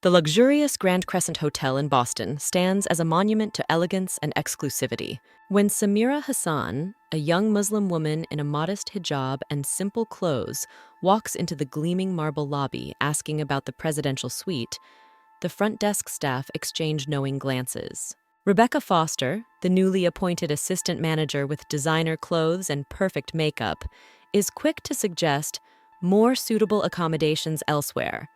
The luxurious Grand Crescent Hotel in Boston stands as a monument to elegance and exclusivity. When Samira Hassan, a young Muslim woman in a modest hijab and simple clothes, walks into the gleaming marble lobby asking about the presidential suite, the front desk staff exchange knowing glances. Rebecca Foster, the newly appointed assistant manager with designer clothes and perfect makeup, is quick to suggest more suitable accommodations elsewhere.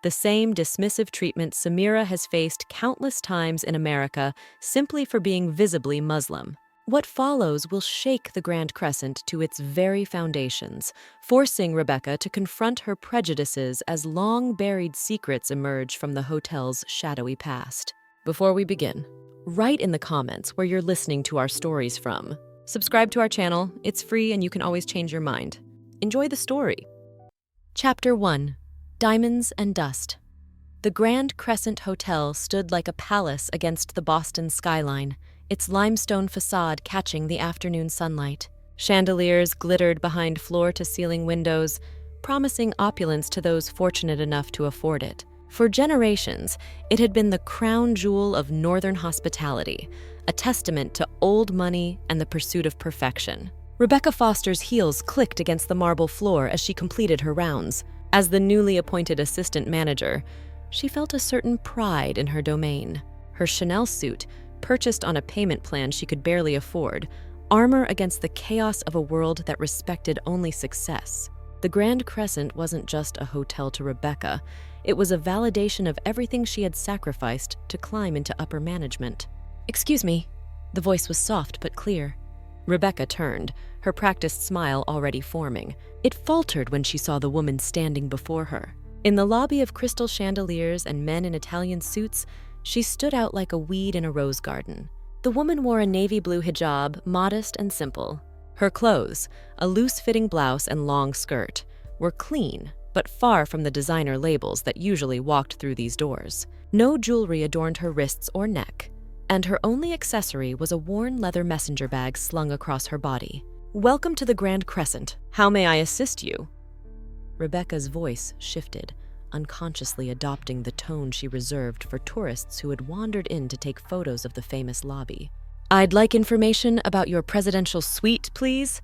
The same dismissive treatment Samira has faced countless times in America simply for being visibly Muslim. What follows will shake the Grand Crescent to its very foundations, forcing Rebecca to confront her prejudices as long-buried secrets emerge from the hotel's shadowy past. Before we begin, write in the comments where you're listening to our stories from. Subscribe to our channel, it's free and you can always change your mind. Enjoy the story. Chapter 1. Diamonds and Dust. The Grand Crescent Hotel stood like a palace against the Boston skyline, its limestone facade catching the afternoon sunlight. Chandeliers glittered behind floor-to-ceiling windows, promising opulence to those fortunate enough to afford it. For generations, it had been the crown jewel of northern hospitality, a testament to old money and the pursuit of perfection. Rebecca Foster's heels clicked against the marble floor as she completed her rounds. As the newly appointed assistant manager, she felt a certain pride in her domain. Her Chanel suit, purchased on a payment plan she could barely afford, armor against the chaos of a world that respected only success. The Grand Crescent wasn't just a hotel to Rebecca, it was a validation of everything she had sacrificed to climb into upper management. "Excuse me." The voice was soft but clear. Rebecca turned, her practiced smile already forming. It faltered when she saw the woman standing before her. In the lobby of crystal chandeliers and men in Italian suits, she stood out like a weed in a rose garden. The woman wore a navy blue hijab, modest and simple. Her clothes, a loose-fitting blouse and long skirt, were clean, but far from the designer labels that usually walked through these doors. No jewelry adorned her wrists or neck, and her only accessory was a worn leather messenger bag slung across her body. "Welcome to the Grand Crescent. How may I assist you?" Rebecca's voice shifted, unconsciously adopting the tone she reserved for tourists who had wandered in to take photos of the famous lobby. "I'd like information about your presidential suite, please."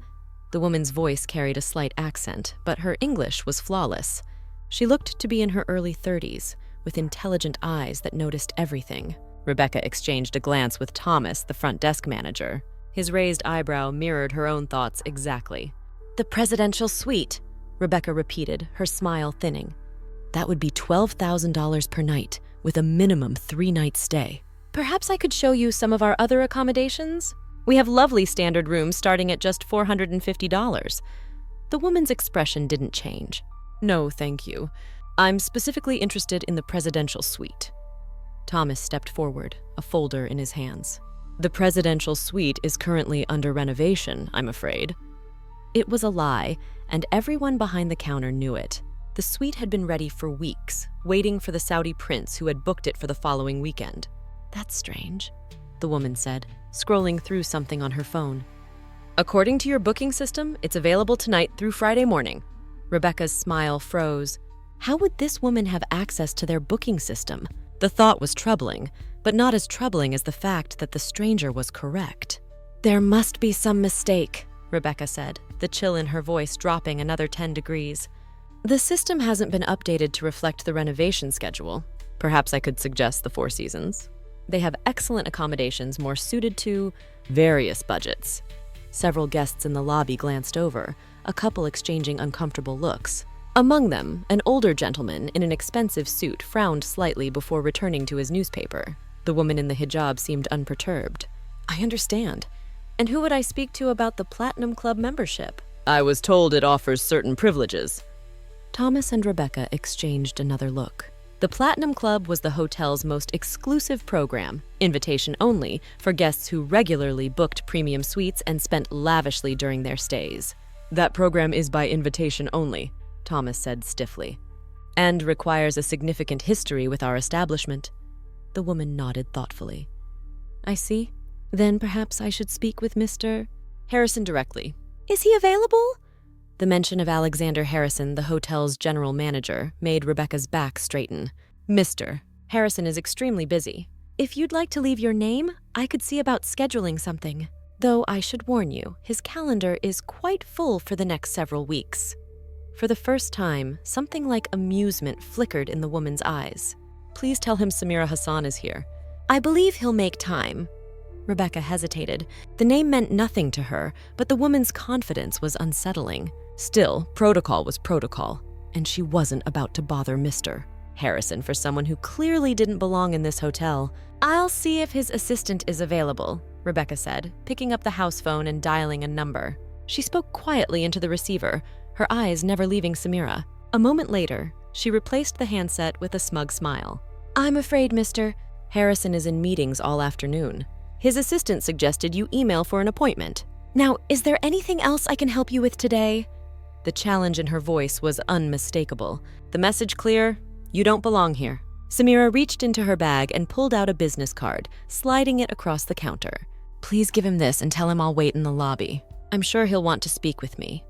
The woman's voice carried a slight accent, but her English was flawless. She looked to be in her early 30s, with intelligent eyes that noticed everything. Rebecca exchanged a glance with Thomas, the front desk manager. His raised eyebrow mirrored her own thoughts exactly. "The presidential suite," Rebecca repeated, her smile thinning. "That would be $12,000 per night, with a minimum 3-night stay. Perhaps I could show you some of our other accommodations? We have lovely standard rooms starting at just $450. The woman's expression didn't change. "No, thank you. I'm specifically interested in the presidential suite." Thomas stepped forward, a folder in his hands. "The presidential suite is currently under renovation, I'm afraid." It was a lie, and everyone behind the counter knew it. The suite had been ready for weeks, waiting for the Saudi prince who had booked it for the following weekend. "That's strange," the woman said, scrolling through something on her phone. "According to your booking system, it's available tonight through Friday morning." Rebecca's smile froze. How would this woman have access to their booking system? The thought was troubling, but not as troubling as the fact that the stranger was correct. "There must be some mistake," Rebecca said, the chill in her voice dropping another 10 degrees. "The system hasn't been updated to reflect the renovation schedule. Perhaps I could suggest the Four Seasons. They have excellent accommodations more suited to various budgets." Several guests in the lobby glanced over, a couple exchanging uncomfortable looks. Among them, an older gentleman in an expensive suit frowned slightly before returning to his newspaper. The woman in the hijab seemed unperturbed. "I understand. And who would I speak to about the Platinum Club membership?" "I was told it offers certain privileges." Thomas and Rebecca exchanged another look. The Platinum Club was the hotel's most exclusive program, invitation only, for guests who regularly booked premium suites and spent lavishly during their stays. "That program is by invitation only," Thomas said stiffly, "and requires a significant history with our establishment." The woman nodded thoughtfully. "I see. Then perhaps I should speak with Mr. Harrison directly." "Is he available?" The mention of Alexander Harrison, the hotel's general manager, made Rebecca's back straighten. "Mr. Harrison is extremely busy. If you'd like to leave your name, I could see about scheduling something. Though I should warn you, his calendar is quite full for the next several weeks." For the first time, something like amusement flickered in the woman's eyes. "Please tell him Samira Hassan is here. I believe he'll make time." Rebecca hesitated. The name meant nothing to her, but the woman's confidence was unsettling. Still, protocol was protocol, and she wasn't about to bother Mr. Harrison for someone who clearly didn't belong in this hotel. "I'll see if his assistant is available," Rebecca said, picking up the house phone and dialing a number. She spoke quietly into the receiver, her eyes never leaving Samira. A moment later, she replaced the handset with a smug smile. "I'm afraid, Mr. Harrison is in meetings all afternoon. His assistant suggested you email for an appointment. Now, is there anything else I can help you with today?" The challenge in her voice was unmistakable. The message clear: you don't belong here. Samira reached into her bag and pulled out a business card, sliding it across the counter. "Please give him this and tell him I'll wait in the lobby. I'm sure he'll want to speak with me."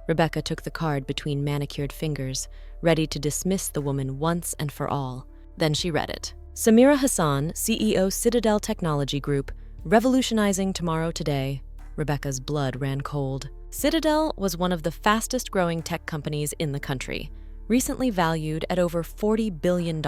Rebecca took the card between manicured fingers, ready to dismiss the woman once and for all. Then she read it. "Samira Hassan, CEO Citadel Technology Group, revolutionizing tomorrow today." Rebecca's blood ran cold. Citadel was one of the fastest-growing tech companies in the country, recently valued at over $40 billion.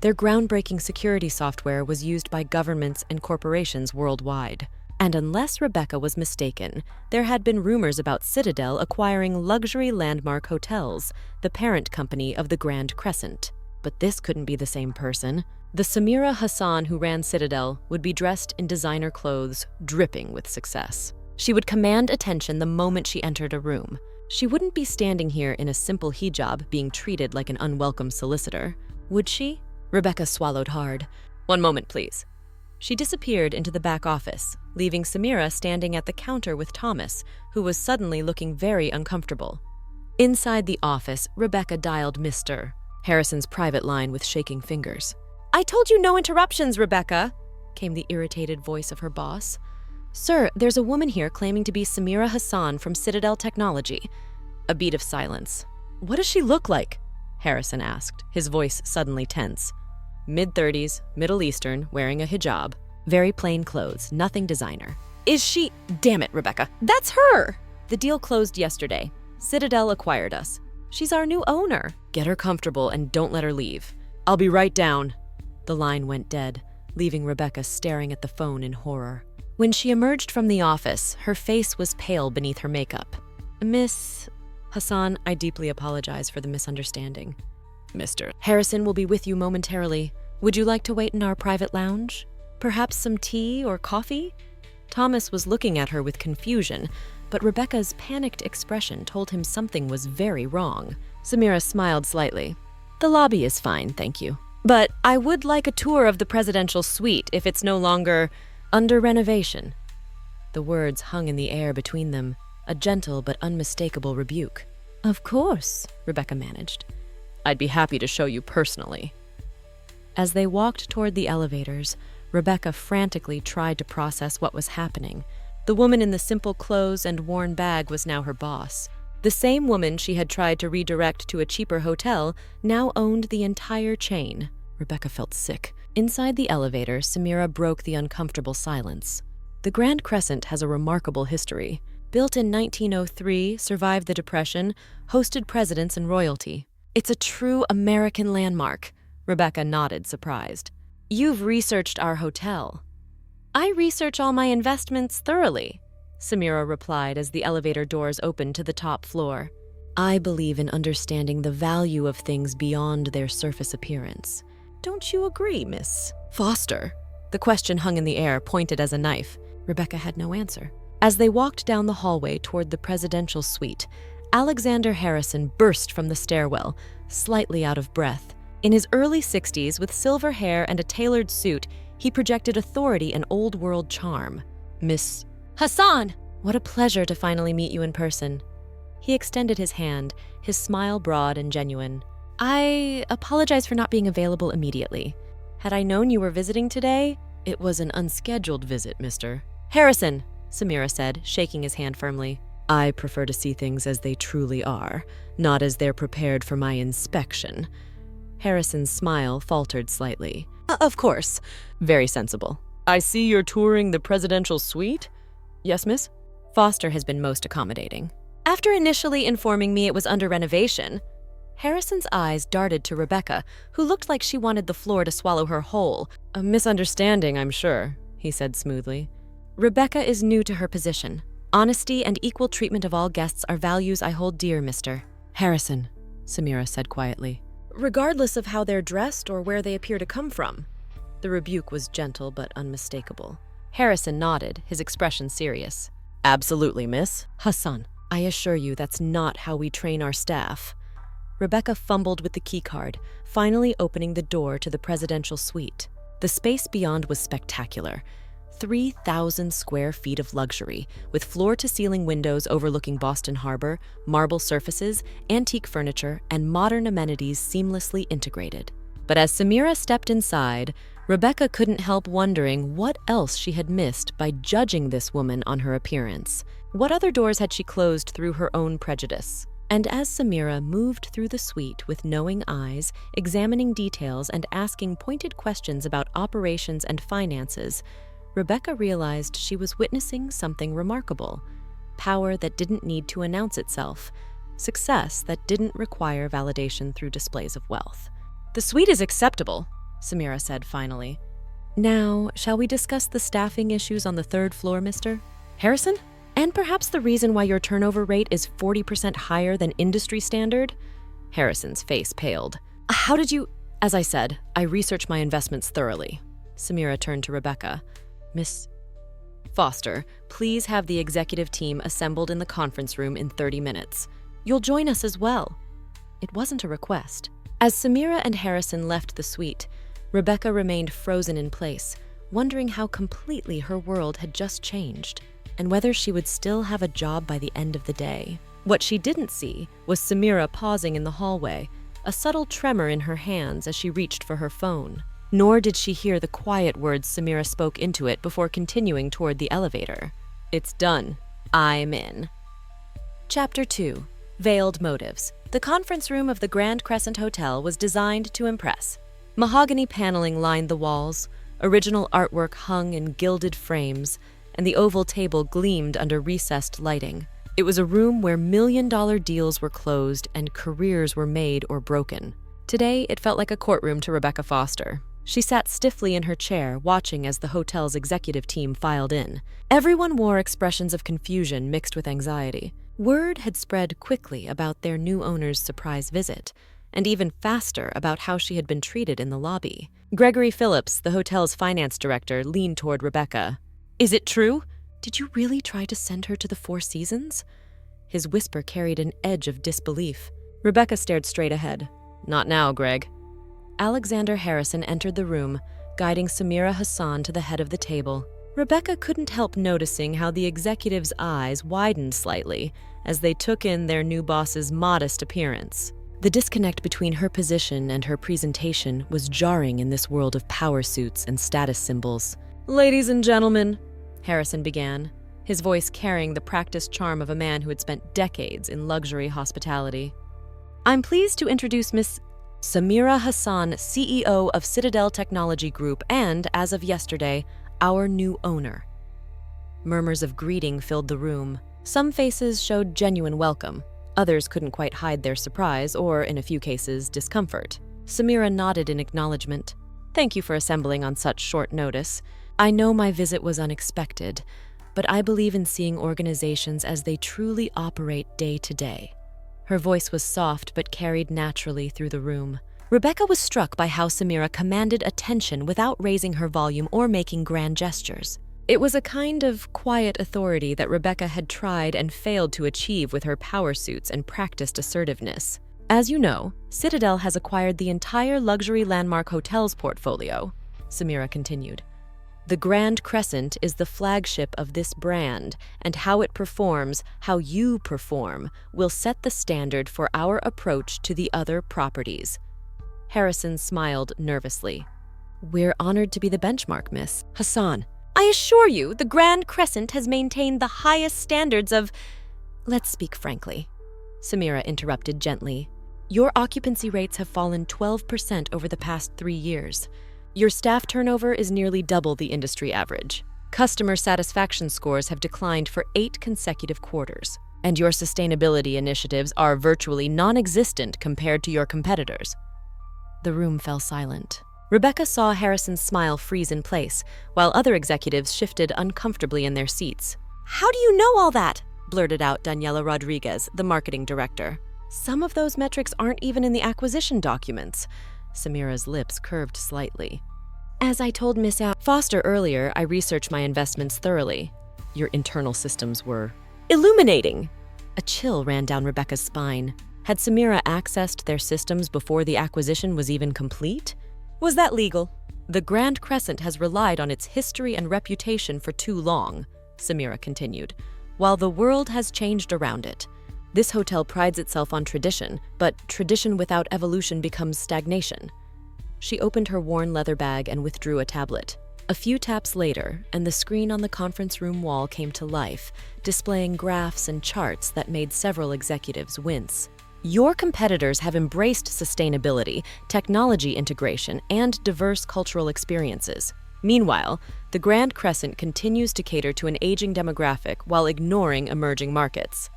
Their groundbreaking security software was used by governments and corporations worldwide. And unless Rebecca was mistaken, there had been rumors about Citadel acquiring luxury landmark hotels, the parent company of the Grand Crescent. But this couldn't be the same person. The Samira Hassan who ran Citadel would be dressed in designer clothes, dripping with success. She would command attention the moment she entered a room. She wouldn't be standing here in a simple hijab being treated like an unwelcome solicitor, would she? Rebecca swallowed hard. "One moment, please." She disappeared into the back office, leaving Samira standing at the counter with Thomas, who was suddenly looking very uncomfortable. Inside the office, Rebecca dialed Mr. Harrison's private line with shaking fingers. "I told you no interruptions, Rebecca," came the irritated voice of her boss. "Sir, there's a woman here claiming to be Samira Hassan from Citadel Technology." A beat of silence. "What does she look like?" Harrison asked, his voice suddenly tense. Mid-30s, Middle Eastern, wearing a hijab. Very plain clothes, nothing designer. "Is she— Damn it, Rebecca, that's her!" "The deal closed yesterday. Citadel acquired us. She's our new owner. Get her comfortable and don't let her leave." "I'll be right down." The line went dead, leaving Rebecca staring at the phone in horror. When she emerged from the office, her face was pale beneath her makeup. "Miss Hassan, I deeply apologize for the misunderstanding. Mr. Harrison will be with you momentarily. Would you like to wait in our private lounge? Perhaps some tea or coffee?" Thomas was looking at her with confusion, but Rebecca's panicked expression told him something was very wrong. Samira smiled slightly. "The lobby is fine, thank you. But I would like a tour of the presidential suite if it's no longer under renovation." The words hung in the air between them, a gentle but unmistakable rebuke. "Of course," Rebecca managed. "I'd be happy to show you personally." As they walked toward the elevators, Rebecca frantically tried to process what was happening. The woman in the simple clothes and worn bag was now her boss. The same woman she had tried to redirect to a cheaper hotel now owned the entire chain. Rebecca felt sick. Inside the elevator, Samira broke the uncomfortable silence. The Grand Crescent has a remarkable history. Built in 1903, survived the Depression, hosted presidents and royalty. It's a true American landmark. Rebecca nodded, surprised. "You've researched our hotel." "I research all my investments thoroughly," Samira replied as the elevator doors opened to the top floor. "I believe in understanding the value of things beyond their surface appearance. Don't you agree, Miss Foster?" The question hung in the air, pointed as a knife. Rebecca had no answer. As they walked down the hallway toward the presidential suite, Alexander Harrison burst from the stairwell, slightly out of breath. In his early 60s, with silver hair and a tailored suit, he projected authority and old-world charm. "Miss Hassan! What a pleasure to finally meet you in person." He extended his hand, his smile broad and genuine. "I apologize for not being available immediately. Had I known you were visiting today, it was an unscheduled visit, Mr. Harrison," Samira said, shaking his hand firmly. "I prefer to see things as they truly are, not as they're prepared for my inspection." Harrison's smile faltered slightly. Of course. Very sensible. I see you're touring the presidential suite? Yes, miss? Foster has been most accommodating. After initially informing me it was under renovation, Harrison's eyes darted to Rebecca, who looked like she wanted the floor to swallow her whole. A misunderstanding, I'm sure, he said smoothly. Rebecca is new to her position. Honesty and equal treatment of all guests are values I hold dear, Mr. Harrison, Samira said quietly. Regardless of how they're dressed or where they appear to come from. The rebuke was gentle but unmistakable. Harrison nodded, his expression serious. Absolutely, miss. Hassan, I assure you that's not how we train our staff. Rebecca fumbled with the keycard, finally opening the door to the presidential suite. The space beyond was spectacular. 3,000 square feet of luxury, with floor-to-ceiling windows overlooking Boston Harbor, marble surfaces, antique furniture, and modern amenities seamlessly integrated. But as Samira stepped inside, Rebecca couldn't help wondering what else she had missed by judging this woman on her appearance. What other doors had she closed through her own prejudice? And as Samira moved through the suite with knowing eyes, examining details and asking pointed questions about operations and finances, Rebecca realized she was witnessing something remarkable. Power that didn't need to announce itself. Success that didn't require validation through displays of wealth. The suite is acceptable, Samira said finally. Now, shall we discuss the staffing issues on the third floor, Mr. Harrison? And perhaps the reason why your turnover rate is 40% higher than industry standard? Harrison's face paled. How did you… As I said, I researched my investments thoroughly. Samira turned to Rebecca. Miss Foster, please have the executive team assembled in the conference room in 30 minutes. You'll join us as well. It wasn't a request. As Samira and Harrison left the suite, Rebecca remained frozen in place, wondering how completely her world had just changed, and whether she would still have a job by the end of the day. What she didn't see was Samira pausing in the hallway, a subtle tremor in her hands as she reached for her phone. Nor did she hear the quiet words Samira spoke into it before continuing toward the elevator. It's done. I'm in. Chapter 2. Veiled Motives. The conference room of the Grand Crescent Hotel was designed to impress. Mahogany paneling lined the walls, original artwork hung in gilded frames, and the oval table gleamed under recessed lighting. It was a room where million-dollar deals were closed and careers were made or broken. Today, it felt like a courtroom to Rebecca Foster. She sat stiffly in her chair, watching as the hotel's executive team filed in. Everyone wore expressions of confusion mixed with anxiety. Word had spread quickly about their new owner's surprise visit, and even faster about how she had been treated in the lobby. Gregory Phillips, the hotel's finance director, leaned toward Rebecca. Is it true? Did you really try to send her to the Four Seasons? His whisper carried an edge of disbelief. Rebecca stared straight ahead. Not now, Greg. Alexander Harrison entered the room, guiding Samira Hassan to the head of the table. Rebecca couldn't help noticing how the executive's eyes widened slightly as they took in their new boss's modest appearance. The disconnect between her position and her presentation was jarring in this world of power suits and status symbols. Ladies and gentlemen, Harrison began, his voice carrying the practiced charm of a man who had spent decades in luxury hospitality. I'm pleased to introduce Miss Samira Hassan, CEO of Citadel Technology Group and, as of yesterday, our new owner. Murmurs of greeting filled the room. Some faces showed genuine welcome. Others couldn't quite hide their surprise or, in a few cases, discomfort. Samira nodded in acknowledgement. Thank you for assembling on such short notice. I know my visit was unexpected, but I believe in seeing organizations as they truly operate day to day. Her voice was soft but carried naturally through the room. Rebecca was struck by how Samira commanded attention without raising her volume or making grand gestures. It was a kind of quiet authority that Rebecca had tried and failed to achieve with her power suits and practiced assertiveness. As you know, Citadel has acquired the entire luxury landmark hotels portfolio, Samira continued. The Grand Crescent is the flagship of this brand, and how it performs, how you perform, will set the standard for our approach to the other properties. Harrison smiled nervously. We're honored to be the benchmark, Miss Hassan. I assure you, the Grand Crescent has maintained the highest standards of… Let's speak frankly, Samira interrupted gently. Your occupancy rates have fallen 12% over the past 3 years. Your staff turnover is nearly double the industry average. Customer satisfaction scores have declined for 8 consecutive quarters. And your sustainability initiatives are virtually non-existent compared to your competitors. The room fell silent. Rebecca saw Harrison's smile freeze in place, while other executives shifted uncomfortably in their seats. "How do you know all that?" blurted out Daniela Rodriguez, the marketing director. "Some of those metrics aren't even in the acquisition documents." Samira's lips curved slightly. "As I told Miss Foster earlier, I researched my investments thoroughly. Your internal systems were illuminating." A chill ran down Rebecca's spine. Had Samira accessed their systems before the acquisition was even complete? Was that legal? "The Grand Crescent has relied on its history and reputation for too long," Samira continued, "while the world has changed around it. This hotel prides itself on tradition, but tradition without evolution becomes stagnation." She opened her worn leather bag and withdrew a tablet. A few taps later, and the screen on the conference room wall came to life, displaying graphs and charts that made several executives wince. "Your competitors have embraced sustainability, technology integration, and diverse cultural experiences. Meanwhile, the Grand Crescent continues to cater to an aging demographic while ignoring emerging markets."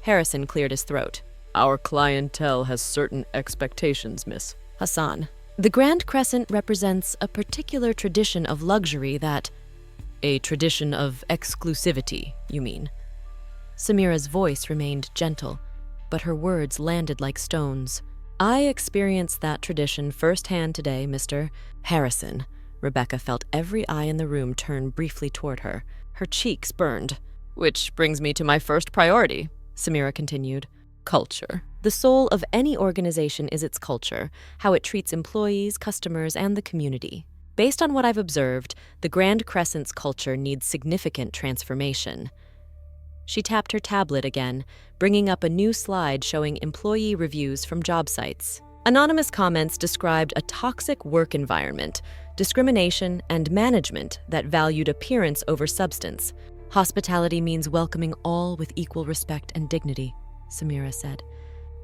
Harrison cleared his throat. "Our clientele has certain expectations, Miss Hassan. The Grand Crescent represents a particular tradition of luxury that—" "A tradition of exclusivity, you mean?" Samira's voice remained gentle, but her words landed like stones. "I experienced that tradition firsthand today, Mr. Harrison." Rebecca felt every eye in the room turn briefly toward her. Her cheeks burned. "Which brings me to my first priority," Samira continued. "Culture. The soul of any organization is its culture, how it treats employees, customers, and the community. Based on what I've observed, the Grand Crescent's culture needs significant transformation." She tapped her tablet again, bringing up a new slide showing employee reviews from job sites. Anonymous comments described a toxic work environment, discrimination, and management that valued appearance over substance. "Hospitality means welcoming all with equal respect and dignity," Samira said.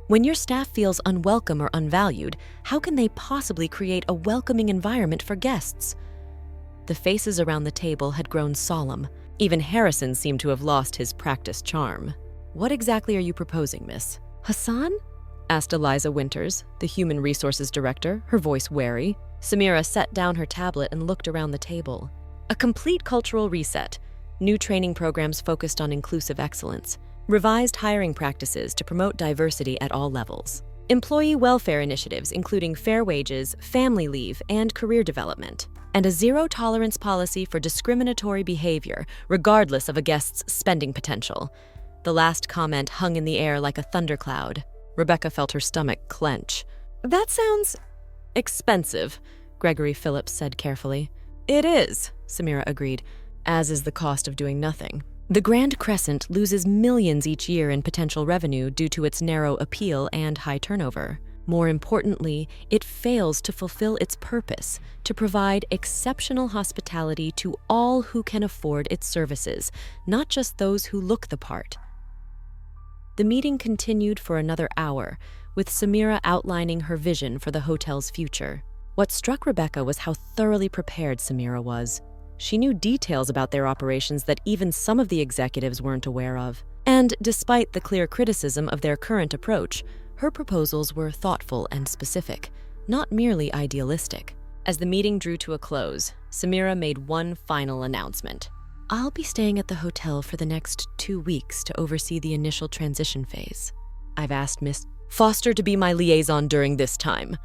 "When your staff feels unwelcome or unvalued, how can they possibly create a welcoming environment for guests?" The faces around the table had grown solemn. Even Harrison seemed to have lost his practiced charm. "What exactly are you proposing, Miss Hassan?" asked Eliza Winters, the Human Resources Director, her voice wary. Samira set down her tablet and looked around the table. "A complete cultural reset. New training programs focused on inclusive excellence. Revised hiring practices to promote diversity at all levels. Employee welfare initiatives including fair wages, family leave, and career development. And a zero-tolerance policy for discriminatory behavior, regardless of a guest's spending potential." The last comment hung in the air like a thundercloud. Rebecca felt her stomach clench. "That sounds expensive," Gregory Phillips said carefully. "It is," Samira agreed, "as is the cost of doing nothing. The Grand Crescent loses millions each year in potential revenue due to its narrow appeal and high turnover. More importantly, it fails to fulfill its purpose to provide exceptional hospitality to all who can afford its services, not just those who look the part." The meeting continued for another hour, with Samira outlining her vision for the hotel's future. What struck Rebecca was how thoroughly prepared Samira was. She knew details about their operations that even some of the executives weren't aware of. And despite the clear criticism of their current approach, her proposals were thoughtful and specific, not merely idealistic. As the meeting drew to a close, Samira made one final announcement. "I'll be staying at the hotel for the next 2 weeks to oversee the initial transition phase. I've asked Miss Foster to be my liaison during this time."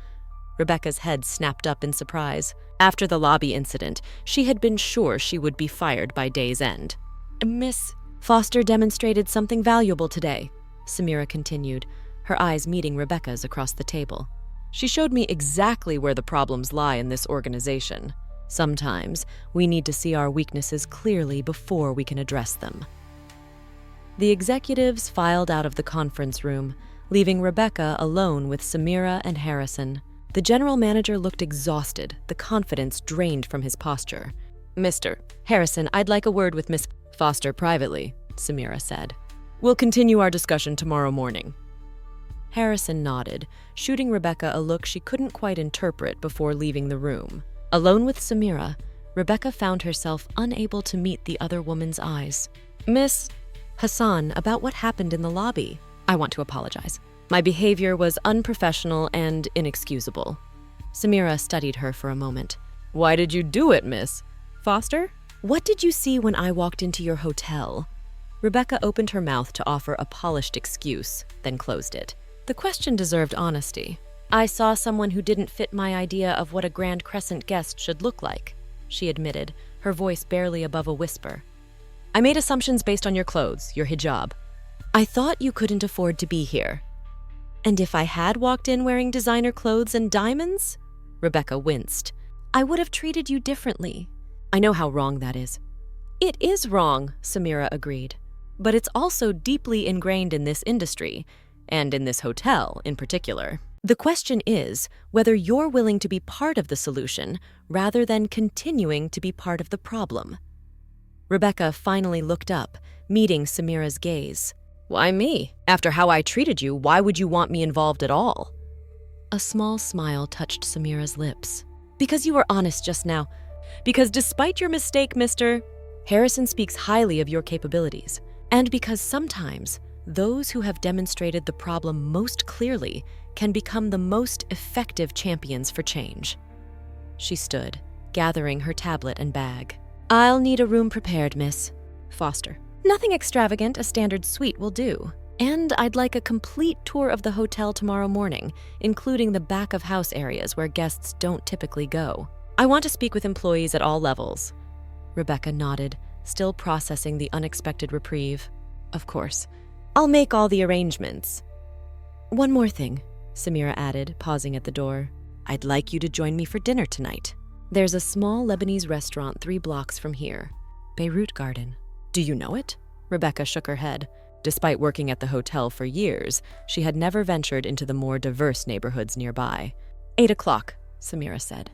Rebecca's head snapped up in surprise. After the lobby incident, she had been sure she would be fired by day's end. "Miss Foster demonstrated something valuable today," Samira continued, her eyes meeting Rebecca's across the table. "She showed me exactly where the problems lie in this organization. Sometimes we need to see our weaknesses clearly before we can address them." The executives filed out of the conference room, leaving Rebecca alone with Samira and Harrison. The general manager looked exhausted, the confidence drained from his posture. "Mr. Harrison, I'd like a word with Miss Foster privately," Samira said. "We'll continue our discussion tomorrow morning." Harrison nodded, shooting Rebecca a look she couldn't quite interpret before leaving the room. Alone with Samira, Rebecca found herself unable to meet the other woman's eyes. "Miss Hassan, about what happened in the lobby. I want to apologize. My behavior was unprofessional and inexcusable." Samira studied her for a moment. "Why did you do it, miss?" "Foster, what did you see when I walked into your hotel?" Rebecca opened her mouth to offer a polished excuse, then closed it. The question deserved honesty. "I saw someone who didn't fit my idea of what a Grand Crescent guest should look like," she admitted, her voice barely above a whisper. "I made assumptions based on your clothes, your hijab. I thought you couldn't afford to be here." "And if I had walked in wearing designer clothes and diamonds?" Rebecca winced. "I would have treated you differently." "I know how wrong that is." "It is wrong," Samira agreed. "But it's also deeply ingrained in this industry, and in this hotel in particular. The question is whether you're willing to be part of the solution rather than continuing to be part of the problem." Rebecca finally looked up, meeting Samira's gaze. "Why me? After how I treated you, why would you want me involved at all?" A small smile touched Samira's lips. "Because you were honest just now. Because despite your mistake, Mr. Harrison speaks highly of your capabilities. And because sometimes those who have demonstrated the problem most clearly can become the most effective champions for change." She stood, gathering her tablet and bag. "I'll need a room prepared, miss. Foster. Nothing extravagant, a standard suite will do. And I'd like a complete tour of the hotel tomorrow morning, including the back-of-house areas where guests don't typically go. I want to speak with employees at all levels." Rebecca nodded, still processing the unexpected reprieve. "Of course. I'll make all the arrangements." "One more thing," Samira added, pausing at the door. "I'd like you to join me for dinner tonight. There's a small Lebanese restaurant 3 blocks from here. Beirut Garden." "Do you know it?" Rebecca shook her head. Despite working at the hotel for years, she had never ventured into the more diverse neighborhoods nearby. 8 o'clock, Samira said.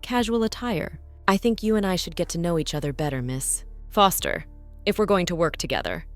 "Casual attire. I think you and I should get to know each other better, miss. Foster, if we're going to work together."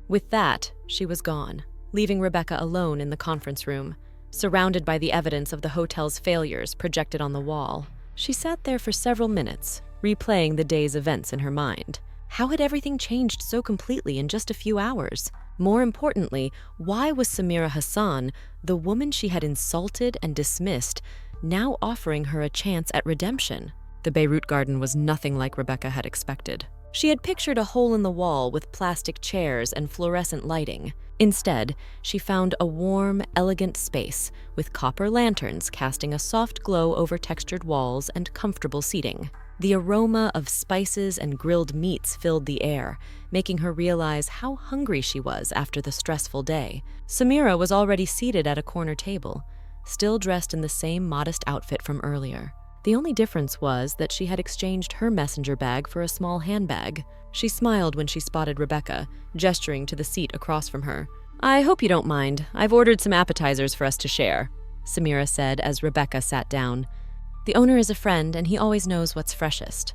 With that, she was gone, leaving Rebecca alone in the conference room, surrounded by the evidence of the hotel's failures projected on the wall. She sat there for several minutes, replaying the day's events in her mind. How had everything changed so completely in just a few hours? More importantly, why was Samira Hassan, the woman she had insulted and dismissed, now offering her a chance at redemption? The Beirut Garden was nothing like Rebecca had expected. She had pictured a hole in the wall with plastic chairs and fluorescent lighting. Instead, she found a warm, elegant space with copper lanterns casting a soft glow over textured walls and comfortable seating. The aroma of spices and grilled meats filled the air, making her realize how hungry she was after the stressful day. Samira was already seated at a corner table, still dressed in the same modest outfit from earlier. The only difference was that she had exchanged her messenger bag for a small handbag. She smiled when she spotted Rebecca, gesturing to the seat across from her. "I hope you don't mind. I've ordered some appetizers for us to share," Samira said as Rebecca sat down. "The owner is a friend, and he always knows what's freshest."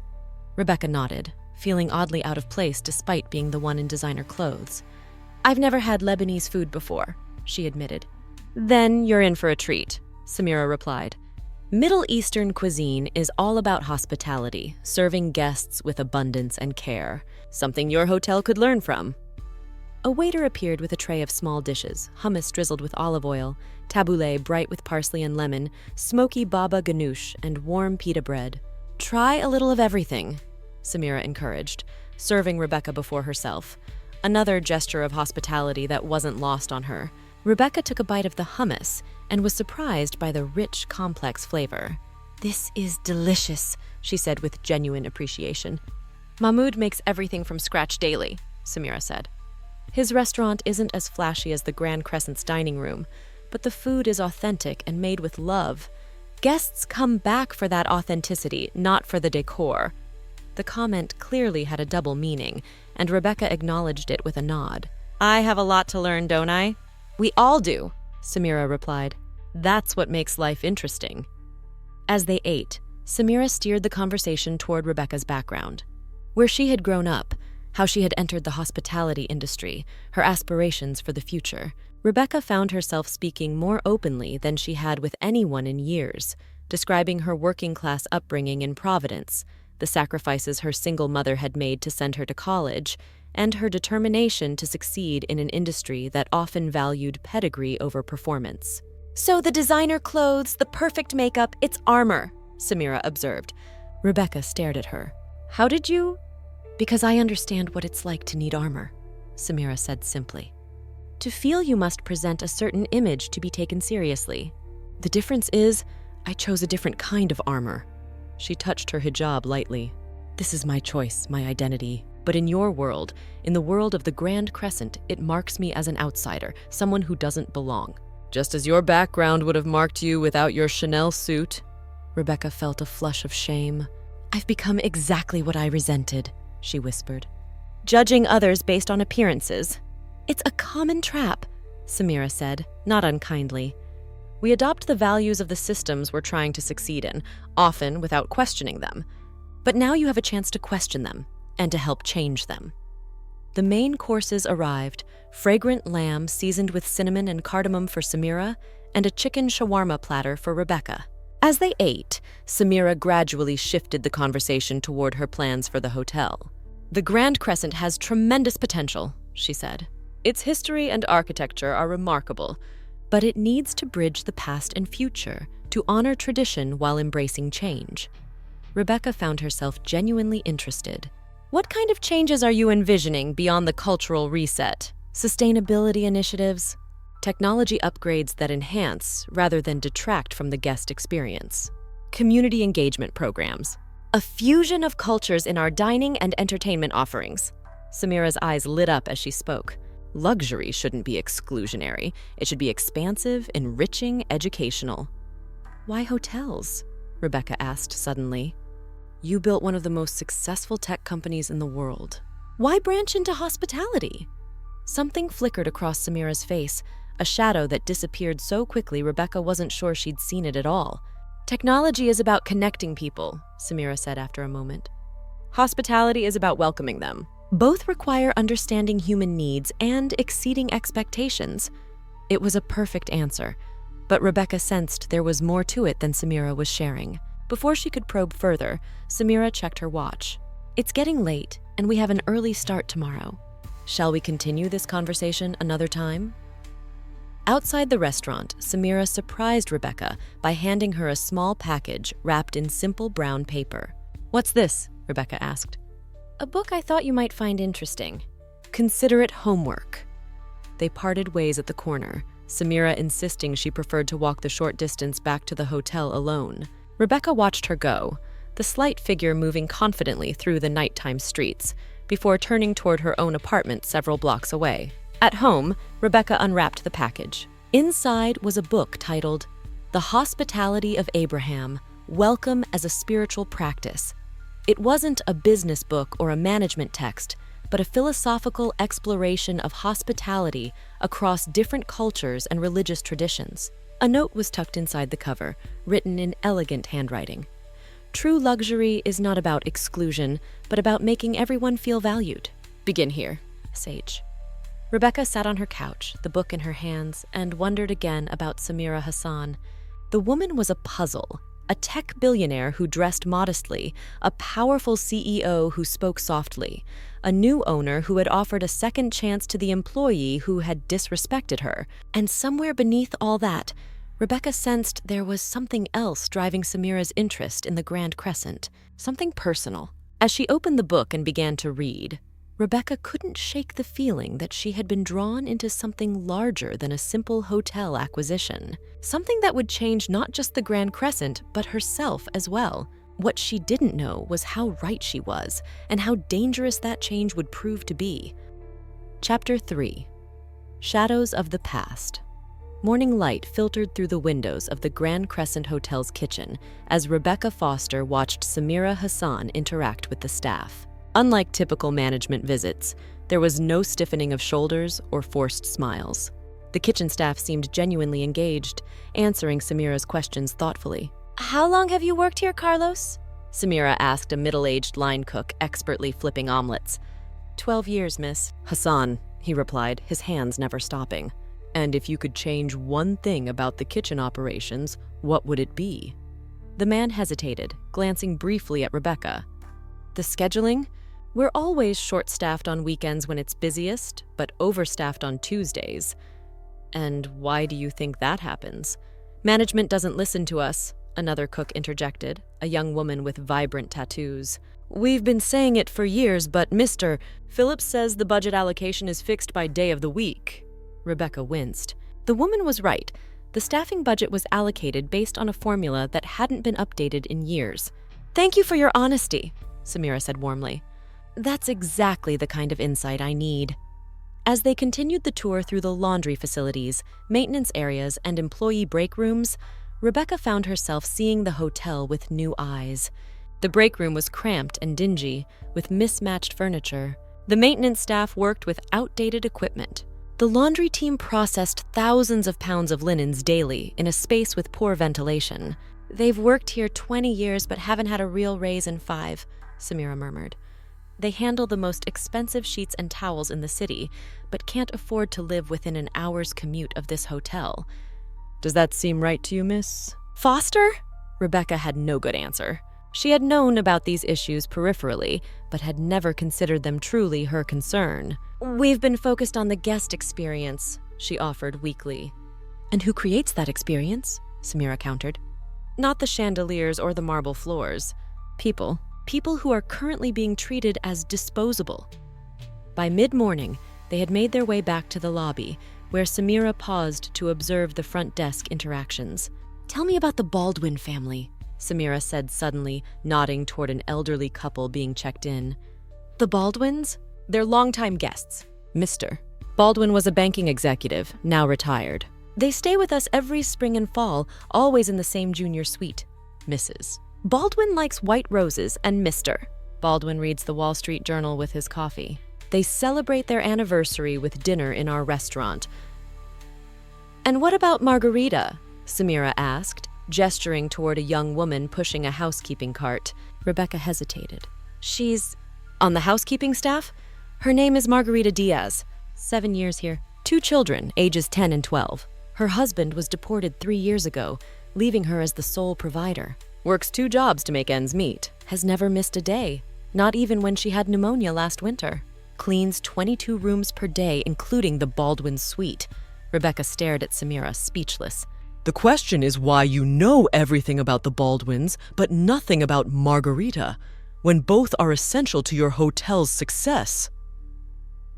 Rebecca nodded, feeling oddly out of place despite being the one in designer clothes. "I've never had Lebanese food before," she admitted. "Then you're in for a treat," Samira replied. Middle Eastern cuisine is all about hospitality, serving guests with abundance and care, something your hotel could learn from. A waiter appeared with a tray of small dishes, hummus drizzled with olive oil, tabbouleh bright with parsley and lemon, smoky baba ganoush, and warm pita bread. "Try a little of everything," Samira encouraged, serving Rebecca before herself. Another gesture of hospitality that wasn't lost on her. Rebecca took a bite of the hummus and was surprised by the rich, complex flavor. "This is delicious," she said with genuine appreciation. "Mahmoud makes everything from scratch daily," Samira said. "His restaurant isn't as flashy as the Grand Crescent's dining room, but the food is authentic and made with love. Guests come back for that authenticity, not for the decor." The comment clearly had a double meaning, and Rebecca acknowledged it with a nod. "I have a lot to learn, don't I?" "We all do," Samira replied. "That's what makes life interesting." As they ate, Samira steered the conversation toward Rebecca's background, where she had grown up, how she had entered the hospitality industry, her aspirations for the future. Rebecca found herself speaking more openly than she had with anyone in years, describing her working-class upbringing in Providence, the sacrifices her single mother had made to send her to college, and her determination to succeed in an industry that often valued pedigree over performance. "So the designer clothes, the perfect makeup, it's armor," Samira observed. Rebecca stared at her. "How did you—" "Because I understand what it's like to need armor," Samira said simply. "To feel you must present a certain image to be taken seriously. The difference is, I chose a different kind of armor." She touched her hijab lightly. "This is my choice, my identity. But in your world, in the world of the Grand Crescent, it marks me as an outsider, someone who doesn't belong. Just as your background would have marked you without your Chanel suit." Rebecca felt a flush of shame. "I've become exactly what I resented," she whispered. "Judging others based on appearances. It's a common trap," Samira said, not unkindly. "We adopt the values of the systems we're trying to succeed in, often without questioning them. But now you have a chance to question them and to help change them." The main courses arrived: fragrant lamb seasoned with cinnamon and cardamom for Samira, and a chicken shawarma platter for Rebecca. As they ate, Samira gradually shifted the conversation toward her plans for the hotel. "The Grand Crescent has tremendous potential," she said. "Its history and architecture are remarkable, but it needs to bridge the past and future, to honor tradition while embracing change." Rebecca found herself genuinely interested. "What kind of changes are you envisioning beyond the cultural reset? Sustainability initiatives? Technology upgrades that enhance rather than detract from the guest experience? Community engagement programs? A fusion of cultures in our dining and entertainment offerings?" Samira's eyes lit up as she spoke. Luxury shouldn't be exclusionary. It should be expansive, enriching, educational. "Why hotels?" Rebecca asked suddenly. "You built one of the most successful tech companies in the world. Why branch into hospitality?" Something flickered across Samira's face, a shadow that disappeared so quickly Rebecca wasn't sure she'd seen it at all. "Technology is about connecting people," Samira said after a moment. "Hospitality is about welcoming them. Both require understanding human needs and exceeding expectations." It was a perfect answer, but Rebecca sensed there was more to it than Samira was sharing. Before she could probe further, Samira checked her watch. "It's getting late, and we have an early start tomorrow. Shall we continue this conversation another time?" Outside the restaurant, Samira surprised Rebecca by handing her a small package wrapped in simple brown paper. "What's this?" Rebecca asked. "A book I thought you might find interesting. Consider it homework." They parted ways at the corner, Samira insisting she preferred to walk the short distance back to the hotel alone. Rebecca watched her go, the slight figure moving confidently through the nighttime streets, before turning toward her own apartment several blocks away. At home, Rebecca unwrapped the package. Inside was a book titled The Hospitality of Abraham, Welcome as a Spiritual Practice. It wasn't a business book or a management text, but a philosophical exploration of hospitality across different cultures and religious traditions. A note was tucked inside the cover, written in elegant handwriting. "True luxury is not about exclusion, but about making everyone feel valued. Begin here, sage." Rebecca sat on her couch, the book in her hands, and wondered again about Samira Hassan. The woman was a puzzle. A tech billionaire who dressed modestly, a powerful CEO who spoke softly, a new owner who had offered a second chance to the employee who had disrespected her. And somewhere beneath all that, Rebecca sensed there was something else driving Samira's interest in the Grand Crescent, something personal. As she opened the book and began to read, Rebecca couldn't shake the feeling that she had been drawn into something larger than a simple hotel acquisition, something that would change not just the Grand Crescent, but herself as well. What she didn't know was how right she was, and how dangerous that change would prove to be. Chapter 3. Shadows of the Past. Morning light filtered through the windows of the Grand Crescent Hotel's kitchen as Rebecca Foster watched Samira Hassan interact with the staff. Unlike typical management visits, there was no stiffening of shoulders or forced smiles. The kitchen staff seemed genuinely engaged, answering Samira's questions thoughtfully. "How long have you worked here, Carlos?" Samira asked a middle-aged line cook expertly flipping omelets. 12 years, miss." "Hassan," he replied, his hands never stopping. And if you could change one thing about the kitchen operations, what would it be? The man hesitated, glancing briefly at Rebecca. The scheduling? We're always short-staffed on weekends when it's busiest, but overstaffed on Tuesdays. And why do you think that happens? Management doesn't listen to us, another cook interjected, a young woman with vibrant tattoos. We've been saying it for years, but Mr. Phillips says the budget allocation is fixed by day of the week. Rebecca winced. The woman was right. The staffing budget was allocated based on a formula that hadn't been updated in years. Thank you for your honesty, Samira said warmly. That's exactly the kind of insight I need. As they continued the tour through the laundry facilities, maintenance areas, and employee break rooms, Rebecca found herself seeing the hotel with new eyes. The break room was cramped and dingy, with mismatched furniture. The maintenance staff worked with outdated equipment. The laundry team processed thousands of pounds of linens daily in a space with poor ventilation. They've worked here 20 years but haven't had a real raise in 5, Samira murmured. They handle the most expensive sheets and towels in the city, but can't afford to live within an hour's commute of this hotel. Does that seem right to you, miss? Foster? Rebecca had no good answer. She had known about these issues peripherally, but had never considered them truly her concern. We've been focused on the guest experience, she offered weakly. And who creates that experience? Samira countered. Not the chandeliers or the marble floors. People who are currently being treated as disposable. By mid-morning, they had made their way back to the lobby, where Samira paused to observe the front desk interactions. Tell me about the Baldwin family, Samira said suddenly, nodding toward an elderly couple being checked in. The Baldwins? They're longtime guests. Mr. Baldwin was a banking executive, now retired. They stay with us every spring and fall, always in the same junior suite. Mrs. Baldwin likes white roses and Mr. Baldwin reads the Wall Street Journal with his coffee. They celebrate their anniversary with dinner in our restaurant. And what about Margarita? Samira asked, gesturing toward a young woman pushing a housekeeping cart. Rebecca hesitated. She's on the housekeeping staff? Her name is Margarita Diaz. 7 years here. 2 children, ages 10 and 12. Her husband was deported 3 years ago, leaving her as the sole provider. Works 2 jobs to make ends meet. Has never missed a day, not even when she had pneumonia last winter. Cleans 22 rooms per day, including the Baldwin suite. Rebecca stared at Samira, speechless. The question is why you know everything about the Baldwins, but nothing about Margarita, when both are essential to your hotel's success.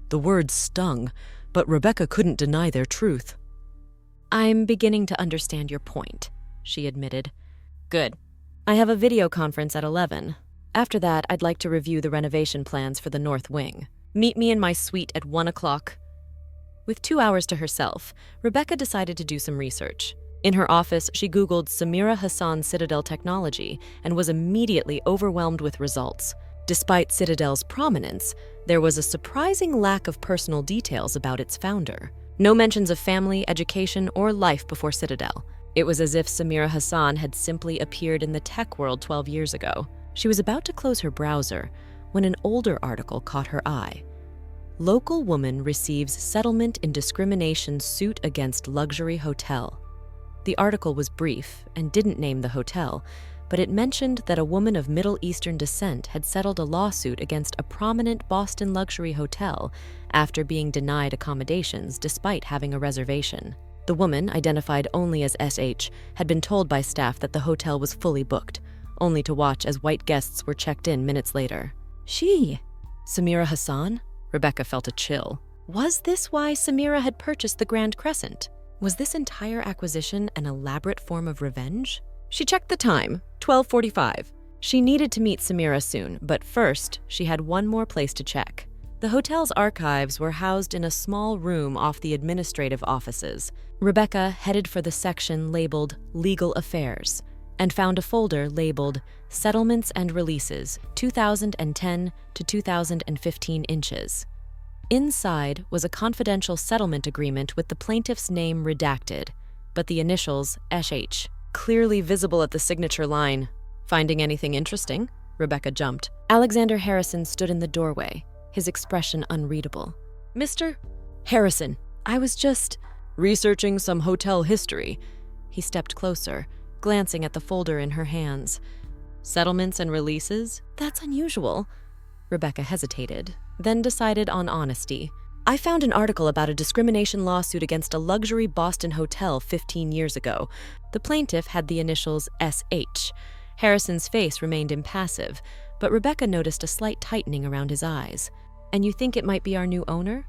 The words stung, but Rebecca couldn't deny their truth. I'm beginning to understand your point, she admitted. Good. I have a video conference at 11. After that, I'd like to review the renovation plans for the North Wing. Meet me in my suite at 1 o'clock. With 2 hours to herself, Rebecca decided to do some research. In her office, she Googled Samira Hassan Citadel Technology and was immediately overwhelmed with results. Despite Citadel's prominence, there was a surprising lack of personal details about its founder. No mentions of family, education, or life before Citadel. It was as if Samira Hassan had simply appeared in the tech world 12 years ago. She was about to close her browser when an older article caught her eye. Local woman receives settlement in discrimination suit against luxury hotel. The article was brief and didn't name the hotel, but it mentioned that a woman of Middle Eastern descent had settled a lawsuit against a prominent Boston luxury hotel after being denied accommodations despite having a reservation. The woman, identified only as SH, had been told by staff that the hotel was fully booked, only to watch as white guests were checked in minutes later. Samira Hassan? Rebecca felt a chill. Was this why Samira had purchased the Grand Crescent? Was this entire acquisition an elaborate form of revenge? She checked the time, 12:45. She needed to meet Samira soon, but first, she had one more place to check. The hotel's archives were housed in a small room off the administrative offices. Rebecca headed for the section labeled Legal Affairs and found a folder labeled Settlements and Releases, 2010 to 2015 inches. Inside was a confidential settlement agreement with the plaintiff's name redacted, but the initials SH, clearly visible at the signature line. Finding anything interesting? Rebecca jumped. Alexander Harrison stood in the doorway, his expression unreadable. Mr. Harrison, I was just... Researching some hotel history. He stepped closer, glancing at the folder in her hands. Settlements and releases? That's unusual. Rebecca hesitated, then decided on honesty. I found an article about a discrimination lawsuit against a luxury Boston hotel 15 years ago. The plaintiff had the initials SH. Harrison's face remained impassive, but Rebecca noticed a slight tightening around his eyes. And you think it might be our new owner?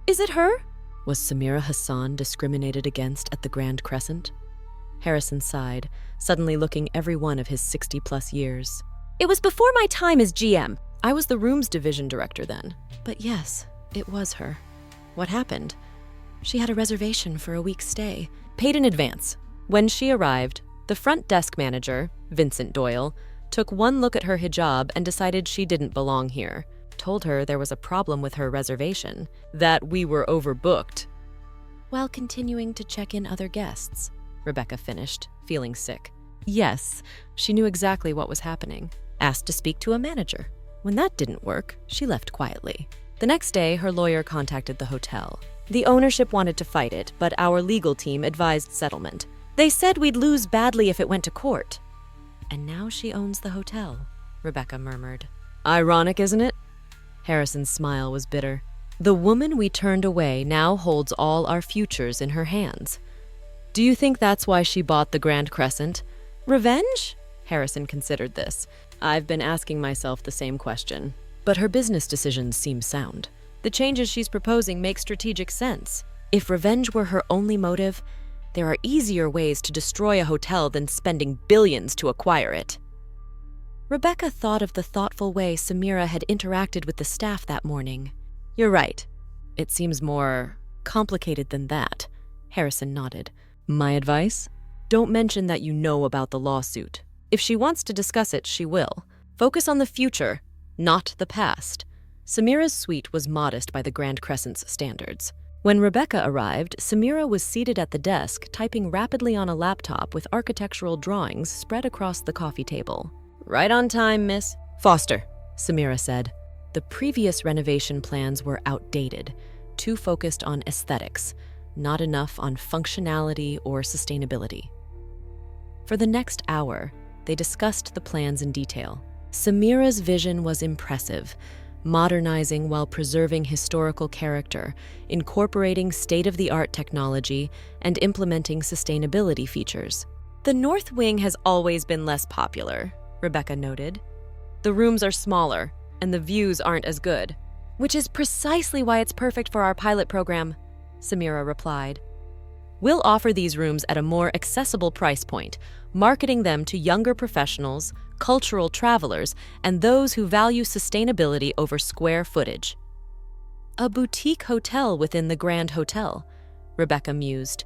Is it her? Was Samira Hassan discriminated against at the Grand Crescent? Harrison sighed, suddenly looking every one of his 60-plus years. It was before my time as GM. I was the rooms division director then. But yes, it was her. What happened? She had a reservation for a week's stay, paid in advance. When she arrived, the front desk manager, Vincent Doyle, took one look at her hijab and decided she didn't belong here. Told her there was a problem with her reservation, that we were overbooked. While continuing to check in other guests, Rebecca finished, feeling sick. Yes, she knew exactly what was happening. Asked to speak to a manager. When that didn't work, she left quietly. The next day, her lawyer contacted the hotel. The ownership wanted to fight it, but our legal team advised settlement. They said we'd lose badly if it went to court. And now she owns the hotel, Rebecca murmured. Ironic, isn't it? Harrison's smile was bitter. The woman we turned away now holds all our futures in her hands. Do you think that's why she bought the Grand Crescent? Revenge? Harrison considered this. I've been asking myself the same question. But her business decisions seem sound. The changes she's proposing make strategic sense. If revenge were her only motive, there are easier ways to destroy a hotel than spending billions to acquire it. Rebecca thought of the thoughtful way Samira had interacted with the staff that morning. You're right. It seems more complicated than that. Harrison nodded. My advice? Don't mention that you know about the lawsuit. If she wants to discuss it, she will. Focus on the future, not the past. Samira's suite was modest by the Grand Crescent's standards. When Rebecca arrived, Samira was seated at the desk, typing rapidly on a laptop with architectural drawings spread across the coffee table. Right on time, miss. Foster, Samira said. The previous renovation plans were outdated, too focused on aesthetics, not enough on functionality or sustainability. For the next hour, they discussed the plans in detail. Samira's vision was impressive, modernizing while preserving historical character, incorporating state-of-the-art technology, and implementing sustainability features. The North Wing has always been less popular, Rebecca noted. The rooms are smaller, and the views aren't as good, which is precisely why it's perfect for our pilot program, Samira replied. We'll offer these rooms at a more accessible price point, marketing them to younger professionals, cultural travelers, and those who value sustainability over square footage. A boutique hotel within the Grand Hotel, Rebecca mused.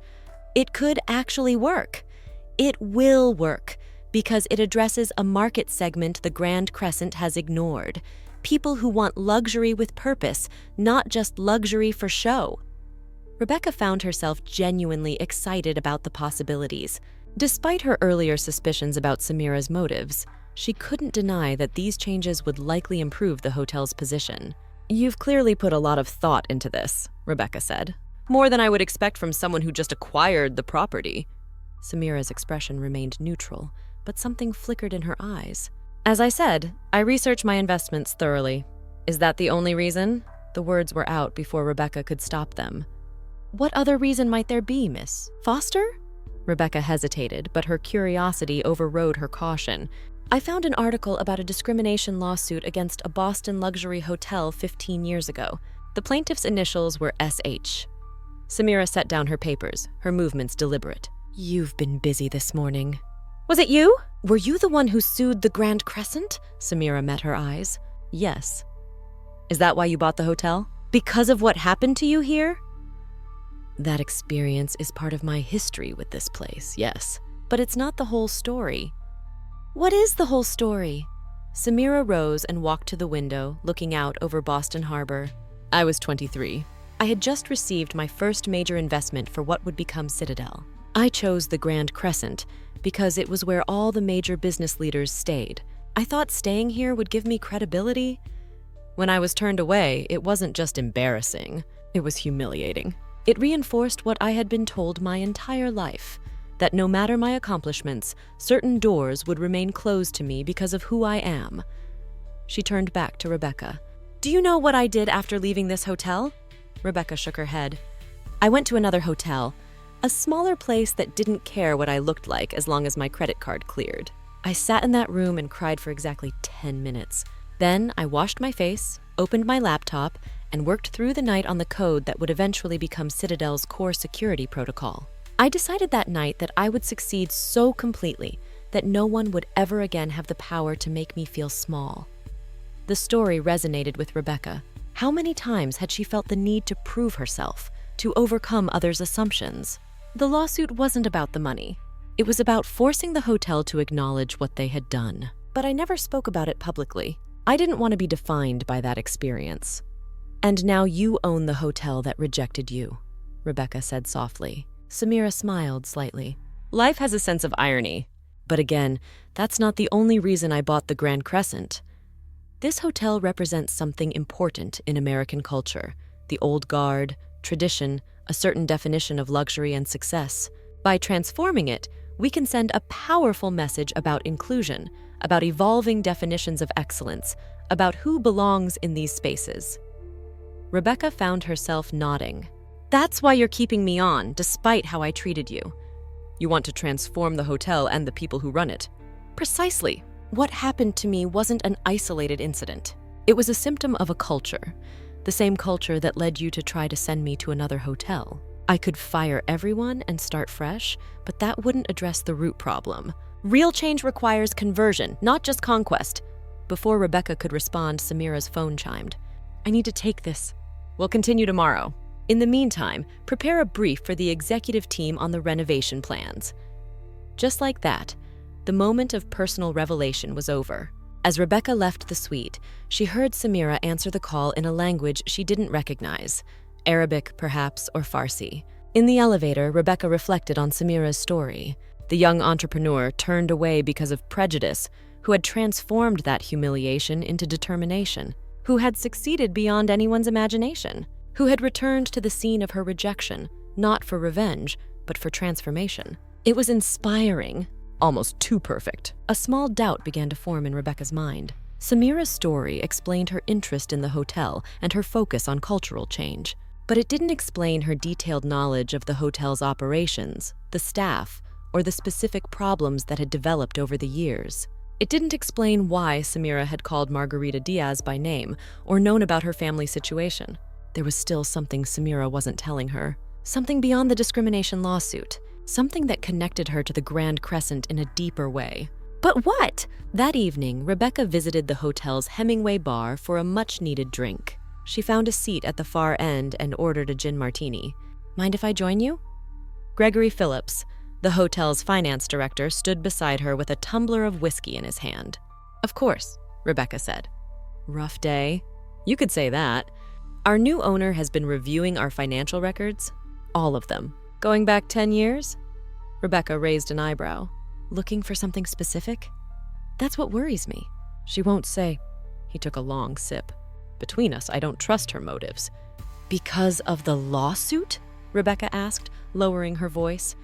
It could actually work. It will work, because it addresses a market segment the Grand Crescent has ignored. People who want luxury with purpose, not just luxury for show. Rebecca found herself genuinely excited about the possibilities. Despite her earlier suspicions about Samira's motives, she couldn't deny that these changes would likely improve the hotel's position. You've clearly put a lot of thought into this, Rebecca said. More than I would expect from someone who just acquired the property. Samira's expression remained neutral, but something flickered in her eyes. As I said, I researched my investments thoroughly. Is that the only reason? The words were out before Rebecca could stop them. What other reason might there be, Miss Foster? Rebecca hesitated, but her curiosity overrode her caution. I found an article about a discrimination lawsuit against a Boston luxury hotel 15 years ago. The plaintiff's initials were SH. Samira set down her papers, her movements deliberate. You've been busy this morning. Was it you? Were you the one who sued the Grand Crescent? Samira met her eyes. Yes. Is that why you bought the hotel? Because of what happened to you here? That experience is part of my history with this place, yes. But it's not the whole story. What is the whole story? Samira rose and walked to the window, looking out over Boston Harbor. I was 23. I had just received my first major investment for what would become Citadel. I chose the Grand Crescent because it was where all the major business leaders stayed. I thought staying here would give me credibility. When I was turned away, it wasn't just embarrassing, it was humiliating. It reinforced what I had been told my entire life, that no matter my accomplishments, certain doors would remain closed to me because of who I am. She turned back to Rebecca. "Do you know what I did after leaving this hotel?" Rebecca shook her head. "I went to another hotel, a smaller place that didn't care what I looked like as long as my credit card cleared. I sat in that room and cried for exactly 10 minutes. Then I washed my face, opened my laptop, and worked through the night on the code that would eventually become Citadel's core security protocol. I decided that night that I would succeed so completely that no one would ever again have the power to make me feel small." The story resonated with Rebecca. How many times had she felt the need to prove herself, to overcome others' assumptions? The lawsuit wasn't about the money. It was about forcing the hotel to acknowledge what they had done. But I never spoke about it publicly. I didn't want to be defined by that experience. "And now you own the hotel that rejected you," Rebecca said softly. Samira smiled slightly. "Life has a sense of irony. But again, that's not the only reason I bought the Grand Crescent. This hotel represents something important in American culture: the old guard, tradition, a certain definition of luxury and success. By transforming it, we can send a powerful message about inclusion, about evolving definitions of excellence, about who belongs in these spaces." Rebecca found herself nodding. "That's why you're keeping me on, despite how I treated you. You want to transform the hotel and the people who run it." "Precisely. What happened to me wasn't an isolated incident. It was a symptom of a culture, the same culture that led you to try to send me to another hotel. I could fire everyone and start fresh, but that wouldn't address the root problem. Real change requires conversion, not just conquest." Before Rebecca could respond, Samira's phone chimed. "I need to take this. We'll continue tomorrow. In the meantime, prepare a brief for the executive team on the renovation plans." Just like that, the moment of personal revelation was over. As Rebecca left the suite, she heard Samira answer the call in a language she didn't recognize, Arabic perhaps, or Farsi. In the elevator, Rebecca reflected on Samira's story. The young entrepreneur turned away because of prejudice, who had transformed that humiliation into determination, who had succeeded beyond anyone's imagination, who had returned to the scene of her rejection, not for revenge, but for transformation. It was inspiring. Almost too perfect. A small doubt began to form in Rebecca's mind. Samira's story explained her interest in the hotel and her focus on cultural change, but it didn't explain her detailed knowledge of the hotel's operations, the staff, or the specific problems that had developed over the years. It didn't explain why Samira had called Margarita Diaz by name or known about her family situation. There was still something Samira wasn't telling her, something beyond the discrimination lawsuit. Something that connected her to the Grand Crescent in a deeper way. But what? That evening, Rebecca visited the hotel's Hemingway bar for a much-needed drink. She found a seat at the far end and ordered a gin martini. "Mind if I join you?" Gregory Phillips, the hotel's finance director, stood beside her with a tumbler of whiskey in his hand. "Of course," Rebecca said. "Rough day?" "You could say that. Our new owner has been reviewing our financial records. All of them. Going back 10 years? Rebecca raised an eyebrow. "Looking for something specific?" "That's what worries me." "She won't say." He took a long sip. "Between us, I don't trust her motives." "Because of the lawsuit?" Rebecca asked, lowering her voice.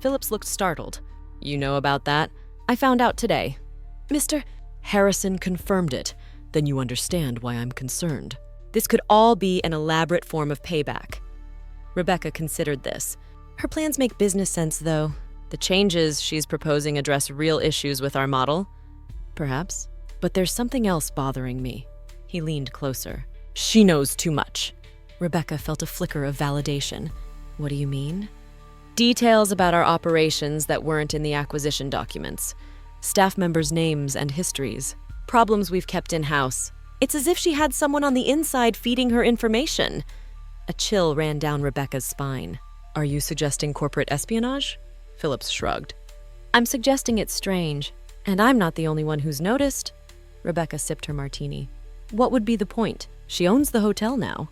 Phillips looked startled. "You know about that? I found out today." "Mr. Harrison confirmed it. Then you understand why I'm concerned. This could all be an elaborate form of payback." Rebecca considered this. Her plans make business sense, though. The changes she's proposing address real issues with our model. Perhaps. But there's something else bothering me. He leaned closer. "She knows too much." Rebecca felt a flicker of validation. "What do you mean?" "Details about our operations that weren't in the acquisition documents. Staff members' names and histories. Problems we've kept in-house. It's as if she had someone on the inside feeding her information." A chill ran down Rebecca's spine. "Are you suggesting corporate espionage?" Phillips shrugged. "I'm suggesting it's strange, and I'm not the only one who's noticed." Rebecca sipped her martini. "What would be the point? She owns the hotel now."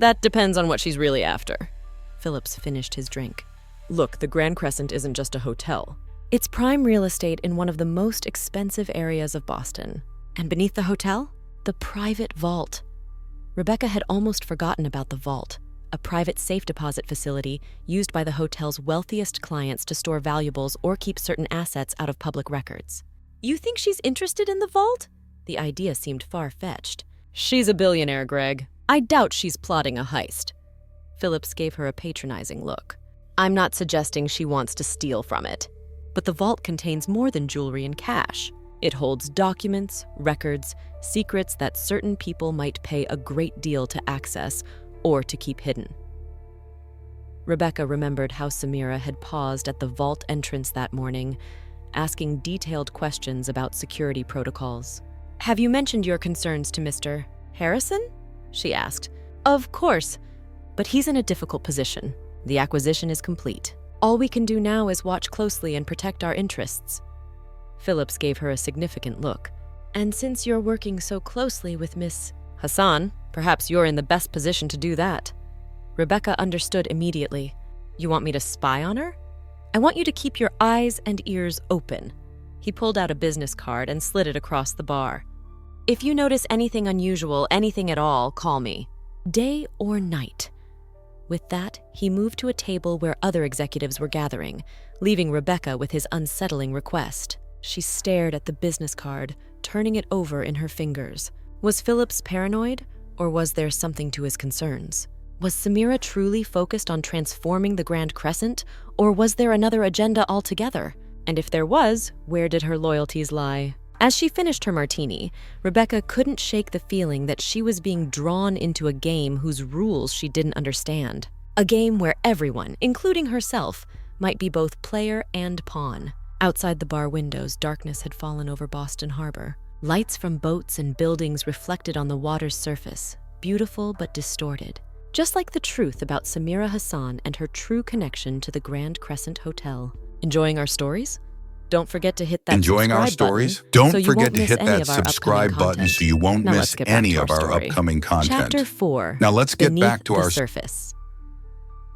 "That depends on what she's really after." Phillips finished his drink. "Look, the Grand Crescent isn't just a hotel. It's prime real estate in one of the most expensive areas of Boston. And beneath the hotel? The private vault." Rebecca had almost forgotten about the vault, a private safe deposit facility used by the hotel's wealthiest clients to store valuables or keep certain assets out of public records. You think she's interested in the vault? The idea seemed far-fetched. She's a billionaire, Greg. I doubt she's plotting a heist. Phillips gave her a patronizing look. I'm not suggesting she wants to steal from it, but the vault contains more than jewelry and cash. It holds documents, records, secrets that certain people might pay a great deal to access or to keep hidden. Rebecca remembered how Samira had paused at the vault entrance that morning, asking detailed questions about security protocols. Have you mentioned your concerns to Mr. Harrison? She asked. Of course, but he's in a difficult position. The acquisition is complete. All we can do now is watch closely and protect our interests. Phillips gave her a significant look. And since you're working so closely with Miss Hassan, perhaps you're in the best position to do that. Rebecca understood immediately. You want me to spy on her? I want you to keep your eyes and ears open. He pulled out a business card and slid it across the bar. If you notice anything unusual, anything at all, call me. Day or night. With that, he moved to a table where other executives were gathering, leaving Rebecca with his unsettling request. She stared at the business card, turning it over in her fingers. Was Phillips paranoid, or was there something to his concerns? Was Samira truly focused on transforming the Grand Crescent, or was there another agenda altogether? And if there was, where did her loyalties lie? As she finished her martini, Rebecca couldn't shake the feeling that she was being drawn into a game whose rules she didn't understand. A game where everyone, including herself, might be both player and pawn. Outside the bar windows, darkness had fallen over Boston Harbor. Lights from boats and buildings reflected on the water's surface, beautiful but distorted. Just like the truth about Samira Hassan and her true connection to the Grand Crescent Hotel. Enjoying our stories? Don't forget to hit that Enjoying our subscribe stories? button Don't so you forget won't to miss hit any that of our subscribe upcoming button content. so you won't Now miss let's get back any to of our story. upcoming content. Chapter 4. Now let's get Beneath back to the our surface.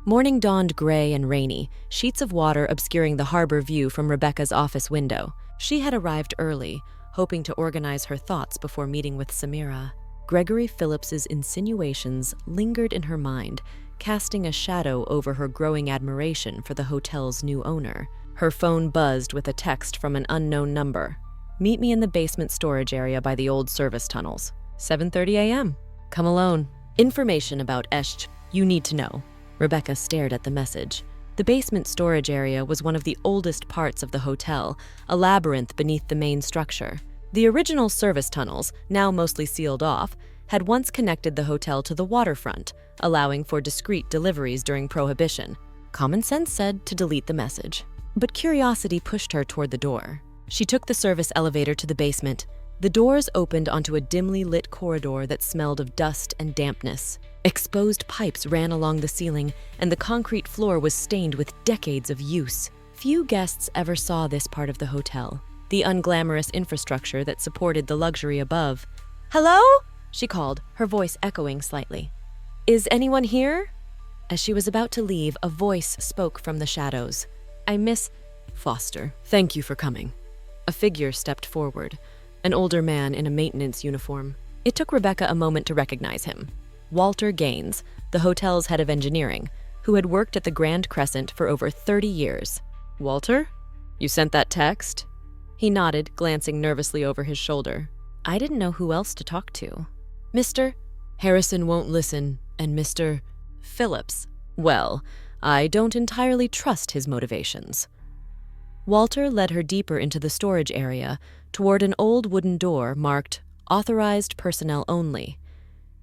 Morning dawned gray and rainy, sheets of water obscuring the harbor view from Rebecca's office window. She had arrived early, hoping to organize her thoughts before meeting with Samira. Gregory Phillips's insinuations lingered in her mind, casting a shadow over her growing admiration for the hotel's new owner. Her phone buzzed with a text from an unknown number. Meet me in the basement storage area by the old service tunnels. 7:30 a.m. Come alone. Information about Esch you need to know. Rebecca stared at the message. The basement storage area was one of the oldest parts of the hotel, a labyrinth beneath the main structure. The original service tunnels, now mostly sealed off, had once connected the hotel to the waterfront, allowing for discreet deliveries during Prohibition. Common sense said to delete the message. But curiosity pushed her toward the door. She took the service elevator to the basement. The doors opened onto a dimly lit corridor that smelled of dust and dampness. Exposed pipes ran along the ceiling, and the concrete floor was stained with decades of use. Few guests ever saw this part of the hotel, the unglamorous infrastructure that supported the luxury above. "Hello?" she called, her voice echoing slightly. "Is anyone here?" As she was about to leave, a voice spoke from the shadows. "I miss Foster. Thank you for coming." A figure stepped forward, an older man in a maintenance uniform. It took Rebecca a moment to recognize him. Walter Gaines, the hotel's head of engineering, who had worked at the Grand Crescent for over 30 years. "Walter? You sent that text?" He nodded, glancing nervously over his shoulder. "I didn't know who else to talk to." "Mr. Harrison won't listen, and Mr. Phillips. Well, I don't entirely trust his motivations." Walter led her deeper into the storage area, toward an old wooden door marked "Authorized Personnel Only."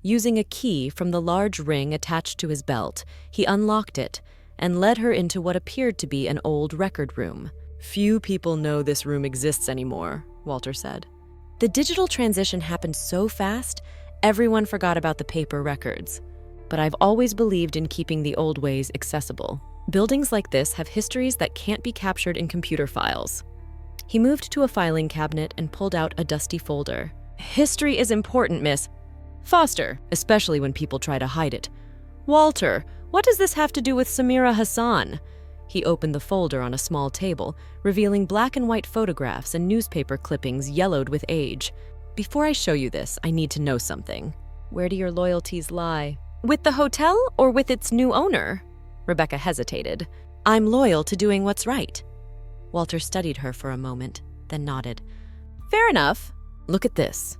Using a key from the large ring attached to his belt, he unlocked it and led her into what appeared to be an old record room. "Few people know this room exists anymore," Walter said. The digital transition happened so fast, everyone forgot about the paper records. But I've always believed in keeping the old ways accessible. Buildings like this have histories that can't be captured in computer files. He moved to a filing cabinet and pulled out a dusty folder. "History is important, Miss Foster, especially when people try to hide it." "Walter, what does this have to do with Samira Hassan?" He opened the folder on a small table, revealing black and white photographs and newspaper clippings yellowed with age. "Before I show you this, I need to know something. Where do your loyalties lie?" With the hotel or with its new owner? Rebecca hesitated. I'm loyal to doing what's right. Walter studied her for a moment, then nodded. Fair enough. Look at this.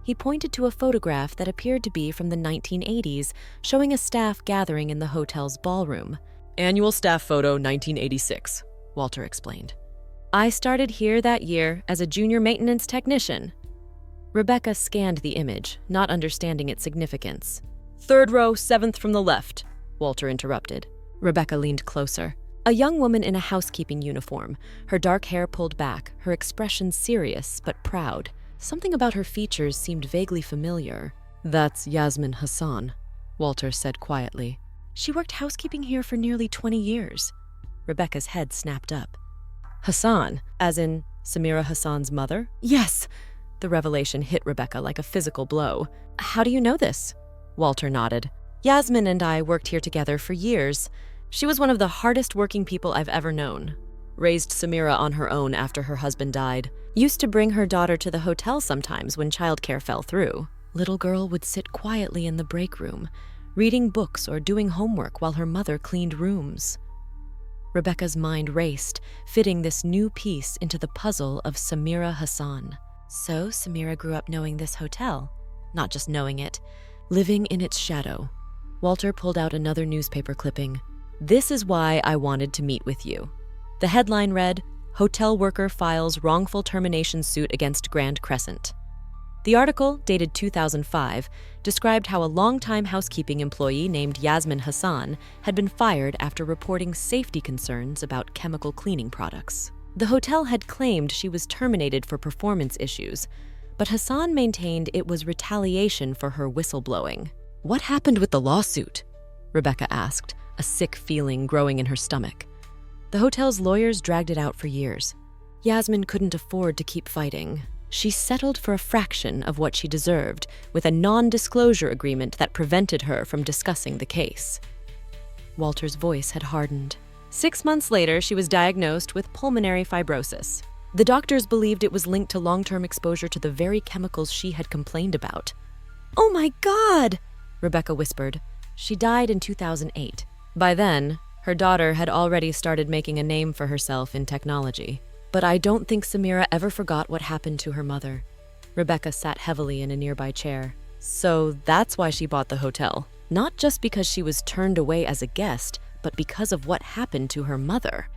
He pointed to a photograph that appeared to be from the 1980s, showing a staff gathering in the hotel's ballroom. Annual staff photo 1986, Walter explained. I started here that year as a junior maintenance technician. Rebecca scanned the image, not understanding its significance. Third row, seventh from the left, Walter interrupted. Rebecca leaned closer. A young woman in a housekeeping uniform, her dark hair pulled back, her expression serious but proud. Something about her features seemed vaguely familiar. That's Yasmin Hassan, Walter said quietly. She worked housekeeping here for nearly 20 years. Rebecca's head snapped up. Hassan, as in Samira Hassan's mother? Yes. The revelation hit Rebecca like a physical blow. How do you know this? Walter nodded. Yasmin and I worked here together for years. She was one of the hardest working people I've ever known. Raised Samira on her own after her husband died. Used to bring her daughter to the hotel sometimes when childcare fell through. Little girl would sit quietly in the break room, reading books or doing homework while her mother cleaned rooms. Rebecca's mind raced, fitting this new piece into the puzzle of Samira Hassan. So Samira grew up knowing this hotel. Not just knowing it, living in its shadow. Walter pulled out another newspaper clipping. This is why I wanted to meet with you. The headline read, Hotel Worker Files Wrongful Termination Suit Against Grand Crescent. The article, dated 2005, described how a longtime housekeeping employee named Yasmin Hassan had been fired after reporting safety concerns about chemical cleaning products. The hotel had claimed she was terminated for performance issues, but Hassan maintained it was retaliation for her whistleblowing. What happened with the lawsuit? Rebecca asked, a sick feeling growing in her stomach. The hotel's lawyers dragged it out for years. Yasmin couldn't afford to keep fighting. She settled for a fraction of what she deserved with a non-disclosure agreement that prevented her from discussing the case. Walter's voice had hardened. 6 months later, she was diagnosed with pulmonary fibrosis. The doctors believed it was linked to long-term exposure to the very chemicals she had complained about. Oh my God, Rebecca whispered. She died in 2008. By then, her daughter had already started making a name for herself in technology. But I don't think Samira ever forgot what happened to her mother. Rebecca sat heavily in a nearby chair. So that's why she bought the hotel. Not just because she was turned away as a guest, but because of what happened to her mother.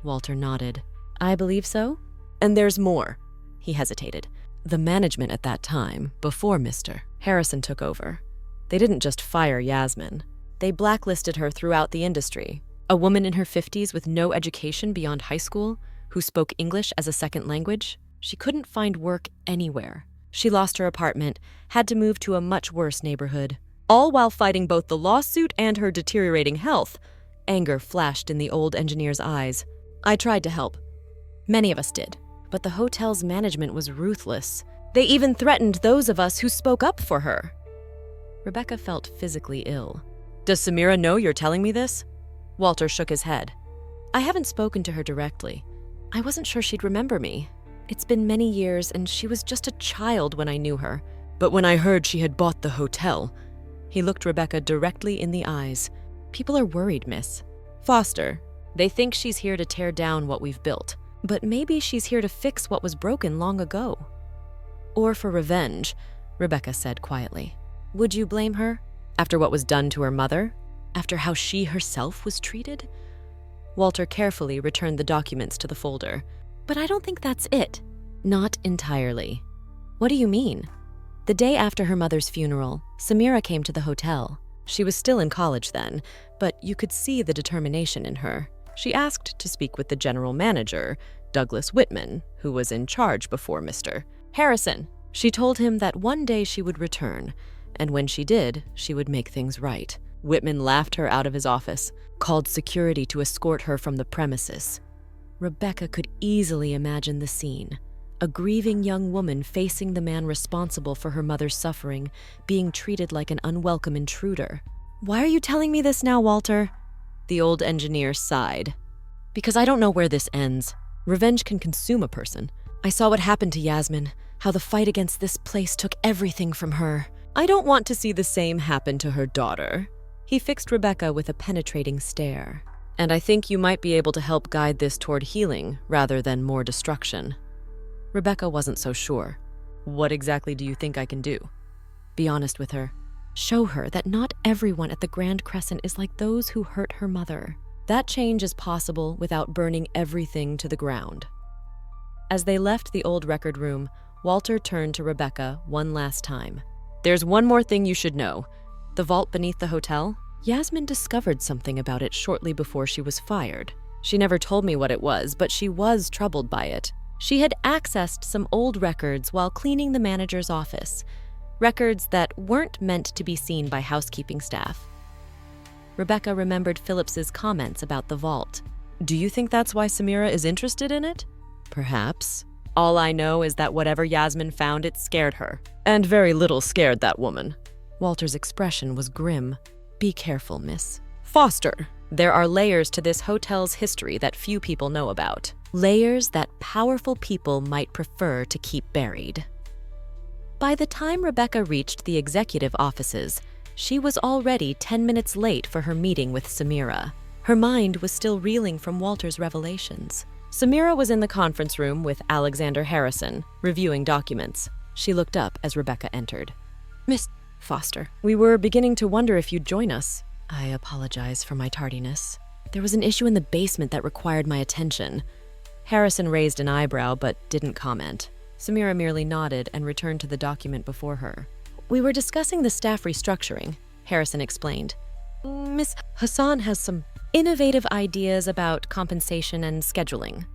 Walter nodded. I believe so. And there's more. He hesitated. The management at that time, before Mr. Harrison took over, they didn't just fire Yasmin. They blacklisted her throughout the industry. A woman in her 50s with no education beyond high school, who spoke English as a second language, she couldn't find work anywhere. She lost her apartment, had to move to a much worse neighborhood. All while fighting both the lawsuit and her deteriorating health. Anger flashed in the old engineer's eyes. I tried to help. Many of us did. But the hotel's management was ruthless. They even threatened those of us who spoke up for her. Rebecca felt physically ill. Does Samira know you're telling me this? Walter shook his head. I haven't spoken to her directly. I wasn't sure she'd remember me. It's been many years, and she was just a child when I knew her. But when I heard she had bought the hotel, he looked Rebecca directly in the eyes. People are worried, miss. Foster, they think she's here to tear down what we've built. But maybe she's here to fix what was broken long ago. Or for revenge, Rebecca said quietly. Would you blame her? After what was done to her mother? After how she herself was treated? Walter carefully returned the documents to the folder. But I don't think that's it. Not entirely. What do you mean? The day after her mother's funeral, Samira came to the hotel. She was still in college then, but you could see the determination in her. She asked to speak with the general manager, Douglas Whitman, who was in charge before Mr. Harrison. She told him that one day she would return, and when she did, she would make things right. Whitman laughed her out of his office, called security to escort her from the premises. Rebecca could easily imagine the scene. A grieving young woman facing the man responsible for her mother's suffering, being treated like an unwelcome intruder. Why are you telling me this now, Walter? The old engineer sighed. Because I don't know where this ends. Revenge can consume a person. I saw what happened to Yasmin, how the fight against this place took everything from her. I don't want to see the same happen to her daughter. He fixed Rebecca with a penetrating stare. And I think you might be able to help guide this toward healing rather than more destruction. Rebecca wasn't so sure. What exactly do you think I can do? Be honest with her. Show her that not everyone at the Grand Crescent is like those who hurt her mother. That change is possible without burning everything to the ground. As they left the old record room, Walter turned to Rebecca one last time. There's one more thing you should know. The vault beneath the hotel? Yasmin discovered something about it shortly before she was fired. She never told me what it was, but she was troubled by it. She had accessed some old records while cleaning the manager's office. Records that weren't meant to be seen by housekeeping staff. Rebecca remembered Phillips's comments about the vault. Do you think that's why Samira is interested in it? Perhaps. All I know is that whatever Yasmin found, it scared her. And very little scared that woman. Walter's expression was grim. Be careful, miss. Foster, there are layers to this hotel's history that few people know about. Layers that powerful people might prefer to keep buried. By the time Rebecca reached the executive offices, she was already 10 minutes late for her meeting with Samira. Her mind was still reeling from Walter's revelations. Samira was in the conference room with Alexander Harrison, reviewing documents. She looked up as Rebecca entered. Miss Foster, we were beginning to wonder if you'd join us. I apologize for my tardiness. There was an issue in the basement that required my attention. Harrison raised an eyebrow but didn't comment. Samira merely nodded and returned to the document before her. We were discussing the staff restructuring, Harrison explained. Miss Hassan has some innovative ideas about compensation and scheduling.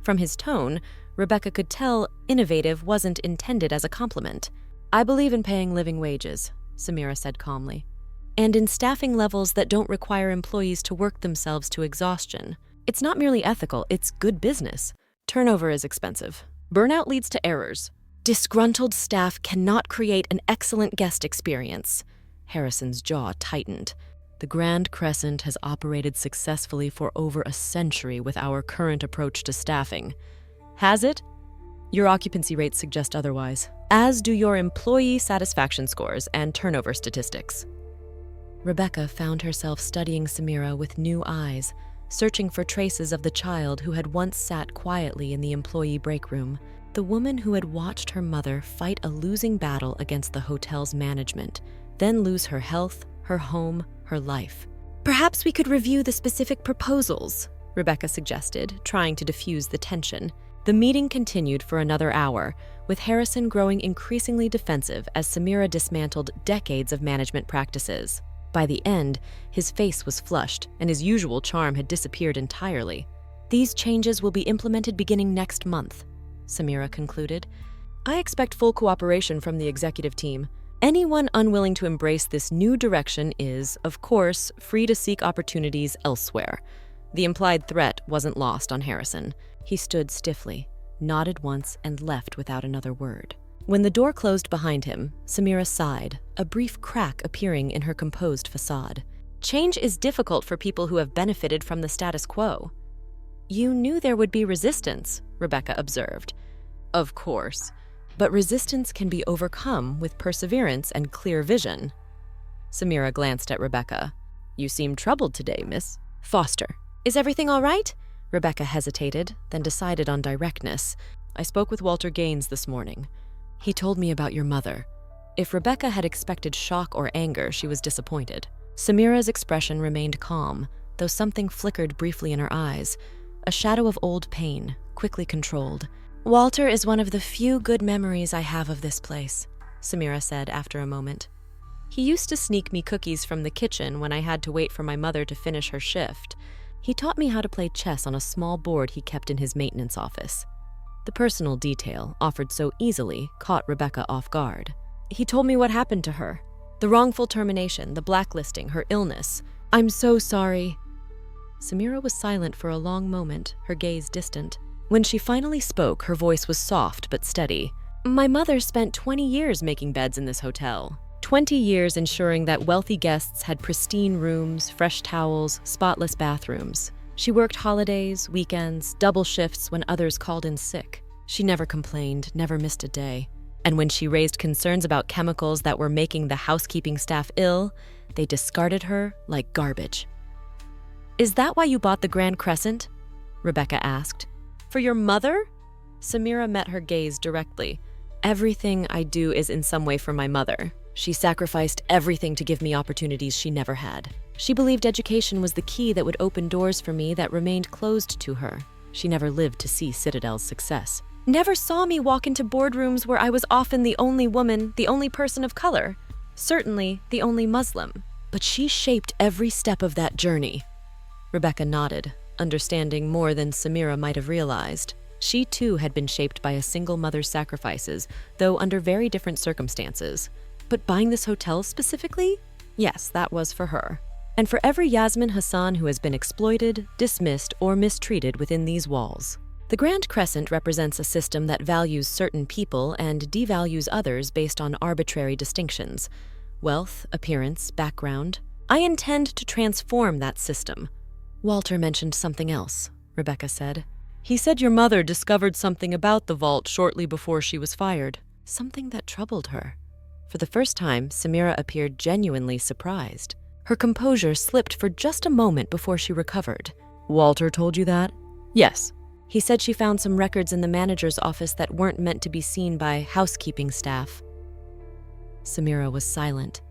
From his tone, Rebecca could tell innovative wasn't intended as a compliment. I believe in paying living wages, Samira said calmly, and in staffing levels that don't require employees to work themselves to exhaustion. It's not merely ethical, it's good business. Turnover is expensive. Burnout leads to errors. Disgruntled staff cannot create an excellent guest experience. Harrison's jaw tightened. The Grand Crescent has operated successfully for over a century with our current approach to staffing. Has it? Your occupancy rates suggest otherwise, as do your employee satisfaction scores and turnover statistics. Rebecca found herself studying Samira with new eyes, searching for traces of the child who had once sat quietly in the employee break room, the woman who had watched her mother fight a losing battle against the hotel's management, then lose her health, her home, her life. Perhaps we could review the specific proposals, Rebecca suggested, trying to diffuse the tension. The meeting continued for another hour, with Harrison growing increasingly defensive as Samira dismantled decades of management practices. By the end, his face was flushed, and his usual charm had disappeared entirely. These changes will be implemented beginning next month, Samira concluded. I expect full cooperation from the executive team. Anyone unwilling to embrace this new direction is, of course, free to seek opportunities elsewhere. The implied threat wasn't lost on Harrison. He stood stiffly, nodded once, and left without another word. When the door closed behind him, Samira sighed, a brief crack appearing in her composed facade. Change is difficult for people who have benefited from the status quo. You knew there would be resistance, Rebecca observed. Of course, but resistance can be overcome with perseverance and clear vision. Samira glanced at Rebecca. You seem troubled today, Miss Foster. Is everything all right? Rebecca hesitated, then decided on directness. I spoke with Walter Gaines this morning. He told me about your mother. If Rebecca had expected shock or anger, she was disappointed. Samira's expression remained calm, though something flickered briefly in her eyes, a shadow of old pain, quickly controlled. Walter is one of the few good memories I have of this place, Samira said after a moment. He used to sneak me cookies from the kitchen when I had to wait for my mother to finish her shift. He taught me how to play chess on a small board he kept in his maintenance office. The personal detail, offered so easily, caught Rebecca off guard. He told me what happened to her. The wrongful termination, the blacklisting, her illness. I'm so sorry. Samira was silent for a long moment, her gaze distant. When she finally spoke, her voice was soft but steady. My mother spent 20 years making beds in this hotel. 20 years ensuring that wealthy guests had pristine rooms, fresh towels, spotless bathrooms. She worked holidays, weekends, double shifts when others called in sick. She never complained, never missed a day. And when she raised concerns about chemicals that were making the housekeeping staff ill, they discarded her like garbage. "Is that why you bought the Grand Crescent?" Rebecca asked. "For your mother?" Samira met her gaze directly. "Everything I do is in some way for my mother. She sacrificed everything to give me opportunities she never had. She believed education was the key that would open doors for me that remained closed to her. She never lived to see Citadel's success. Never saw me walk into boardrooms where I was often the only woman, the only person of color, certainly the only Muslim. But she shaped every step of that journey." Rebecca nodded, understanding more than Samira might have realized. She too had been shaped by a single mother's sacrifices, though under very different circumstances. But buying this hotel specifically? Yes, that was for her. And for every Yasmin Hassan who has been exploited, dismissed, or mistreated within these walls. The Grand Crescent represents a system that values certain people and devalues others based on arbitrary distinctions. Wealth, appearance, background. I intend to transform that system. Walter mentioned something else, Rebecca said. He said your mother discovered something about the vault shortly before she was fired. Something that troubled her. For the first time, Samira appeared genuinely surprised. Her composure slipped for just a moment before she recovered. Walter told you that? Yes. He said she found some records in the manager's office that weren't meant to be seen by housekeeping staff. Samira was silent,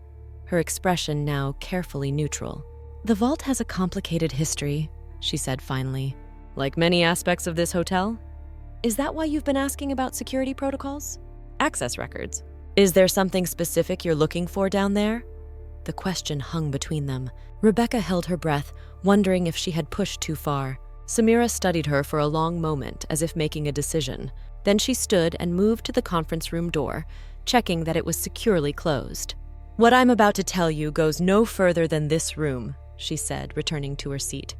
her expression now carefully neutral. The vault has a complicated history, she said finally. Like many aspects of this hotel? Is that why you've been asking about security protocols? Access records. Is there something specific you're looking for down there? The question hung between them. Rebecca held her breath, wondering if she had pushed too far. Samira studied her for a long moment, as if making a decision. Then she stood and moved to the conference room door, checking that it was securely closed. What I'm about to tell you goes no further than this room, she said, returning to her seat.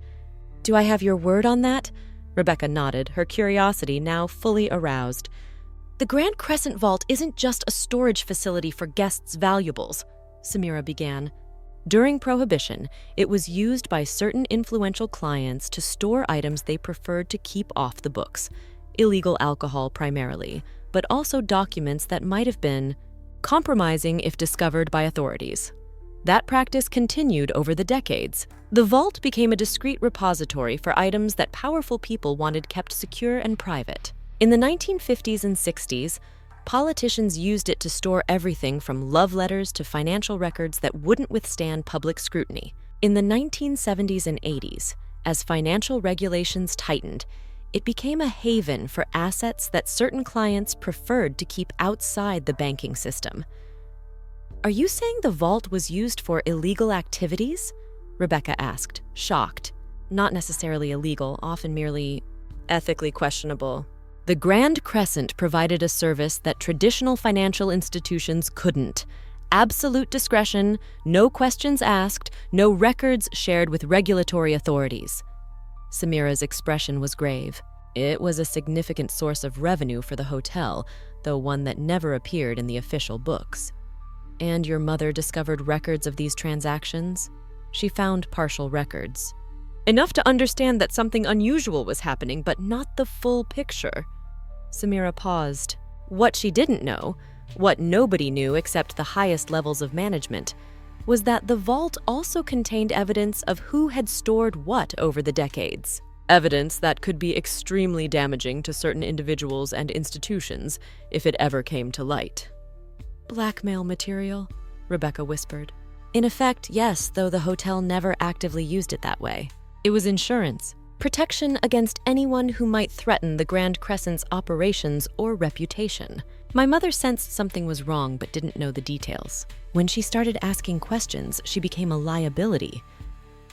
Do I have your word on that? Rebecca nodded, her curiosity now fully aroused. The Grand Crescent Vault isn't just a storage facility for guests' valuables, Samira began. During Prohibition, it was used by certain influential clients to store items they preferred to keep off the books, illegal alcohol primarily, but also documents that might have been compromising if discovered by authorities. That practice continued over the decades. The vault became a discreet repository for items that powerful people wanted kept secure and private. In the 1950s and 60s, politicians used it to store everything from love letters to financial records that wouldn't withstand public scrutiny. In the 1970s and 80s, as financial regulations tightened, it became a haven for assets that certain clients preferred to keep outside the banking system. Are you saying the vault was used for illegal activities? Rebecca asked, shocked. Not necessarily illegal, often merely ethically questionable. The Grand Crescent provided a service that traditional financial institutions couldn't. Absolute discretion, no questions asked, no records shared with regulatory authorities. Samira's expression was grave. It was a significant source of revenue for the hotel, though one that never appeared in the official books. And your mother discovered records of these transactions? She found partial records. Enough to understand that something unusual was happening, but not the full picture. Samira paused. What she didn't know, what nobody knew except the highest levels of management, was that the vault also contained evidence of who had stored what over the decades. Evidence that could be extremely damaging to certain individuals and institutions if it ever came to light. Blackmail material, Rebecca whispered. In effect, yes, though the hotel never actively used it that way. It was insurance, protection against anyone who might threaten the Grand Crescent's operations or reputation. My mother sensed something was wrong but didn't know the details. When she started asking questions, she became a liability.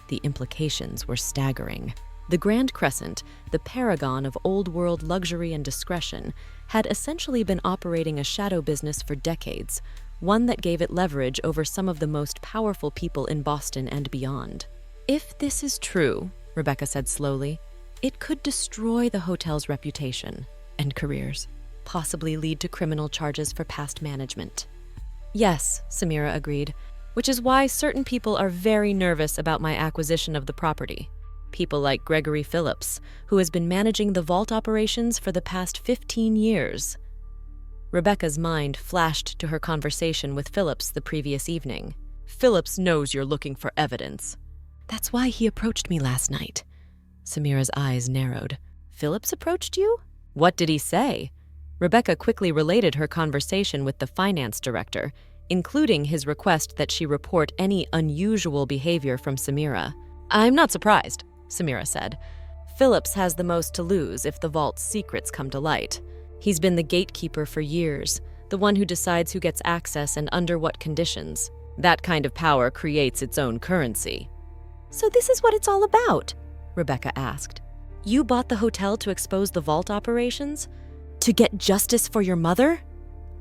The implications were staggering. The Grand Crescent, the paragon of old-world luxury and discretion, had essentially been operating a shadow business for decades, one that gave it leverage over some of the most powerful people in Boston and beyond. If this is true, Rebecca said slowly, it could destroy the hotel's reputation and careers, possibly lead to criminal charges for past management. Yes, Samira agreed, which is why certain people are very nervous about my acquisition of the property. People like Gregory Phillips, who has been managing the vault operations for the past 15 years. Rebecca's mind flashed to her conversation with Phillips the previous evening. Phillips knows you're looking for evidence. That's why he approached me last night. Samira's eyes narrowed. Phillips approached you? What did he say? Rebecca quickly related her conversation with the finance director, including his request that she report any unusual behavior from Samira. I'm not surprised, Samira said. Phillips has the most to lose if the vault's secrets come to light. He's been the gatekeeper for years, the one who decides who gets access and under what conditions. That kind of power creates its own currency. So this is what it's all about? Rebecca asked. You bought the hotel to expose the vault operations? To get justice for your mother?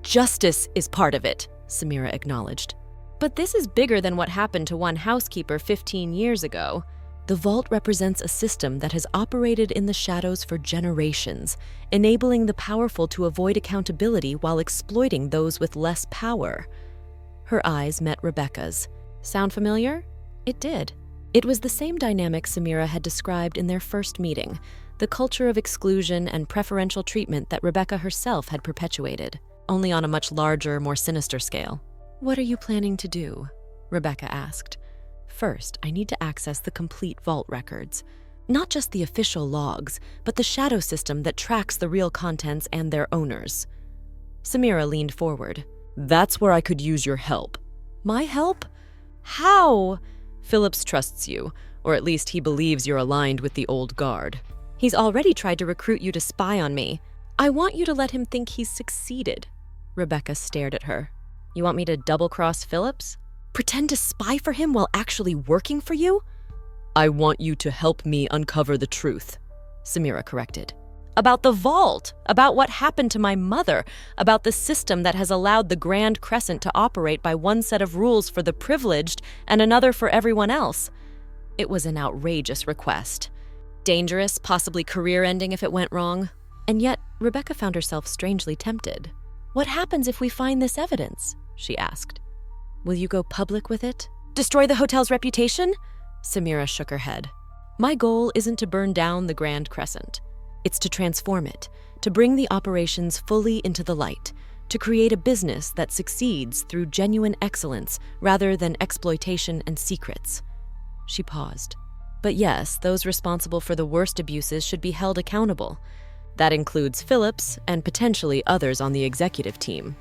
Justice is part of it, Samira acknowledged. But this is bigger than what happened to one housekeeper 15 years ago. The vault represents a system that has operated in the shadows for generations, enabling the powerful to avoid accountability while exploiting those with less power. Her eyes met Rebecca's. Sound familiar? It did. It was the same dynamic Samira had described in their first meeting, the culture of exclusion and preferential treatment that Rebecca herself had perpetuated, only on a much larger, more sinister scale. What are you planning to do? Rebecca asked. First, I need to access the complete vault records. Not just the official logs, but the shadow system that tracks the real contents and their owners. Samira leaned forward. That's where I could use your help. My help? How? Phillips trusts you, or at least he believes you're aligned with the old guard. He's already tried to recruit you to spy on me. I want you to let him think he's succeeded. Rebecca stared at her. You want me to double-cross Phillips? Pretend to spy for him while actually working for you? I want you to help me uncover the truth, Samira corrected. About the vault, about what happened to my mother, about the system that has allowed the Grand Crescent to operate by one set of rules for the privileged and another for everyone else. It was an outrageous request. Dangerous, possibly career-ending if it went wrong. And yet, Rebecca found herself strangely tempted. What happens if we find this evidence? She asked. Will you go public with it? Destroy the hotel's reputation? Samira shook her head. My goal isn't to burn down the Grand Crescent. It's to transform it, to bring the operations fully into the light, to create a business that succeeds through genuine excellence rather than exploitation and secrets. She paused. But yes, those responsible for the worst abuses should be held accountable. That includes Phillips and potentially others on the executive team.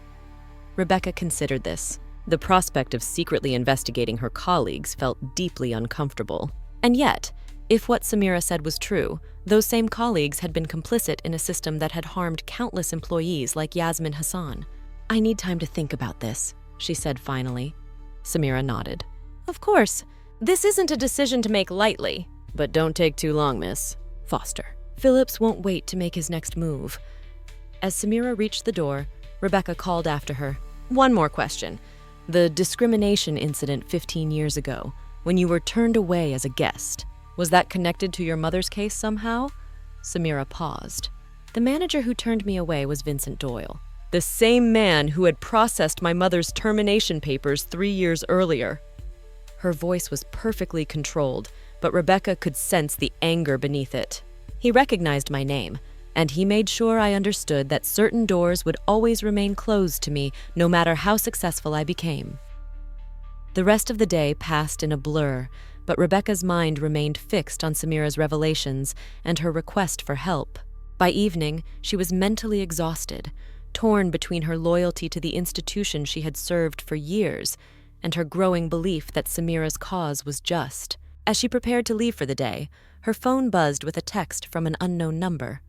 Rebecca considered this. The prospect of secretly investigating her colleagues felt deeply uncomfortable. And yet, if what Samira said was true, those same colleagues had been complicit in a system that had harmed countless employees like Yasmin Hassan. I need time to think about this, she said finally. Samira nodded. Of course. This isn't a decision to make lightly. But don't take too long, miss. Foster. Phillips won't wait to make his next move. As Samira reached the door, Rebecca called after her. One more question. The discrimination incident 15 years ago, when you were turned away as a guest, was that connected to your mother's case somehow? Samira paused. The manager who turned me away was Vincent Doyle, the same man who had processed my mother's termination papers 3 years earlier. Her voice was perfectly controlled, but Rebecca could sense the anger beneath it. He recognized my name, and he made sure I understood that certain doors would always remain closed to me, no matter how successful I became. The rest of the day passed in a blur, but Rebecca's mind remained fixed on Samira's revelations and her request for help. By evening, she was mentally exhausted, torn between her loyalty to the institution she had served for years and her growing belief that Samira's cause was just. As she prepared to leave for the day, her phone buzzed with a text from an unknown number.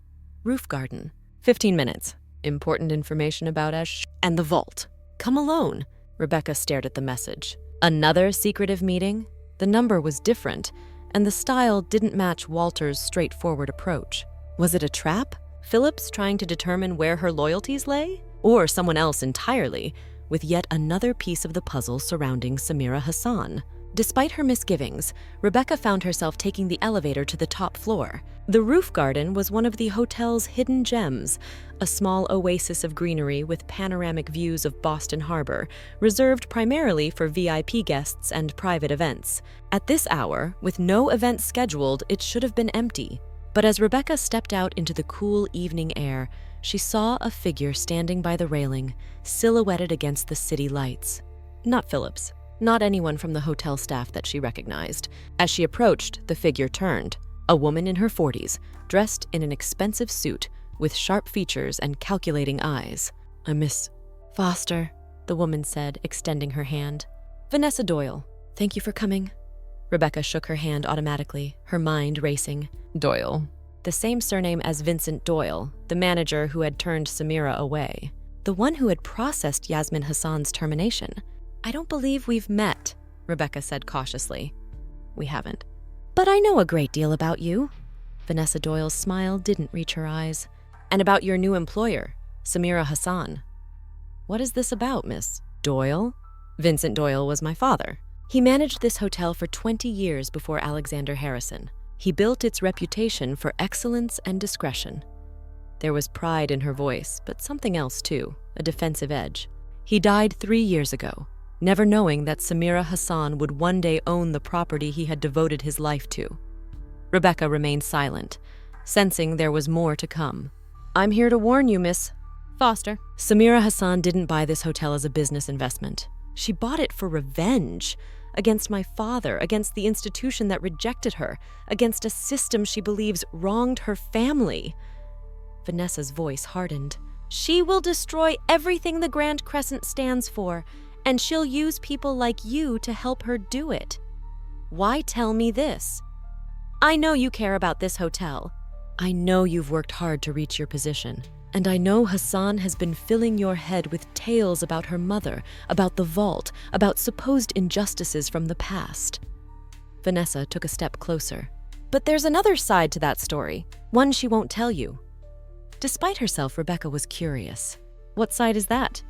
Roof garden. 15 minutes. Important information about Ash and the vault. Come alone. Rebecca stared at the message. Another secretive meeting? The number was different, and the style didn't match Walter's straightforward approach. Was it a trap? Phillips trying to determine where her loyalties lay? Or someone else entirely, with yet another piece of the puzzle surrounding Samira Hassan? Despite her misgivings, Rebecca found herself taking the elevator to the top floor. The roof garden was one of the hotel's hidden gems, a small oasis of greenery with panoramic views of Boston Harbor, reserved primarily for VIP guests and private events. At this hour, with no event scheduled, it should have been empty. But as Rebecca stepped out into the cool evening air, she saw a figure standing by the railing, silhouetted against the city lights. Not Phillips, not anyone from the hotel staff that she recognized. As she approached, the figure turned. A woman in her 40s, dressed in an expensive suit, with sharp features and calculating eyes. "I'm Miss Foster," the woman said, extending her hand. "Vanessa Doyle. Thank you for coming." Rebecca shook her hand automatically, her mind racing. Doyle. The same surname as Vincent Doyle, the manager who had turned Samira away. The one who had processed Yasmin Hassan's termination. "I don't believe we've met," Rebecca said cautiously. "We haven't. But I know a great deal about you." Vanessa Doyle's smile didn't reach her eyes. "And about your new employer, Samira Hassan." "What is this about, Miss Doyle?" "Vincent Doyle was my father. He managed this hotel for 20 years before Alexander Harrison. He built its reputation for excellence and discretion." There was pride in her voice, but something else too, a defensive edge. "He died 3 years ago, never knowing that Samira Hassan would one day own the property he had devoted his life to." Rebecca remained silent, sensing there was more to come. "I'm here to warn you, Miss Foster. Samira Hassan didn't buy this hotel as a business investment. She bought it for revenge. Against my father, against the institution that rejected her, against a system she believes wronged her family." Vanessa's voice hardened. "She will destroy everything the Grand Crescent stands for, and she'll use people like you to help her do it. Why tell me this? I know you care about this hotel. I know you've worked hard to reach your position. And I know Hassan has been filling your head with tales about her mother, about the vault, about supposed injustices from the past." Vanessa took a step closer. "But there's another side to that story, one she won't tell you." Despite herself, Rebecca was curious. "What side is that?"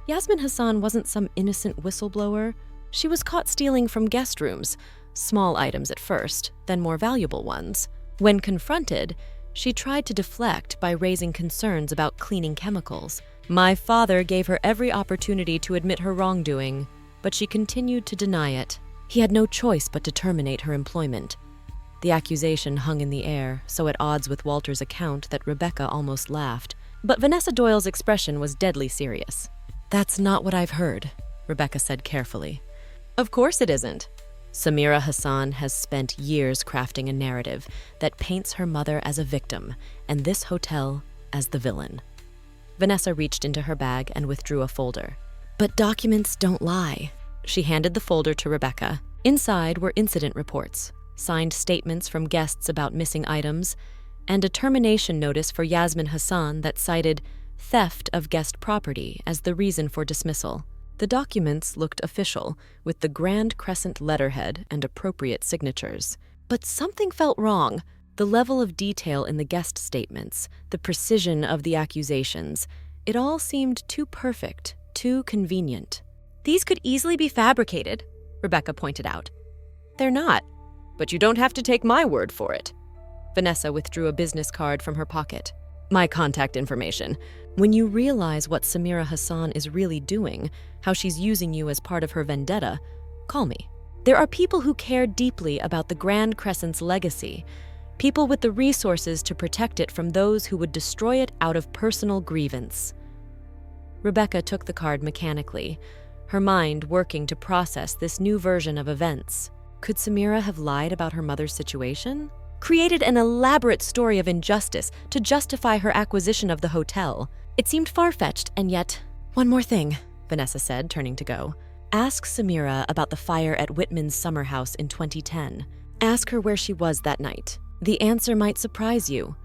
Yasmin Hassan wasn't some innocent whistleblower. She was caught stealing from guest rooms, small items at first, then more valuable ones. When confronted, she tried to deflect by raising concerns about cleaning chemicals. My father gave her every opportunity to admit her wrongdoing, but she continued to deny it. He had no choice but to terminate her employment. The accusation hung in the air, so at odds with Walter's account that Rebecca almost laughed. But Vanessa Doyle's expression was deadly serious. "That's not what I've heard," Rebecca said carefully. "Of course it isn't. Samira Hassan has spent years crafting a narrative that paints her mother as a victim and this hotel as the villain." Vanessa reached into her bag and withdrew a folder. "But documents don't lie." She handed the folder to Rebecca. Inside were incident reports, signed statements from guests about missing items, and a termination notice for Yasmin Hassan that cited theft of guest property as the reason for dismissal. The documents looked official, with the Grand Crescent letterhead and appropriate signatures. But something felt wrong. The level of detail in the guest statements, the precision of the accusations, it all seemed too perfect, too convenient. "These could easily be fabricated," Rebecca pointed out. "They're not. But you don't have to take my word for it." Vanessa withdrew a business card from her pocket. "My contact information. When you realize what Samira Hassan is really doing, how she's using you as part of her vendetta, call me. There are people who care deeply about the Grand Crescent's legacy, people with the resources to protect it from those who would destroy it out of personal grievance." Rebecca took the card mechanically, her mind working to process this new version of events. Could Samira have lied about her mother's situation? Created an elaborate story of injustice to justify her acquisition of the hotel? It seemed far-fetched, and yet— "One more thing," Vanessa said, turning to go. "Ask Samira about the fire at Whitman's summer house in 2010. Ask her where she was that night. The answer might surprise you."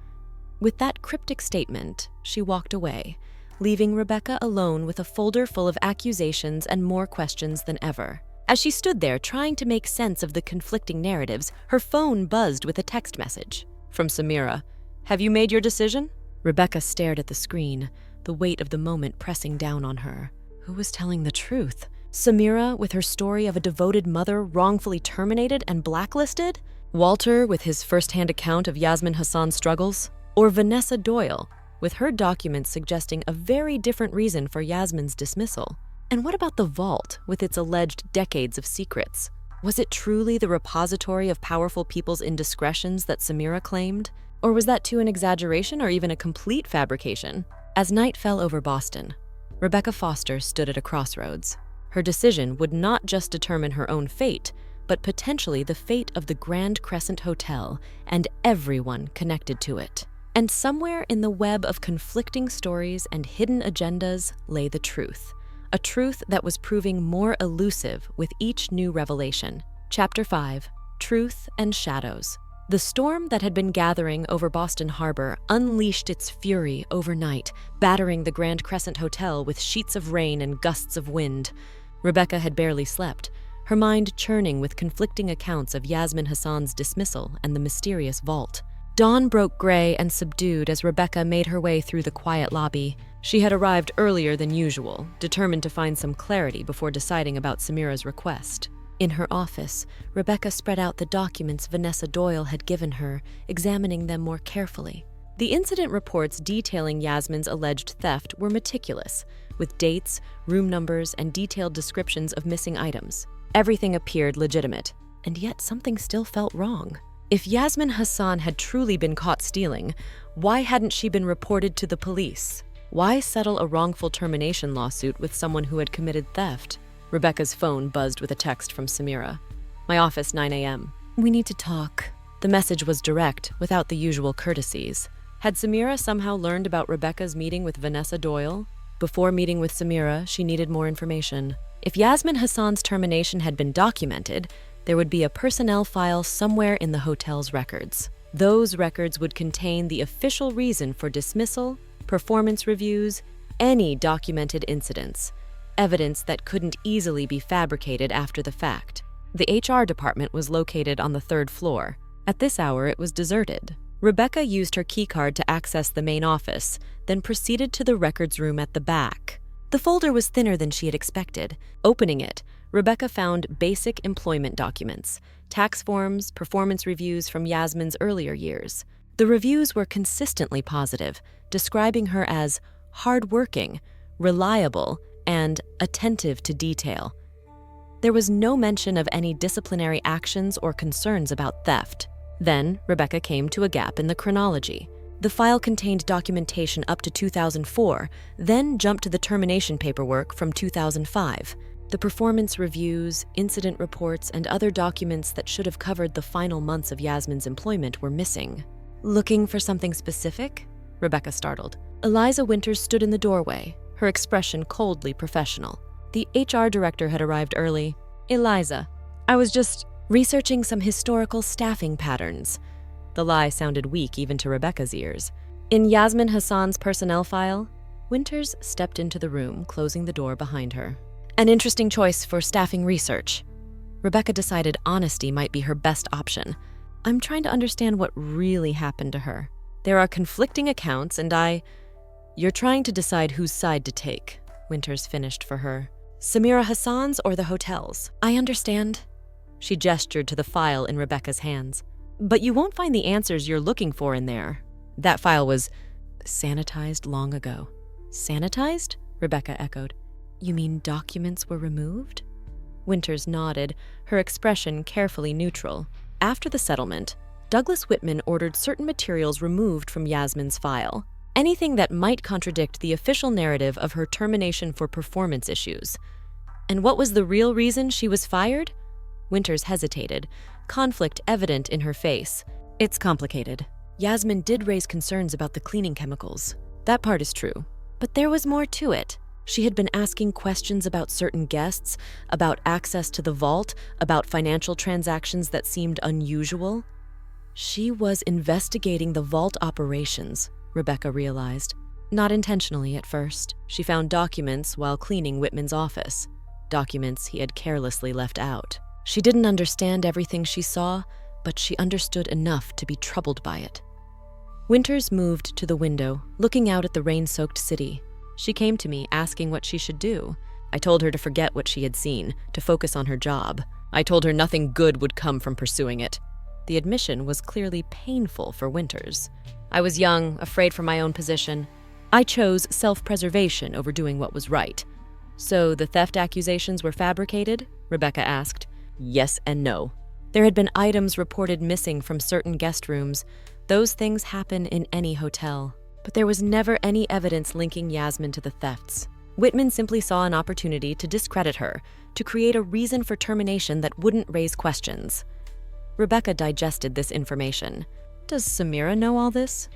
With that cryptic statement, she walked away, leaving Rebecca alone with a folder full of accusations and more questions than ever. As she stood there trying to make sense of the conflicting narratives, her phone buzzed with a text message. From Samira. "Have you made your decision?" Rebecca stared at the screen, the weight of the moment pressing down on her. Who was telling the truth? Samira, with her story of a devoted mother wrongfully terminated and blacklisted? Walter, with his first-hand account of Yasmin Hassan's struggles? Or Vanessa Doyle, with her documents suggesting a very different reason for Yasmin's dismissal? And what about the vault, with its alleged decades of secrets? Was it truly the repository of powerful people's indiscretions that Samira claimed? Or was that too an exaggeration or even a complete fabrication? As night fell over Boston, Rebecca Foster stood at a crossroads. Her decision would not just determine her own fate, but potentially the fate of the Grand Crescent Hotel and everyone connected to it. And somewhere in the web of conflicting stories and hidden agendas lay the truth, a truth that was proving more elusive with each new revelation. Chapter 5: Truth and Shadows. The storm that had been gathering over Boston Harbor unleashed its fury overnight, battering the Grand Crescent Hotel with sheets of rain and gusts of wind. Rebecca had barely slept, her mind churning with conflicting accounts of Yasmin Hassan's dismissal and the mysterious vault. Dawn broke gray and subdued as Rebecca made her way through the quiet lobby. She had arrived earlier than usual, determined to find some clarity before deciding about Samira's request. In her office, Rebecca spread out the documents Vanessa Doyle had given her, examining them more carefully. The incident reports detailing Yasmin's alleged theft were meticulous, with dates, room numbers, and detailed descriptions of missing items. Everything appeared legitimate, and yet something still felt wrong. If Yasmin Hassan had truly been caught stealing, why hadn't she been reported to the police? Why settle a wrongful termination lawsuit with someone who had committed theft? Rebecca's phone buzzed with a text from Samira. "My office, 9 a.m. "We need to talk." The message was direct, without the usual courtesies. Had Samira somehow learned about Rebecca's meeting with Vanessa Doyle? Before meeting with Samira, she needed more information. If Yasmin Hassan's termination had been documented, there would be a personnel file somewhere in the hotel's records. Those records would contain the official reason for dismissal, performance reviews, any documented incidents. Evidence that couldn't easily be fabricated after the fact. The HR department was located on the 3rd floor. At this hour, it was deserted. Rebecca used her keycard to access the main office, then proceeded to the records room at the back. The folder was thinner than she had expected. Opening it, Rebecca found basic employment documents, tax forms, performance reviews from Yasmin's earlier years. The reviews were consistently positive, describing her as hardworking, reliable, and attentive to detail. There was no mention of any disciplinary actions or concerns about theft. Then, Rebecca came to a gap in the chronology. The file contained documentation up to 2004, then jumped to the termination paperwork from 2005. The performance reviews, incident reports, and other documents that should have covered the final months of Yasmin's employment were missing. "Looking for something specific?" Rebecca startled. Eliza Winters stood in the doorway, her expression coldly professional. The HR director had arrived early. "Eliza, I was just researching some historical staffing patterns." The lie sounded weak even to Rebecca's ears. In Yasmin Hassan's personnel file, Winters stepped into the room, closing the door behind her. "An interesting choice for staffing research." Rebecca decided honesty might be her best option. "I'm trying to understand what really happened to her. There are conflicting accounts, and You're trying to decide whose side to take," Winters finished for her. "Samira Hassan's or the hotel's?" "I understand." She gestured to the file in Rebecca's hands. "But you won't find the answers you're looking for in there. That file was sanitized long ago." "Sanitized?" Rebecca echoed. "You mean documents were removed?" Winters nodded, her expression carefully neutral. After the settlement, Douglas Whitman ordered certain materials removed from Yasmin's file. Anything that might contradict the official narrative of her termination for performance issues. And what was the real reason she was fired? Winters hesitated, conflict evident in her face. "It's complicated. Yasmin did raise concerns about the cleaning chemicals. That part is true. But there was more to it. She had been asking questions about certain guests, about access to the vault, about financial transactions that seemed unusual. She was investigating the vault operations," Rebecca realized. Not intentionally at first. She found documents while cleaning Whitman's office, documents he had carelessly left out. She didn't understand everything she saw, but she understood enough to be troubled by it. Winters moved to the window, looking out at the rain-soaked city. She came to me asking what she should do. I told her to forget what she had seen, to focus on her job. I told her nothing good would come from pursuing it. The admission was clearly painful for Winters. I was young, afraid for my own position. I chose self-preservation over doing what was right. "So the theft accusations were fabricated?" Rebecca asked. "Yes and no. There had been items reported missing from certain guest rooms, Those things happen in any hotel. But there was never any evidence linking Yasmin to the thefts. Whitman simply saw an opportunity to discredit her, to create a reason for termination that wouldn't raise questions. Rebecca digested this information. Does Samira know all this?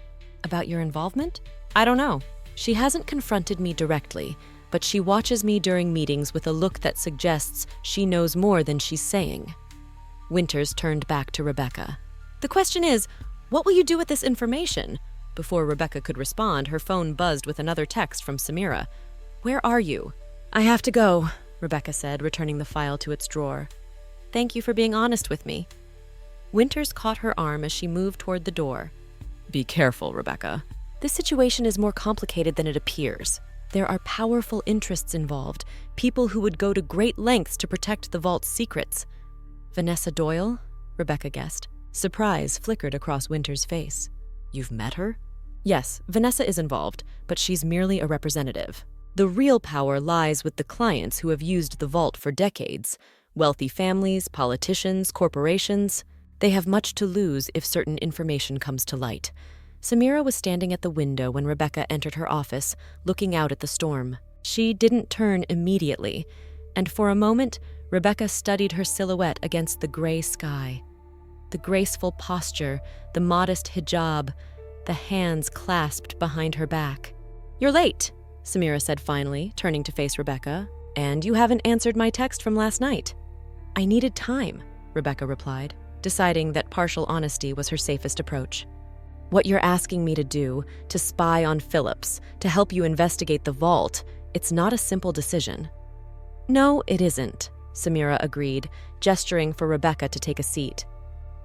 About your involvement? I don't know. She hasn't confronted me directly, but she watches me during meetings with a look that suggests she knows more than she's saying. Winters turned back to Rebecca. The question is, what will you do with this information? Before Rebecca could respond, her phone buzzed with another text from Samira. Where are you? I have to go, Rebecca said, returning the file to its drawer. Thank you for being honest with me. Winters caught her arm as she moved toward the door. Be careful, Rebecca. This situation is more complicated than it appears. There are powerful interests involved, people who would go to great lengths to protect the vault's secrets. Vanessa Doyle? Rebecca guessed. Surprise flickered across Winters' face. You've met her? Yes, Vanessa is involved, but she's merely a representative. The real power lies with the clients who have used the vault for decades. Wealthy families, politicians, corporations. They have much to lose if certain information comes to light. Samira was standing at the window when Rebecca entered her office, looking out at the storm. She didn't turn immediately, and for a moment, Rebecca studied her silhouette against the gray sky. The graceful posture, the modest hijab, the hands clasped behind her back. You're late, Samira said finally, turning to face Rebecca. And you haven't answered my text from last night. I needed time, Rebecca replied, deciding that partial honesty was her safest approach. What you're asking me to do, to spy on Phillips, to help you investigate the vault, it's not a simple decision. No, it isn't, Samira agreed, gesturing for Rebecca to take a seat.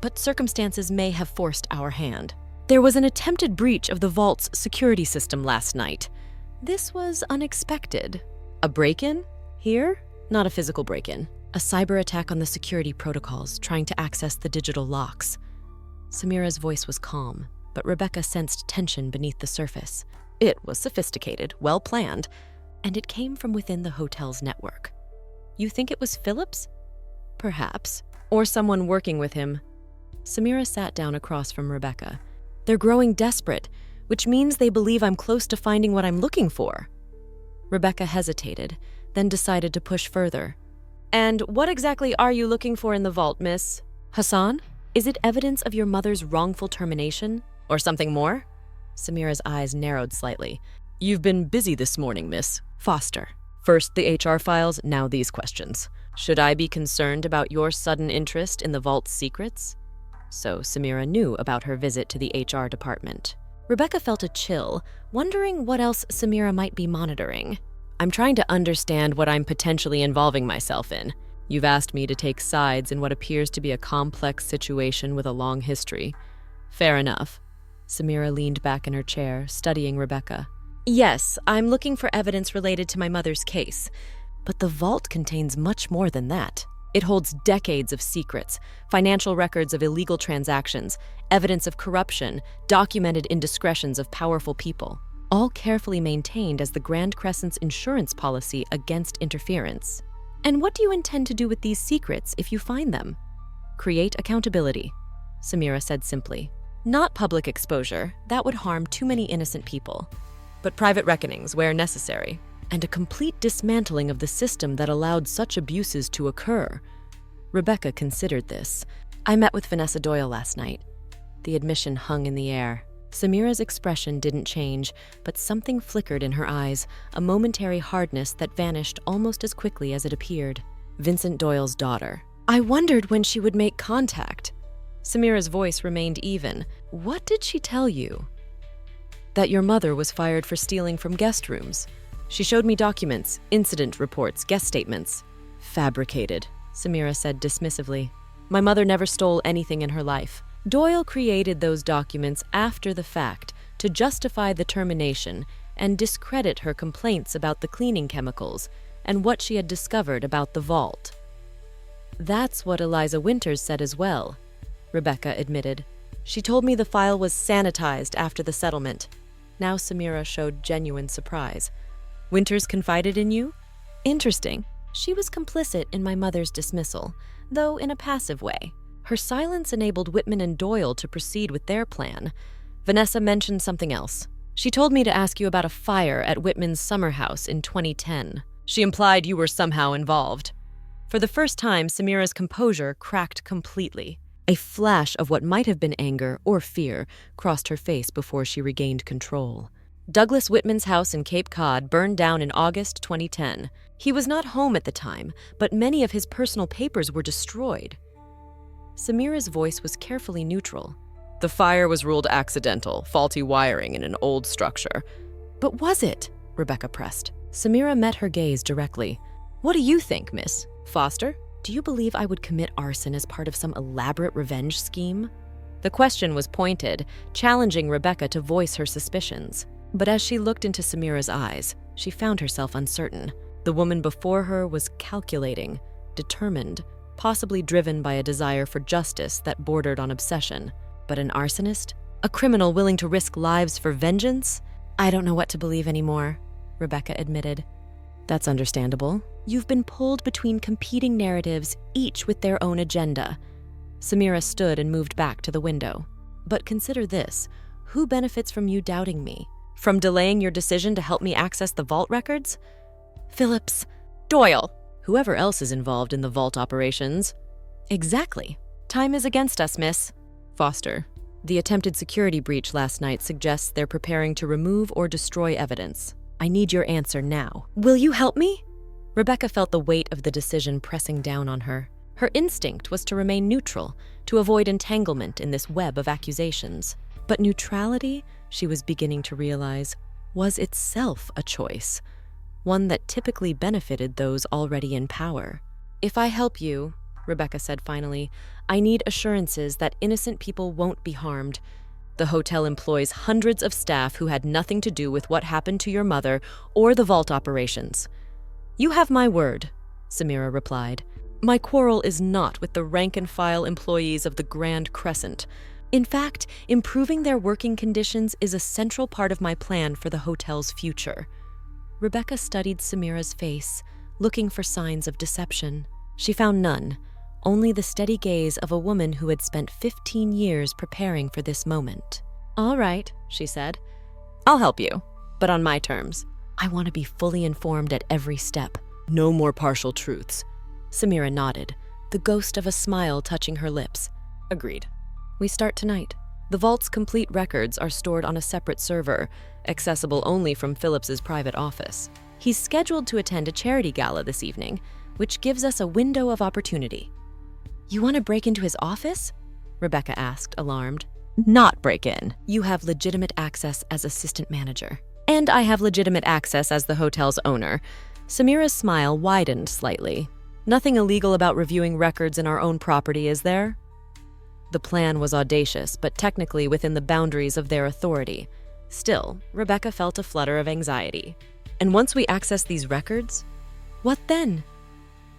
But circumstances may have forced our hand. There was an attempted breach of the vault's security system last night. This was unexpected. A break-in? Here? Not a physical break-in. A cyber attack on the security protocols, trying to access the digital locks. Samira's voice was calm, but Rebecca sensed tension beneath the surface. It was sophisticated, well-planned, and it came from within the hotel's network. You think it was Phillips? Perhaps. Or someone working with him. Samira sat down across from Rebecca. They're growing desperate, which means they believe I'm close to finding what I'm looking for. Rebecca hesitated, then decided to push further. And what exactly are you looking for in the vault, Miss Hassan? Is it evidence of your mother's wrongful termination? Or something more? Samira's eyes narrowed slightly. You've been busy this morning, Miss Foster. First the HR files, now these questions. Should I be concerned about your sudden interest in the vault's secrets? So Samira knew about her visit to the HR department. Rebecca felt a chill, wondering what else Samira might be monitoring. I'm trying to understand what I'm potentially involving myself in. You've asked me to take sides in what appears to be a complex situation with a long history. Fair enough. Samira leaned back in her chair, studying Rebecca. Yes, I'm looking for evidence related to my mother's case, but the vault contains much more than that. It holds decades of secrets, financial records of illegal transactions, evidence of corruption, documented indiscretions of powerful people, all carefully maintained as the Grand Crescent's insurance policy against interference. And what do you intend to do with these secrets if you find them? Create accountability, Samira said simply. Not public exposure, that would harm too many innocent people, but private reckonings where necessary, and a complete dismantling of the system that allowed such abuses to occur. Rebecca considered this. I met with Vanessa Doyle last night. The admission hung in the air. Samira's expression didn't change, but something flickered in her eyes, a momentary hardness that vanished almost as quickly as it appeared. Vincent Doyle's daughter. I wondered when she would make contact. Samira's voice remained even. What did she tell you? That your mother was fired for stealing from guest rooms. She showed me documents, incident reports, guest statements. Fabricated, Samira said dismissively. My mother never stole anything in her life. Doyle created those documents after the fact to justify the termination and discredit her complaints about the cleaning chemicals and what she had discovered about the vault. That's what Eliza Winters said as well, Rebecca admitted. She told me the file was sanitized after the settlement. Now Samira showed genuine surprise. Winters confided in you? Interesting. She was complicit in my mother's dismissal, though in a passive way. Her silence enabled Whitman and Doyle to proceed with their plan. Vanessa mentioned something else. She told me to ask you about a fire at Whitman's summer house in 2010. She implied you were somehow involved. For the first time, Samira's composure cracked completely. A flash of what might have been anger or fear crossed her face before she regained control. Douglas Whitman's house in Cape Cod burned down in August 2010. He was not home at the time, but many of his personal papers were destroyed. Samira's voice was carefully neutral. The fire was ruled accidental, faulty wiring in an old structure. But was it? Rebecca pressed. Samira met her gaze directly. What do you think, Miss Foster? Do you believe I would commit arson as part of some elaborate revenge scheme? The question was pointed, challenging Rebecca to voice her suspicions. But as she looked into Samira's eyes, she found herself uncertain. The woman before her was calculating, determined, possibly driven by a desire for justice that bordered on obsession. But an arsonist? A criminal willing to risk lives for vengeance? I don't know what to believe anymore, Rebecca admitted. That's understandable. You've been pulled between competing narratives, each with their own agenda. Samira stood and moved back to the window. But consider this. Who benefits from you doubting me? From delaying your decision to help me access the vault records? Phillips. Doyle. Whoever else is involved in the vault operations. Exactly. Time is against us, Miss Foster. The attempted security breach last night suggests they're preparing to remove or destroy evidence. I need your answer now. Will you help me? Rebecca felt the weight of the decision pressing down on her. Her instinct was to remain neutral, to avoid entanglement in this web of accusations. But neutrality, she was beginning to realize, was itself a choice, one that typically benefited those already in power. If I help you, Rebecca said finally, I need assurances that innocent people won't be harmed. The hotel employs hundreds of staff who had nothing to do with what happened to your mother or the vault operations. You have my word, Samira replied. My quarrel is not with the rank-and-file employees of the Grand Crescent. In fact, improving their working conditions is a central part of my plan for the hotel's future. Rebecca studied Samira's face, looking for signs of deception. She found none, only the steady gaze of a woman who had spent 15 years preparing for this moment. All right, she said. I'll help you, but on my terms. I want to be fully informed at every step. No more partial truths. Samira nodded, the ghost of a smile touching her lips. Agreed. We start tonight. The vault's complete records are stored on a separate server, accessible only from Phillips's private office. He's scheduled to attend a charity gala this evening, which gives us a window of opportunity. You want to break into his office? Rebecca asked, alarmed. Not break in. You have legitimate access as assistant manager. And I have legitimate access as the hotel's owner. Samira's smile widened slightly. Nothing illegal about reviewing records in our own property, is there? The plan was audacious, but technically within the boundaries of their authority. Still, Rebecca felt a flutter of anxiety. And once we access these records, what then?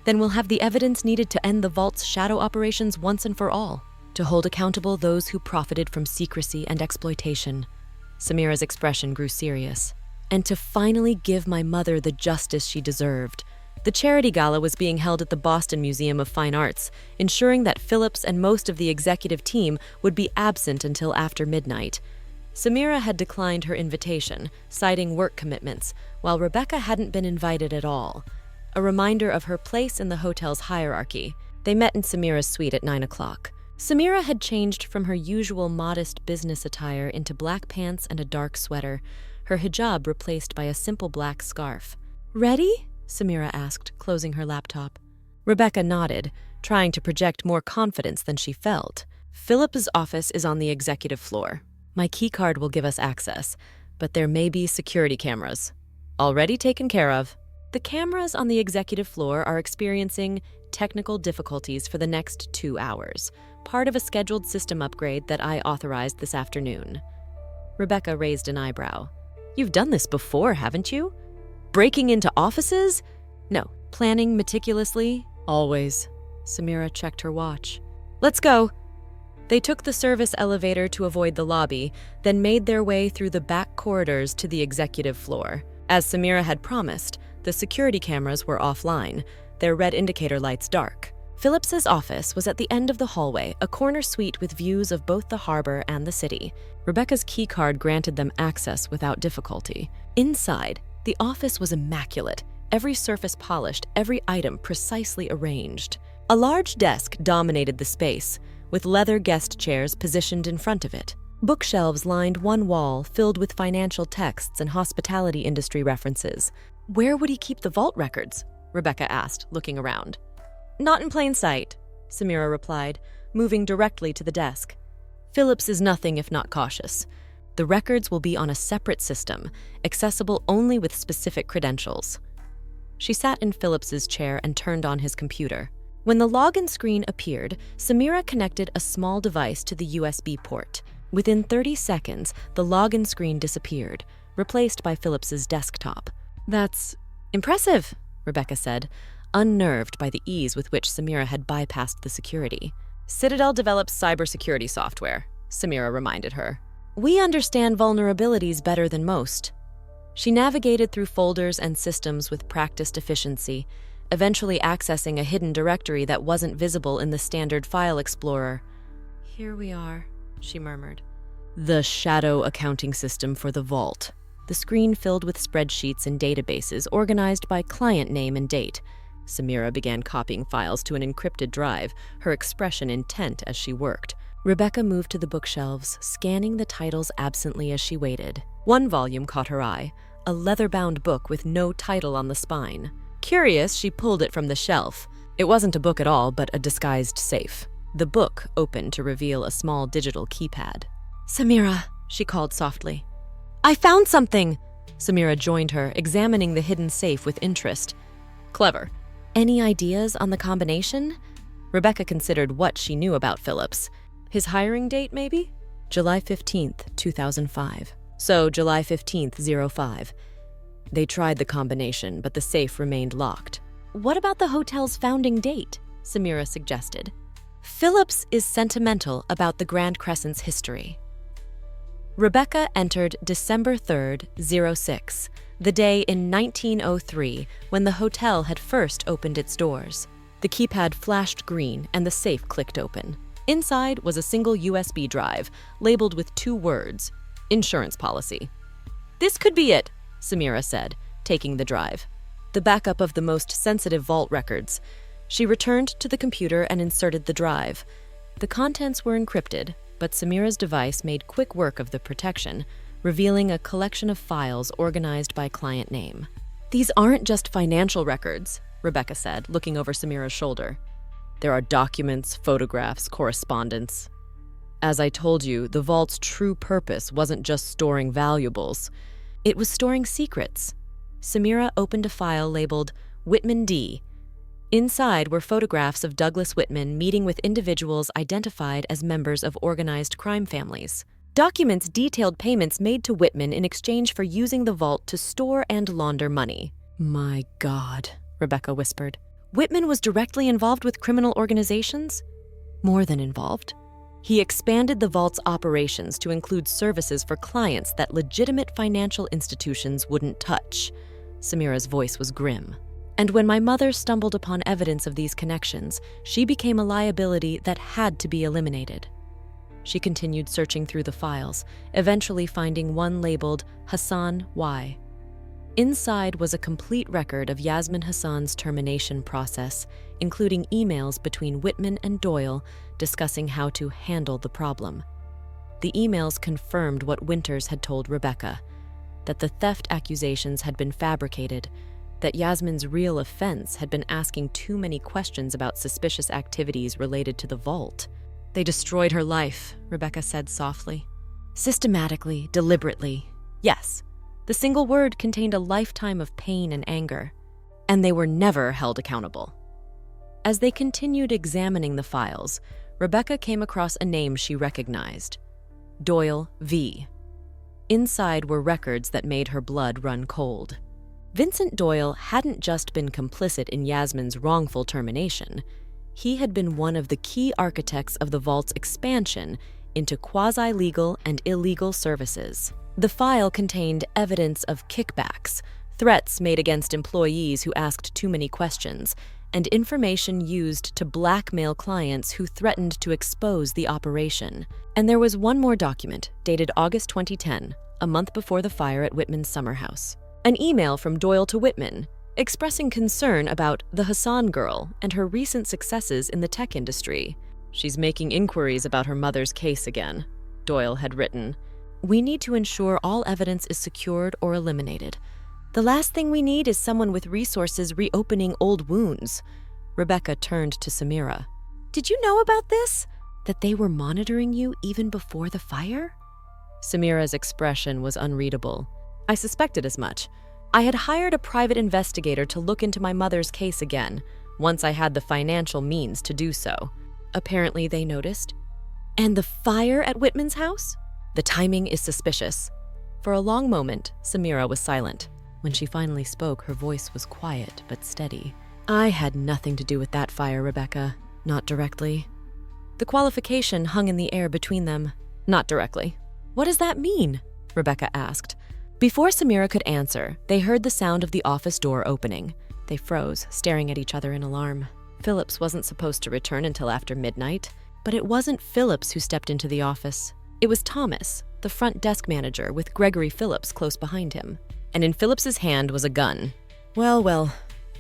Then we'll have the evidence needed to end the vault's shadow operations once and for all, to hold accountable those who profited from secrecy and exploitation. Samira's expression grew serious. And to finally give my mother the justice she deserved. The charity gala was being held at the Boston Museum of Fine Arts, ensuring that Phillips and most of the executive team would be absent until after midnight. Samira had declined her invitation, citing work commitments, while Rebecca hadn't been invited at all. A reminder of her place in the hotel's hierarchy. They met in Samira's suite at 9 o'clock. Samira had changed from her usual modest business attire into black pants and a dark sweater, her hijab replaced by a simple black scarf. Ready? Samira asked, closing her laptop. Rebecca nodded, trying to project more confidence than she felt. Phillip's office is on the executive floor. My key card will give us access, but there may be security cameras. Already taken care of. The cameras on the executive floor are experiencing technical difficulties for the next 2 hours, part of a scheduled system upgrade that I authorized this afternoon. Rebecca raised an eyebrow. You've done this before, haven't you? Breaking into offices? No. Planning meticulously? Always. Samira checked her watch. Let's go. They took the service elevator to avoid the lobby, then made their way through the back corridors to the executive floor. As Samira had promised, the security cameras were offline, their red indicator lights dark. Phillips's office was at the end of the hallway, a corner suite with views of both the harbor and the city. Rebecca's keycard granted them access without difficulty. Inside, the office was immaculate, every surface polished, every item precisely arranged. A large desk dominated the space, with leather guest chairs positioned in front of it. Bookshelves lined one wall, filled with financial texts and hospitality industry references. "Where would he keep the vault records?" Rebecca asked, looking around. "Not in plain sight," Samira replied, moving directly to the desk. "Phillips is nothing if not cautious. The records will be on a separate system, accessible only with specific credentials." She sat in Phillips's chair and turned on his computer. When the login screen appeared, Samira connected a small device to the USB port. Within 30 seconds, the login screen disappeared, replaced by Phillips's desktop. "That's impressive," Rebecca said, unnerved by the ease with which Samira had bypassed the security. "Citadel develops cybersecurity software," Samira reminded her. "We understand vulnerabilities better than most." She navigated through folders and systems with practiced efficiency, eventually accessing a hidden directory that wasn't visible in the standard file explorer. "Here we are," she murmured. "The shadow accounting system for the vault." The screen filled with spreadsheets and databases organized by client name and date. Samira began copying files to an encrypted drive, her expression intent as she worked. Rebecca moved to the bookshelves, scanning the titles absently as she waited. One volume caught her eye, a leather-bound book with no title on the spine. Curious, she pulled it from the shelf. It wasn't a book at all, but a disguised safe. The book opened to reveal a small digital keypad. "Samira," she called softly. "I found something!" Samira joined her, examining the hidden safe with interest. "Clever. Any ideas on the combination?" Rebecca considered what she knew about Phillips. His hiring date, maybe? July 15th, 2005. So July 15th, 05. They tried the combination, but the safe remained locked. "What about the hotel's founding date?" Samira suggested. "Phillips is sentimental about the Grand Crescent's history." Rebecca entered December 3rd, 06, the day in 1903 when the hotel had first opened its doors. The keypad flashed green and the safe clicked open. Inside was a single USB drive, labeled with 2 words, "Insurance policy." "This could be it," Samira said, taking the drive. The backup of the most sensitive vault records. She returned to the computer and inserted the drive. The contents were encrypted, but Samira's device made quick work of the protection, revealing a collection of files organized by client name. "These aren't just financial records," Rebecca said, looking over Samira's shoulder. "There are documents, photographs, correspondence. As I told you, the vault's true purpose wasn't just storing valuables. It was storing secrets." Samira opened a file labeled Whitman D. Inside were photographs of Douglas Whitman meeting with individuals identified as members of organized crime families. Documents detailed payments made to Whitman in exchange for using the vault to store and launder money. "My God," Rebecca whispered. "Whitman was directly involved with criminal organizations?" "More than involved. He expanded the vault's operations to include services for clients that legitimate financial institutions wouldn't touch." Samira's voice was grim. "And when my mother stumbled upon evidence of these connections, she became a liability that had to be eliminated." She continued searching through the files, eventually finding one labeled Hassan Y. Inside was a complete record of Yasmin Hassan's termination process, including emails between Whitman and Doyle discussing how to handle the problem. The emails confirmed what Winters had told Rebecca, that the theft accusations had been fabricated, that Yasmin's real offense had been asking too many questions about suspicious activities related to the vault. "They destroyed her life," Rebecca said softly. "Systematically, deliberately. Yes, the single word contained a lifetime of pain and anger, and they were never held accountable." As they continued examining the files, Rebecca came across a name she recognized, Doyle V. Inside were records that made her blood run cold. Vincent Doyle hadn't just been complicit in Yasmin's wrongful termination. He had been one of the key architects of the vault's expansion into quasi-legal and illegal services. The file contained evidence of kickbacks, threats made against employees who asked too many questions, and information used to blackmail clients who threatened to expose the operation. And there was one more document, dated August 2010, a month before the fire at Whitman's summer house. An email from Doyle to Whitman, expressing concern about the Hassan girl and her recent successes in the tech industry. "She's making inquiries about her mother's case again," Doyle had written. "We need to ensure all evidence is secured or eliminated. The last thing we need is someone with resources reopening old wounds." Rebecca turned to Samira. "Did you know about this? That they were monitoring you even before the fire?" Samira's expression was unreadable. "I suspected as much. I had hired a private investigator to look into my mother's case again, once I had the financial means to do so. Apparently they noticed. And the fire at Whitman's house? The timing is suspicious." For a long moment, Samira was silent. When she finally spoke, her voice was quiet but steady. "I had nothing to do with that fire, Rebecca. Not directly." The qualification hung in the air between them. "Not directly." "What does that mean?" Rebecca asked. Before Samira could answer, they heard the sound of the office door opening. They froze, staring at each other in alarm. Phillips wasn't supposed to return until after midnight, but it wasn't Phillips who stepped into the office. It was Thomas, the front desk manager, with Gregory Phillips close behind him. And in Phillips's hand was a gun. Well,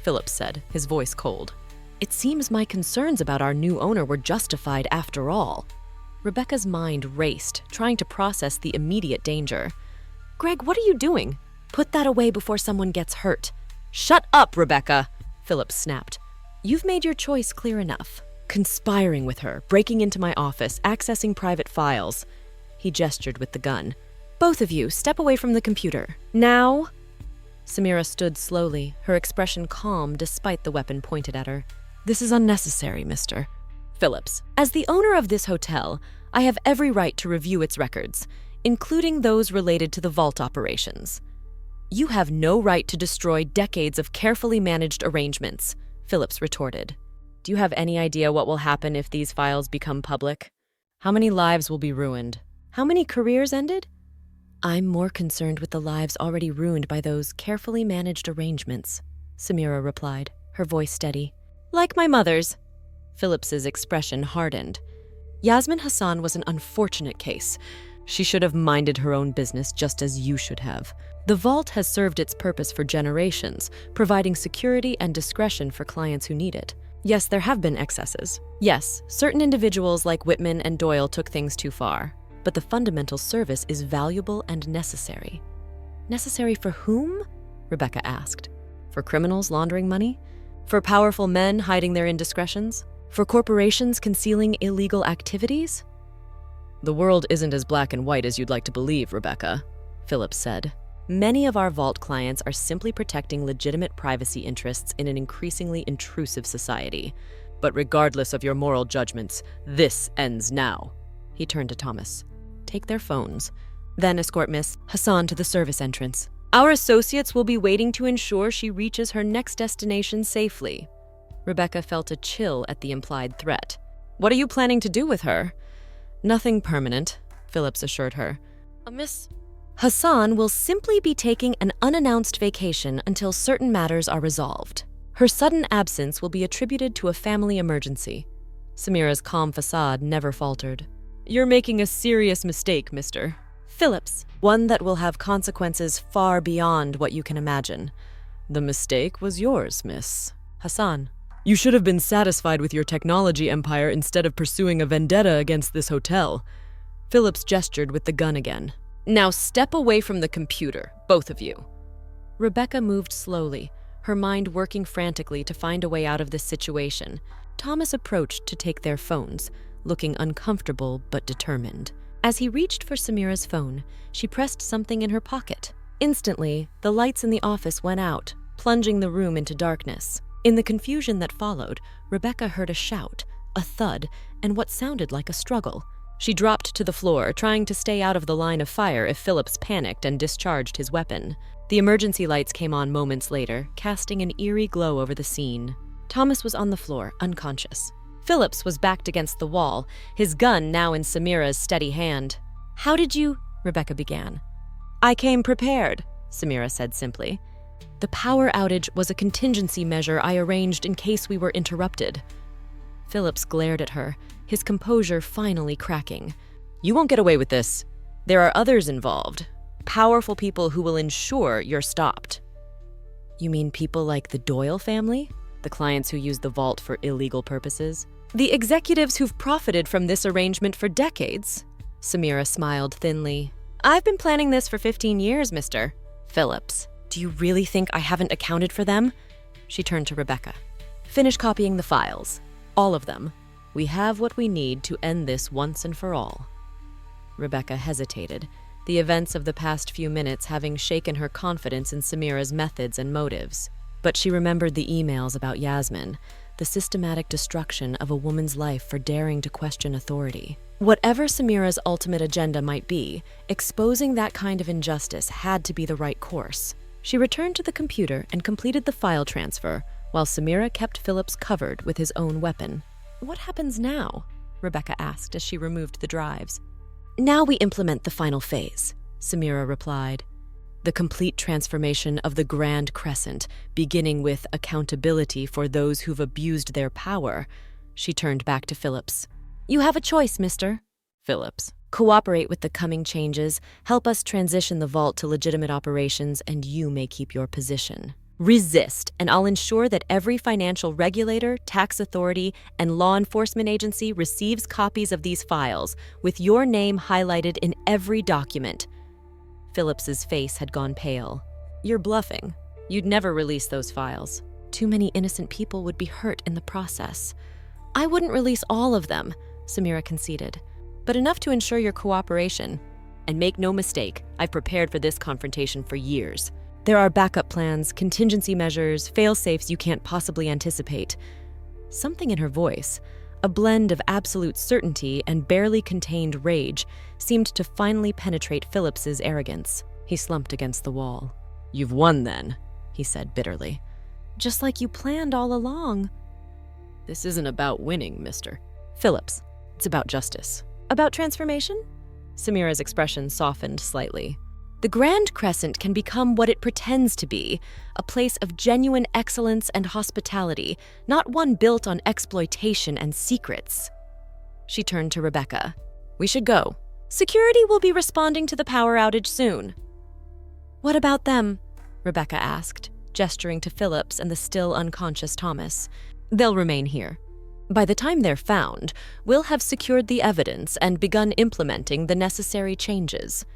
Phillips said, his voice cold. "It seems my concerns about our new owner were justified after all." Rebecca's mind raced, trying to process the immediate danger. "Greg, what are you doing? Put that away before someone gets hurt." "Shut up, Rebecca," Phillips snapped. "You've made your choice clear enough. Conspiring with her, breaking into my office, accessing private files." He gestured with the gun. "Both of you, step away from the computer. Now." Samira stood slowly, her expression calm despite the weapon pointed at her. "This is unnecessary, Mr. Phillips. As the owner of this hotel, I have every right to review its records, including those related to the vault operations." "You have no right to destroy decades of carefully managed arrangements," Phillips retorted. "Do you have any idea what will happen if these files become public? How many lives will be ruined? How many careers ended?" "I'm more concerned with the lives already ruined by those carefully managed arrangements," Samira replied, her voice steady. "Like my mother's." Phillips's expression hardened. "Yasmin Hassan was an unfortunate case. She should have minded her own business just as you should have. The vault has served its purpose for generations, providing security and discretion for clients who need it. Yes, there have been excesses. Yes, certain individuals like Whitman and Doyle took things too far. But the fundamental service is valuable and necessary." "Necessary for whom?" Rebecca asked. "For criminals laundering money? For powerful men hiding their indiscretions? For corporations concealing illegal activities?" "The world isn't as black and white as you'd like to believe, Rebecca," Phillips said. "Many of our vault clients are simply protecting legitimate privacy interests in an increasingly intrusive society. But regardless of your moral judgments, this ends now." He turned to Thomas. "Take their phones. Then escort Miss Hassan to the service entrance. Our associates will be waiting to ensure she reaches her next destination safely." Rebecca felt a chill at the implied threat. "What are you planning to do with her?" "Nothing permanent," Phillips assured her. "Miss Hassan will simply be taking an unannounced vacation until certain matters are resolved. Her sudden absence will be attributed to a family emergency." Samira's calm facade never faltered. "You're making a serious mistake, Mr. Phillips, one that will have consequences far beyond what you can imagine." "The mistake was yours, Miss Hassan. You should have been satisfied with your technology empire instead of pursuing a vendetta against this hotel." Phillips gestured with the gun again. "Now step away from the computer, both of you." Rebecca moved slowly, her mind working frantically to find a way out of this situation. Thomas approached to take their phones, looking uncomfortable but determined. As he reached for Samira's phone, she pressed something in her pocket. Instantly, the lights in the office went out, plunging the room into darkness. In the confusion that followed, Rebecca heard a shout, a thud, and what sounded like a struggle. She dropped to the floor, trying to stay out of the line of fire if Phillips panicked and discharged his weapon. The emergency lights came on moments later, casting an eerie glow over the scene. Thomas was on the floor, unconscious. Phillips was backed against the wall, his gun now in Samira's steady hand. "How did you—" Rebecca began. "I came prepared," Samira said simply. The power outage was a contingency measure I arranged in case we were interrupted. Phillips glared at her, his composure finally cracking. You won't get away with this. There are others involved. Powerful people who will ensure you're stopped. You mean people like the Doyle family? The clients who use the vault for illegal purposes? The executives who've profited from this arrangement for decades? Samira smiled thinly. I've been planning this for 15 years, Mr. Phillips. Do you really think I haven't accounted for them? She turned to Rebecca. Finish copying the files. All of them. We have what we need to end this once and for all. Rebecca hesitated, the events of the past few minutes having shaken her confidence in Samira's methods and motives. But she remembered the emails about Yasmin, the systematic destruction of a woman's life for daring to question authority. Whatever Samira's ultimate agenda might be, exposing that kind of injustice had to be the right course. She returned to the computer and completed the file transfer, while Samira kept Phillips covered with his own weapon. What happens now? Rebecca asked as she removed the drives. Now we implement the final phase, Samira replied. The complete transformation of the Grand Crescent, beginning with accountability for those who've abused their power. She turned back to Phillips. You have a choice, Mr. Phillips. Cooperate with the coming changes, help us transition the vault to legitimate operations, and you may keep your position. Resist, and I'll ensure that every financial regulator, tax authority, and law enforcement agency receives copies of these files, with your name highlighted in every document. Phillips's face had gone pale. You're bluffing. You'd never release those files. Too many innocent people would be hurt in the process. I wouldn't release all of them, Samira conceded, but enough to ensure your cooperation. And make no mistake, I've prepared for this confrontation for years. There are backup plans, contingency measures, fail-safes you can't possibly anticipate. Something in her voice, a blend of absolute certainty and barely contained rage, seemed to finally penetrate Phillips's arrogance. He slumped against the wall. You've won then, he said bitterly. Just like you planned all along. This isn't about winning, Mr. Phillips. It's about justice. About transformation? Samira's expression softened slightly. The Grand Crescent can become what it pretends to be, a place of genuine excellence and hospitality, not one built on exploitation and secrets. She turned to Rebecca. We should go. Security will be responding to the power outage soon. What about them? Rebecca asked, gesturing to Phillips and the still unconscious Thomas. They'll remain here. By the time they're found, we'll have secured the evidence and begun implementing the necessary changes.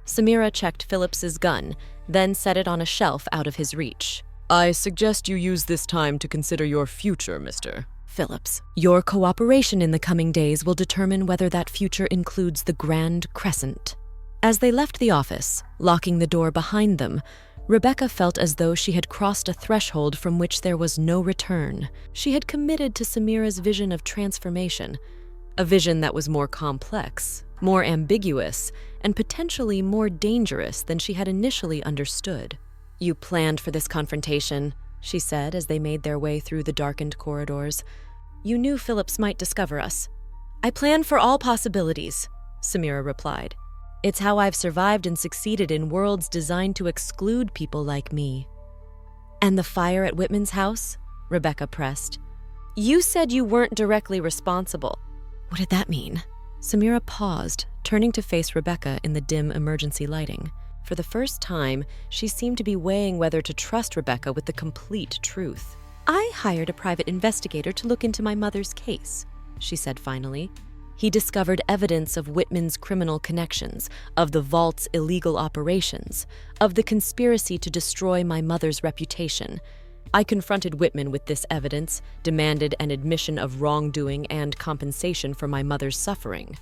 Samira checked Phillips's gun, then set it on a shelf out of his reach. I suggest you use this time to consider your future, Mr. Phillips. Your cooperation in the coming days will determine whether that future includes the Grand Crescent. As they left the office, locking the door behind them, Rebecca felt as though she had crossed a threshold from which there was no return. She had committed to Samira's vision of transformation, a vision that was more complex, more ambiguous, and potentially more dangerous than she had initially understood. You planned for this confrontation, she said as they made their way through the darkened corridors. You knew Phillips might discover us. I planned for all possibilities, Samira replied. It's how I've survived and succeeded in worlds designed to exclude people like me. And the fire at Whitman's house? Rebecca pressed. You said you weren't directly responsible. What did that mean? Samira paused, turning to face Rebecca in the dim emergency lighting. For the first time, she seemed to be weighing whether to trust Rebecca with the complete truth. I hired a private investigator to look into my mother's case, she said finally. He discovered evidence of Whitman's criminal connections, of the vault's illegal operations, of the conspiracy to destroy my mother's reputation. I confronted Whitman with this evidence, demanded an admission of wrongdoing and compensation for my mother's suffering.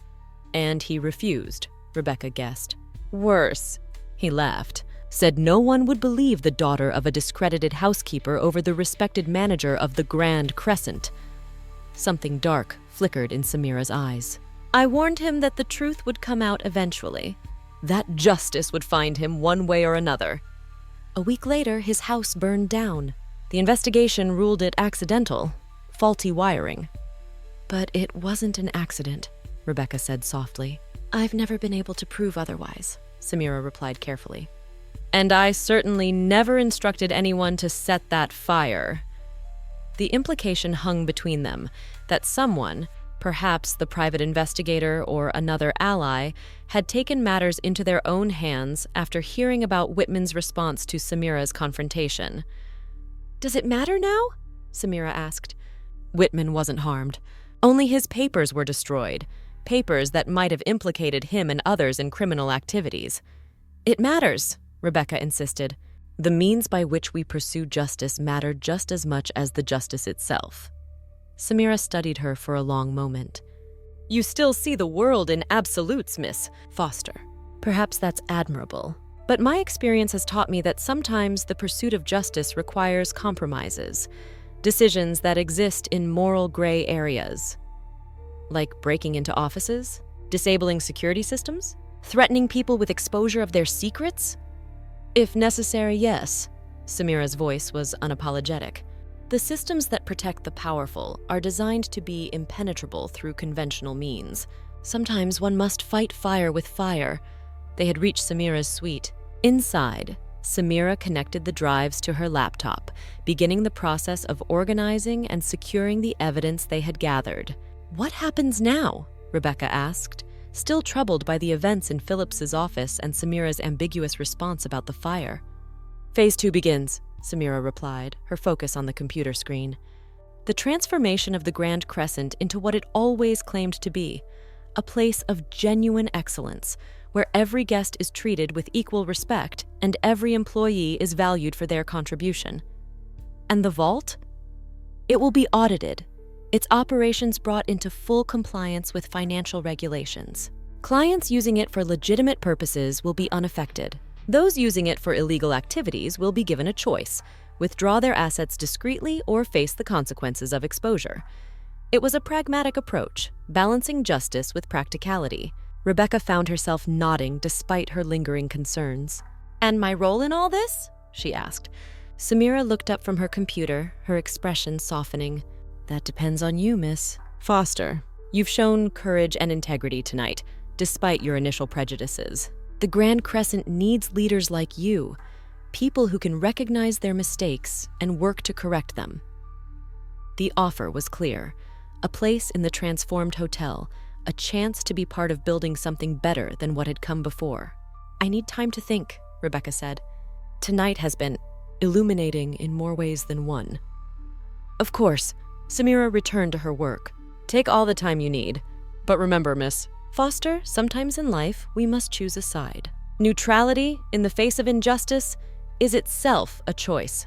And he refused, Rebecca guessed. Worse, he laughed, said no one would believe the daughter of a discredited housekeeper over the respected manager of the Grand Crescent. Something dark flickered in Samira's eyes. I warned him that the truth would come out eventually, that justice would find him one way or another. A week later, his house burned down. The investigation ruled it accidental, faulty wiring. But it wasn't an accident, Rebecca said softly. I've never been able to prove otherwise, Samira replied carefully. And I certainly never instructed anyone to set that fire. The implication hung between them that someone, perhaps the private investigator or another ally, had taken matters into their own hands after hearing about Whitman's response to Samira's confrontation. "Does it matter now?" Samira asked. Whitman wasn't harmed. Only his papers were destroyed, papers that might have implicated him and others in criminal activities. "It matters," Rebecca insisted. "The means by which we pursue justice matter just as much as the justice itself." Samira studied her for a long moment. "You still see the world in absolutes, Miss Foster. Perhaps that's admirable. But my experience has taught me that sometimes the pursuit of justice requires compromises, decisions that exist in moral gray areas. Like breaking into offices, disabling security systems, threatening people with exposure of their secrets? If necessary, yes." Samira's voice was unapologetic. "The systems that protect the powerful are designed to be impenetrable through conventional means. Sometimes one must fight fire with fire." They had reached Samira's suite. Inside, Samira connected the drives to her laptop, beginning the process of organizing and securing the evidence they had gathered. "What happens now?" Rebecca asked, still troubled by the events in Phillips's office and Samira's ambiguous response about the fire. "Phase 2 begins," Samira replied, her focus on the computer screen. "The transformation of the Grand Crescent into what it always claimed to be, a place of genuine excellence, where every guest is treated with equal respect and every employee is valued for their contribution. And the vault? It will be audited, its operations brought into full compliance with financial regulations. Clients using it for legitimate purposes will be unaffected. Those using it for illegal activities will be given a choice: withdraw their assets discreetly or face the consequences of exposure." It was a pragmatic approach, balancing justice with practicality. Rebecca found herself nodding despite her lingering concerns. "And my role in all this?" she asked. Samira looked up from her computer, her expression softening. "That depends on you, Miss Foster. You've shown courage and integrity tonight, despite your initial prejudices. The Grand Crescent needs leaders like you, people who can recognize their mistakes and work to correct them." The offer was clear: a place in the transformed hotel, a chance to be part of building something better than what had come before. "I need time to think," Rebecca said. "Tonight has been illuminating in more ways than one." "Of course." Samira returned to her work. "Take all the time you need. But remember, Miss Foster, sometimes in life we must choose a side. Neutrality in the face of injustice is itself a choice."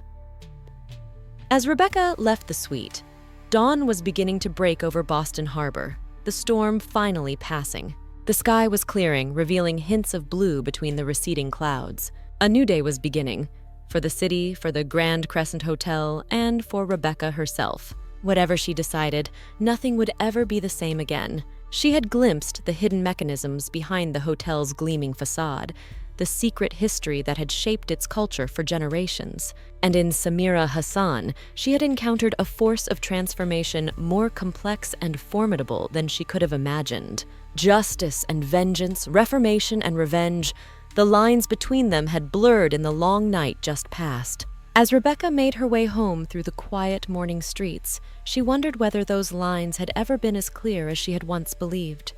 As Rebecca left the suite, dawn was beginning to break over Boston Harbor, the storm finally passing. The sky was clearing, revealing hints of blue between the receding clouds. A new day was beginning, for the city, for the Grand Crescent Hotel, and for Rebecca herself. Whatever she decided, nothing would ever be the same again. She had glimpsed the hidden mechanisms behind the hotel's gleaming facade, the secret history that had shaped its culture for generations. And in Samira Hassan, she had encountered a force of transformation more complex and formidable than she could have imagined. Justice and vengeance, reformation and revenge, the lines between them had blurred in the long night just past. As Rebecca made her way home through the quiet morning streets, she wondered whether those lines had ever been as clear as she had once believed.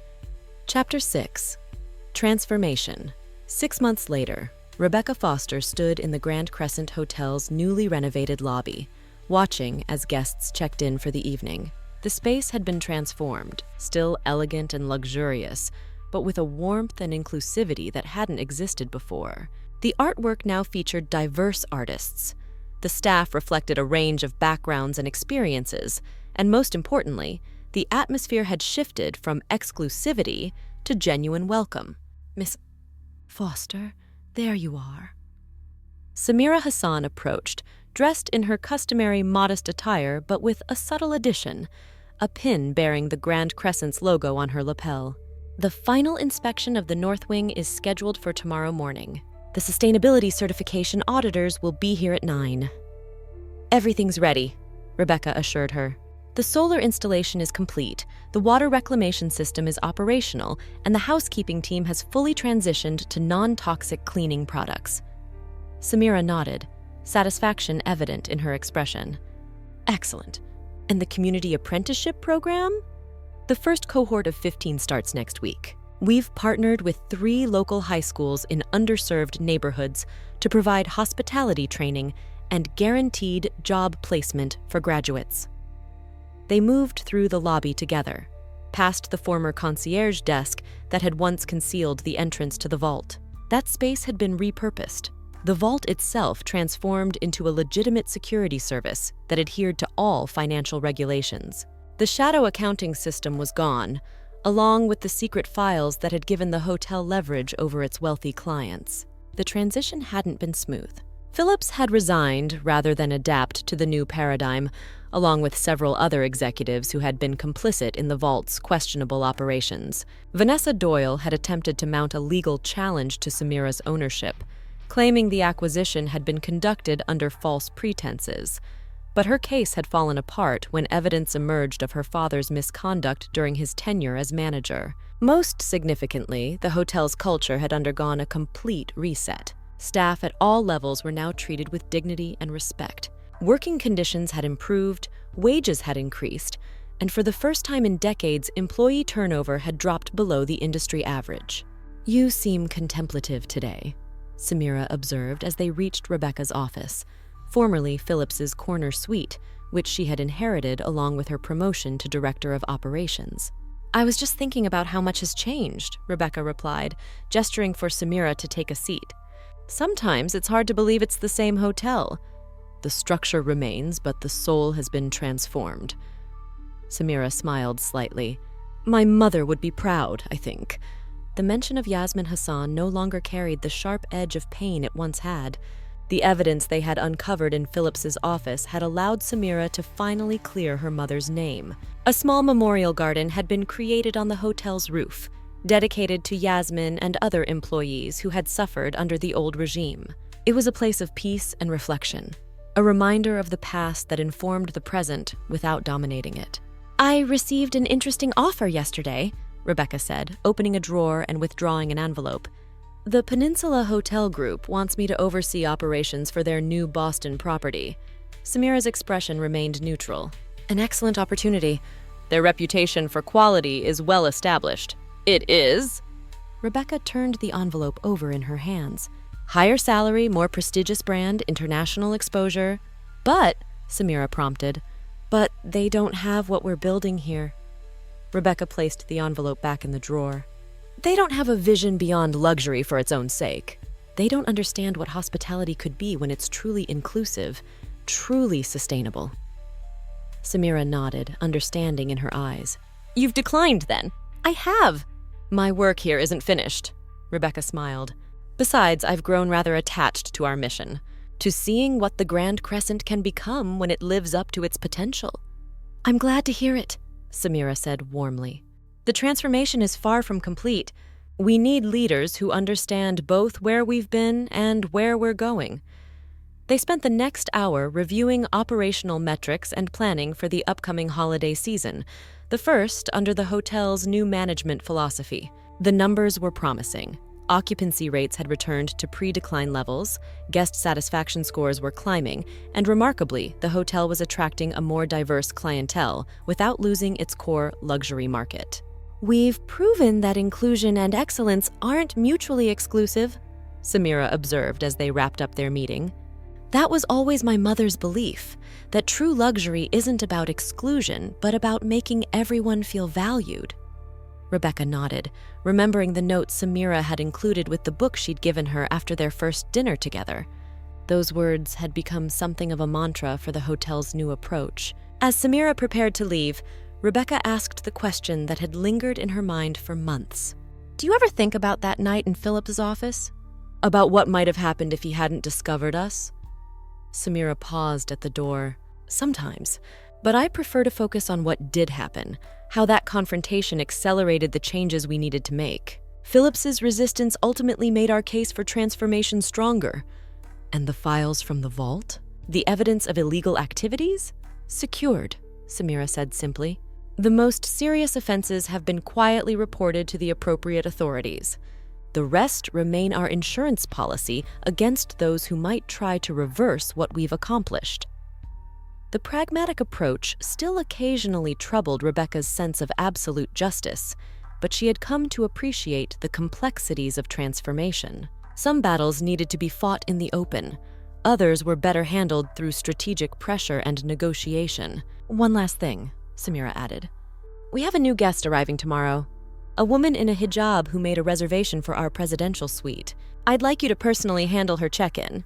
Chapter 6. Transformation. 6 months later, Rebecca Foster stood in the Grand Crescent Hotel's newly renovated lobby, watching as guests checked in for the evening. The space had been transformed, still elegant and luxurious, but with a warmth and inclusivity that hadn't existed before. The artwork now featured diverse artists. The staff reflected a range of backgrounds and experiences, and most importantly, the atmosphere had shifted from exclusivity to genuine welcome. "Miss Foster, there you are." Samira Hassan approached, dressed in her customary modest attire but with a subtle addition, a pin bearing the Grand Crescent's logo on her lapel. "The final inspection of the North Wing is scheduled for tomorrow morning. The sustainability certification auditors will be here at 9. "Everything's ready," Rebecca assured her. "The solar installation is complete, the water reclamation system is operational, and the housekeeping team has fully transitioned to non-toxic cleaning products." Samira nodded, satisfaction evident in her expression. Excellent. And the community apprenticeship program? The first cohort of 15 starts next week. We've partnered with 3 local high schools in underserved neighborhoods to provide hospitality training and guaranteed job placement for graduates. They moved through the lobby together, past the former concierge desk that had once concealed the entrance to the vault. That space had been repurposed. The vault itself transformed into a legitimate security service that adhered to all financial regulations. The shadow accounting system was gone, along with the secret files that had given the hotel leverage over its wealthy clients. The transition hadn't been smooth. Phillips had resigned rather than adapt to the new paradigm, along with several other executives who had been complicit in the vault's questionable operations. Vanessa Doyle had attempted to mount a legal challenge to Samira's ownership, claiming the acquisition had been conducted under false pretenses. But her case had fallen apart when evidence emerged of her father's misconduct during his tenure as manager. Most significantly, the hotel's culture had undergone a complete reset. Staff at all levels were now treated with dignity and respect. Working conditions had improved, wages had increased, and for the first time in decades, employee turnover had dropped below the industry average. "You seem contemplative today," Samira observed as they reached Rebecca's office, formerly Phillips's corner suite, which she had inherited along with her promotion to Director of Operations. "I was just thinking about how much has changed," Rebecca replied, gesturing for Samira to take a seat. "Sometimes it's hard to believe it's the same hotel. The structure remains, but the soul has been transformed." Samira smiled slightly. "My mother would be proud, I think." The mention of Yasmin Hassan no longer carried the sharp edge of pain it once had. The evidence they had uncovered in Phillips's office had allowed Samira to finally clear her mother's name. A small memorial garden had been created on the hotel's roof, dedicated to Yasmin and other employees who had suffered under the old regime. It was a place of peace and reflection, a reminder of the past that informed the present without dominating it. "I received an interesting offer yesterday," Rebecca said, opening a drawer and withdrawing an envelope. "The Peninsula Hotel Group wants me to oversee operations for their new Boston property." Samira's expression remained neutral. "An excellent opportunity. Their reputation for quality is well established." "It is?" Rebecca turned the envelope over in her hands. "Higher salary, more prestigious brand, international exposure." "But," Samira prompted, "but they don't have what we're building here." Rebecca placed the envelope back in the drawer. "They don't have a vision beyond luxury for its own sake. They don't understand what hospitality could be when it's truly inclusive, truly sustainable." Samira nodded, understanding in her eyes. "You've declined, then?" "I have." "My work here isn't finished," Rebecca smiled. "Besides, I've grown rather attached to our mission, to seeing what the Grand Crescent can become when it lives up to its potential." "I'm glad to hear it," Samira said warmly. "The transformation is far from complete. We need leaders who understand both where we've been and where we're going." They spent the next hour reviewing operational metrics and planning for the upcoming holiday season, the first under the hotel's new management philosophy. The numbers were promising. Occupancy rates had returned to pre-decline levels, guest satisfaction scores were climbing, and remarkably, the hotel was attracting a more diverse clientele without losing its core luxury market. "We've proven that inclusion and excellence aren't mutually exclusive," Samira observed as they wrapped up their meeting. "That was always my mother's belief, that true luxury isn't about exclusion, but about making everyone feel valued." Rebecca nodded, remembering the note Samira had included with the book she'd given her after their first dinner together. Those words had become something of a mantra for the hotel's new approach. As Samira prepared to leave, Rebecca asked the question that had lingered in her mind for months. "Do you ever think about that night in Phillips's office? About what might have happened if he hadn't discovered us?" Samira paused at the door. "Sometimes, but I prefer to focus on what did happen, how that confrontation accelerated the changes we needed to make. Phillips's resistance ultimately made our case for transformation stronger. And the files from the vault? The evidence of illegal activities? Secured," Samira said simply. "The most serious offenses have been quietly reported to the appropriate authorities. The rest remain our insurance policy against those who might try to reverse what we've accomplished." The pragmatic approach still occasionally troubled Rebecca's sense of absolute justice, but she had come to appreciate the complexities of transformation. Some battles needed to be fought in the open. Others were better handled through strategic pressure and negotiation. "One last thing," Samira added. "We have a new guest arriving tomorrow. A woman in a hijab who made a reservation for our presidential suite. I'd like you to personally handle her check-in."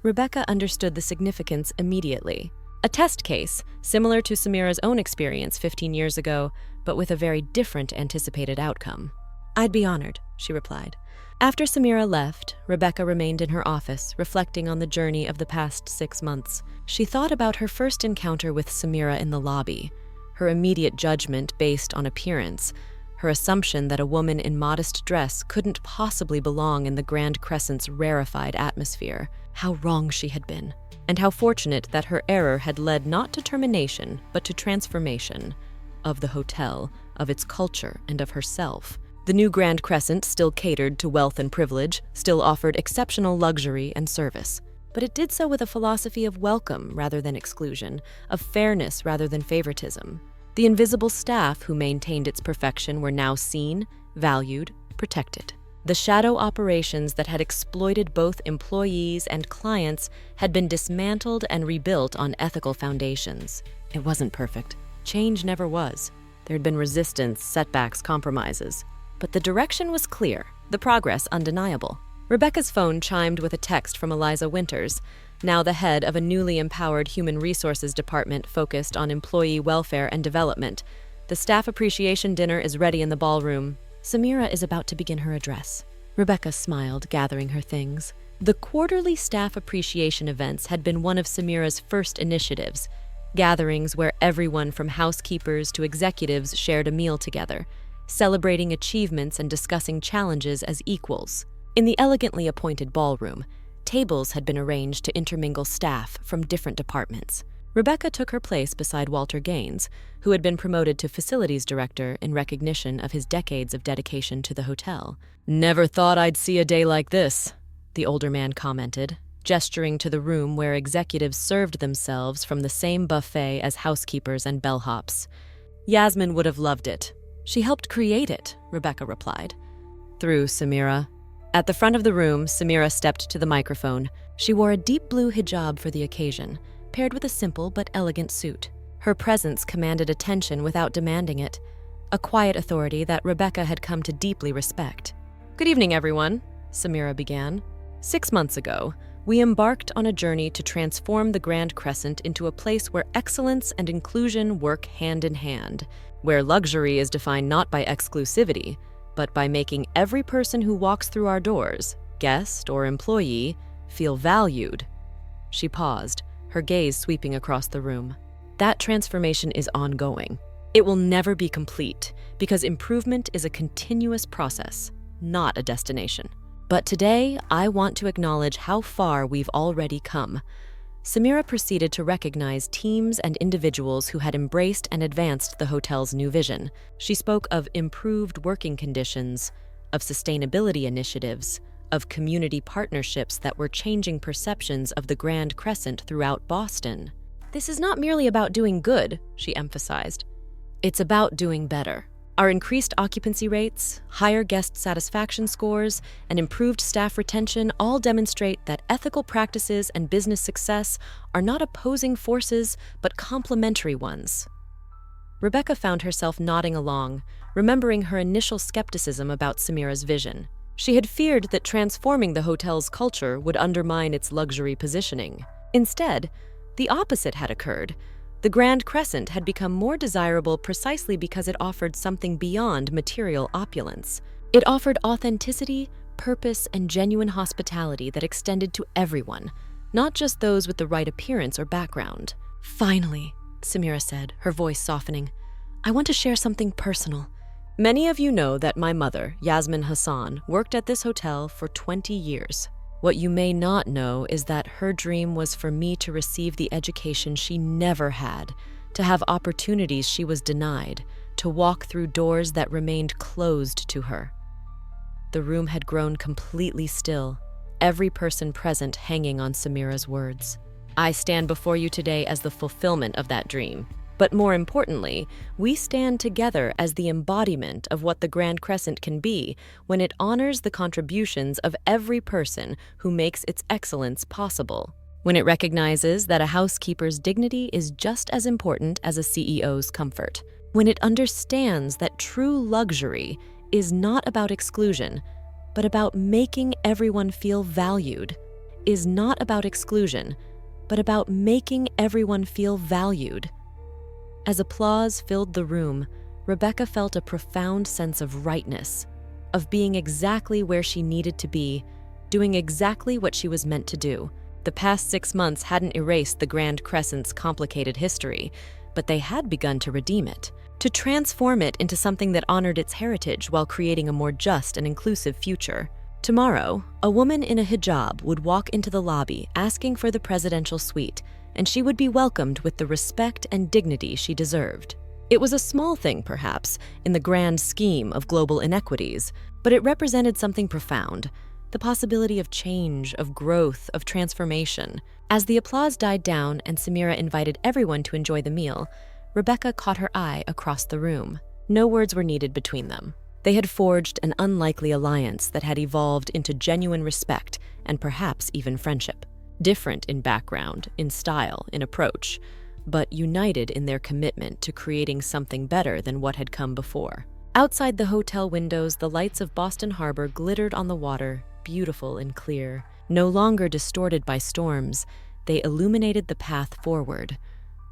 Rebecca understood the significance immediately. A test case, similar to Samira's own experience 15 years ago, but with a very different anticipated outcome. "I'd be honored," she replied. After Samira left, Rebecca remained in her office, reflecting on the journey of the past 6 months. She thought about her first encounter with Samira in the lobby, her immediate judgment based on appearance, her assumption that a woman in modest dress couldn't possibly belong in the Grand Crescent's rarefied atmosphere. How wrong she had been, and how fortunate that her error had led not to termination, but to transformation of the hotel, of its culture, and of herself. The new Grand Crescent still catered to wealth and privilege, still offered exceptional luxury and service. But it did so with a philosophy of welcome rather than exclusion, of fairness rather than favoritism. The invisible staff who maintained its perfection were now seen, valued, protected. The shadow operations that had exploited both employees and clients had been dismantled and rebuilt on ethical foundations. It wasn't perfect. Change never was. There had been resistance, setbacks, compromises. But the direction was clear, the progress undeniable. Rebecca's phone chimed with a text from Eliza Winters, now the head of a newly empowered human resources department focused on employee welfare and development. "The staff appreciation dinner is ready in the ballroom. Samira is about to begin her address." Rebecca smiled, gathering her things. The quarterly staff appreciation events had been one of Samira's first initiatives, gatherings where everyone from housekeepers to executives shared a meal together, celebrating achievements and discussing challenges as equals. In the elegantly appointed ballroom, tables had been arranged to intermingle staff from different departments. Rebecca took her place beside Walter Gaines, who had been promoted to facilities director in recognition of his decades of dedication to the hotel. "Never thought I'd see a day like this," the older man commented, gesturing to the room where executives served themselves from the same buffet as housekeepers and bellhops. "Yasmin would have loved it. She helped create it," Rebecca replied. "Through Samira." At the front of the room, Samira stepped to the microphone. She wore a deep blue hijab for the occasion, paired with a simple but elegant suit. Her presence commanded attention without demanding it, a quiet authority that Rebecca had come to deeply respect. "Good evening, everyone," Samira began. 6 months ago, we embarked on a journey to transform the Grand Crescent into a place where excellence and inclusion work hand in hand, where luxury is defined not by exclusivity, but by making every person who walks through our doors, guest or employee, feel valued. She paused, her gaze sweeping across the room. That transformation is ongoing. It will never be complete, because improvement is a continuous process, not a destination. But today, I want to acknowledge how far we've already come. Samira proceeded to recognize teams and individuals who had embraced and advanced the hotel's new vision. She spoke of improved working conditions, of sustainability initiatives, of community partnerships that were changing perceptions of the Grand Crescent throughout Boston. "This is not merely about doing good," she emphasized. "It's about doing better." Our increased occupancy rates, higher guest satisfaction scores, and improved staff retention all demonstrate that ethical practices and business success are not opposing forces, but complementary ones. Rebecca found herself nodding along, remembering her initial skepticism about Samira's vision. She had feared that transforming the hotel's culture would undermine its luxury positioning. Instead, the opposite had occurred. The Grand Crescent had become more desirable precisely because it offered something beyond material opulence. It offered authenticity, purpose, and genuine hospitality that extended to everyone, not just those with the right appearance or background. "Finally," Samira said, her voice softening, "I want to share something personal. Many of you know that my mother, Yasmin Hassan, worked at this hotel for 20 years. What you may not know is that her dream was for me to receive the education she never had, to have opportunities she was denied, to walk through doors that remained closed to her." The room had grown completely still, every person present hanging on Samira's words. I stand before you today as the fulfillment of that dream. But more importantly, we stand together as the embodiment of what the Grand Crescent can be when it honors the contributions of every person who makes its excellence possible. When it recognizes that a housekeeper's dignity is just as important as a CEO's comfort. When it understands that true luxury is not about exclusion, but about making everyone feel valued. Is not about exclusion, but about making everyone feel valued. As applause filled the room, Rebecca felt a profound sense of rightness, of being exactly where she needed to be, doing exactly what she was meant to do. The past 6 months hadn't erased the Grand Crescent's complicated history, but they had begun to redeem it, to transform it into something that honored its heritage while creating a more just and inclusive future. Tomorrow, a woman in a hijab would walk into the lobby asking for the presidential suite, and she would be welcomed with the respect and dignity she deserved. It was a small thing, perhaps, in the grand scheme of global inequities, but it represented something profound, the possibility of change, of growth, of transformation. As the applause died down and Samira invited everyone to enjoy the meal, Rebecca caught her eye across the room. No words were needed between them. They had forged an unlikely alliance that had evolved into genuine respect and perhaps even friendship. Different in background, in style, in approach, but united in their commitment to creating something better than what had come before. Outside the hotel windows, the lights of Boston Harbor glittered on the water, beautiful and clear. No longer distorted by storms, they illuminated the path forward,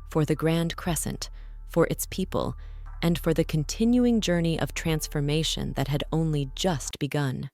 for the Grand Crescent, for its people, and for the continuing journey of transformation that had only just begun.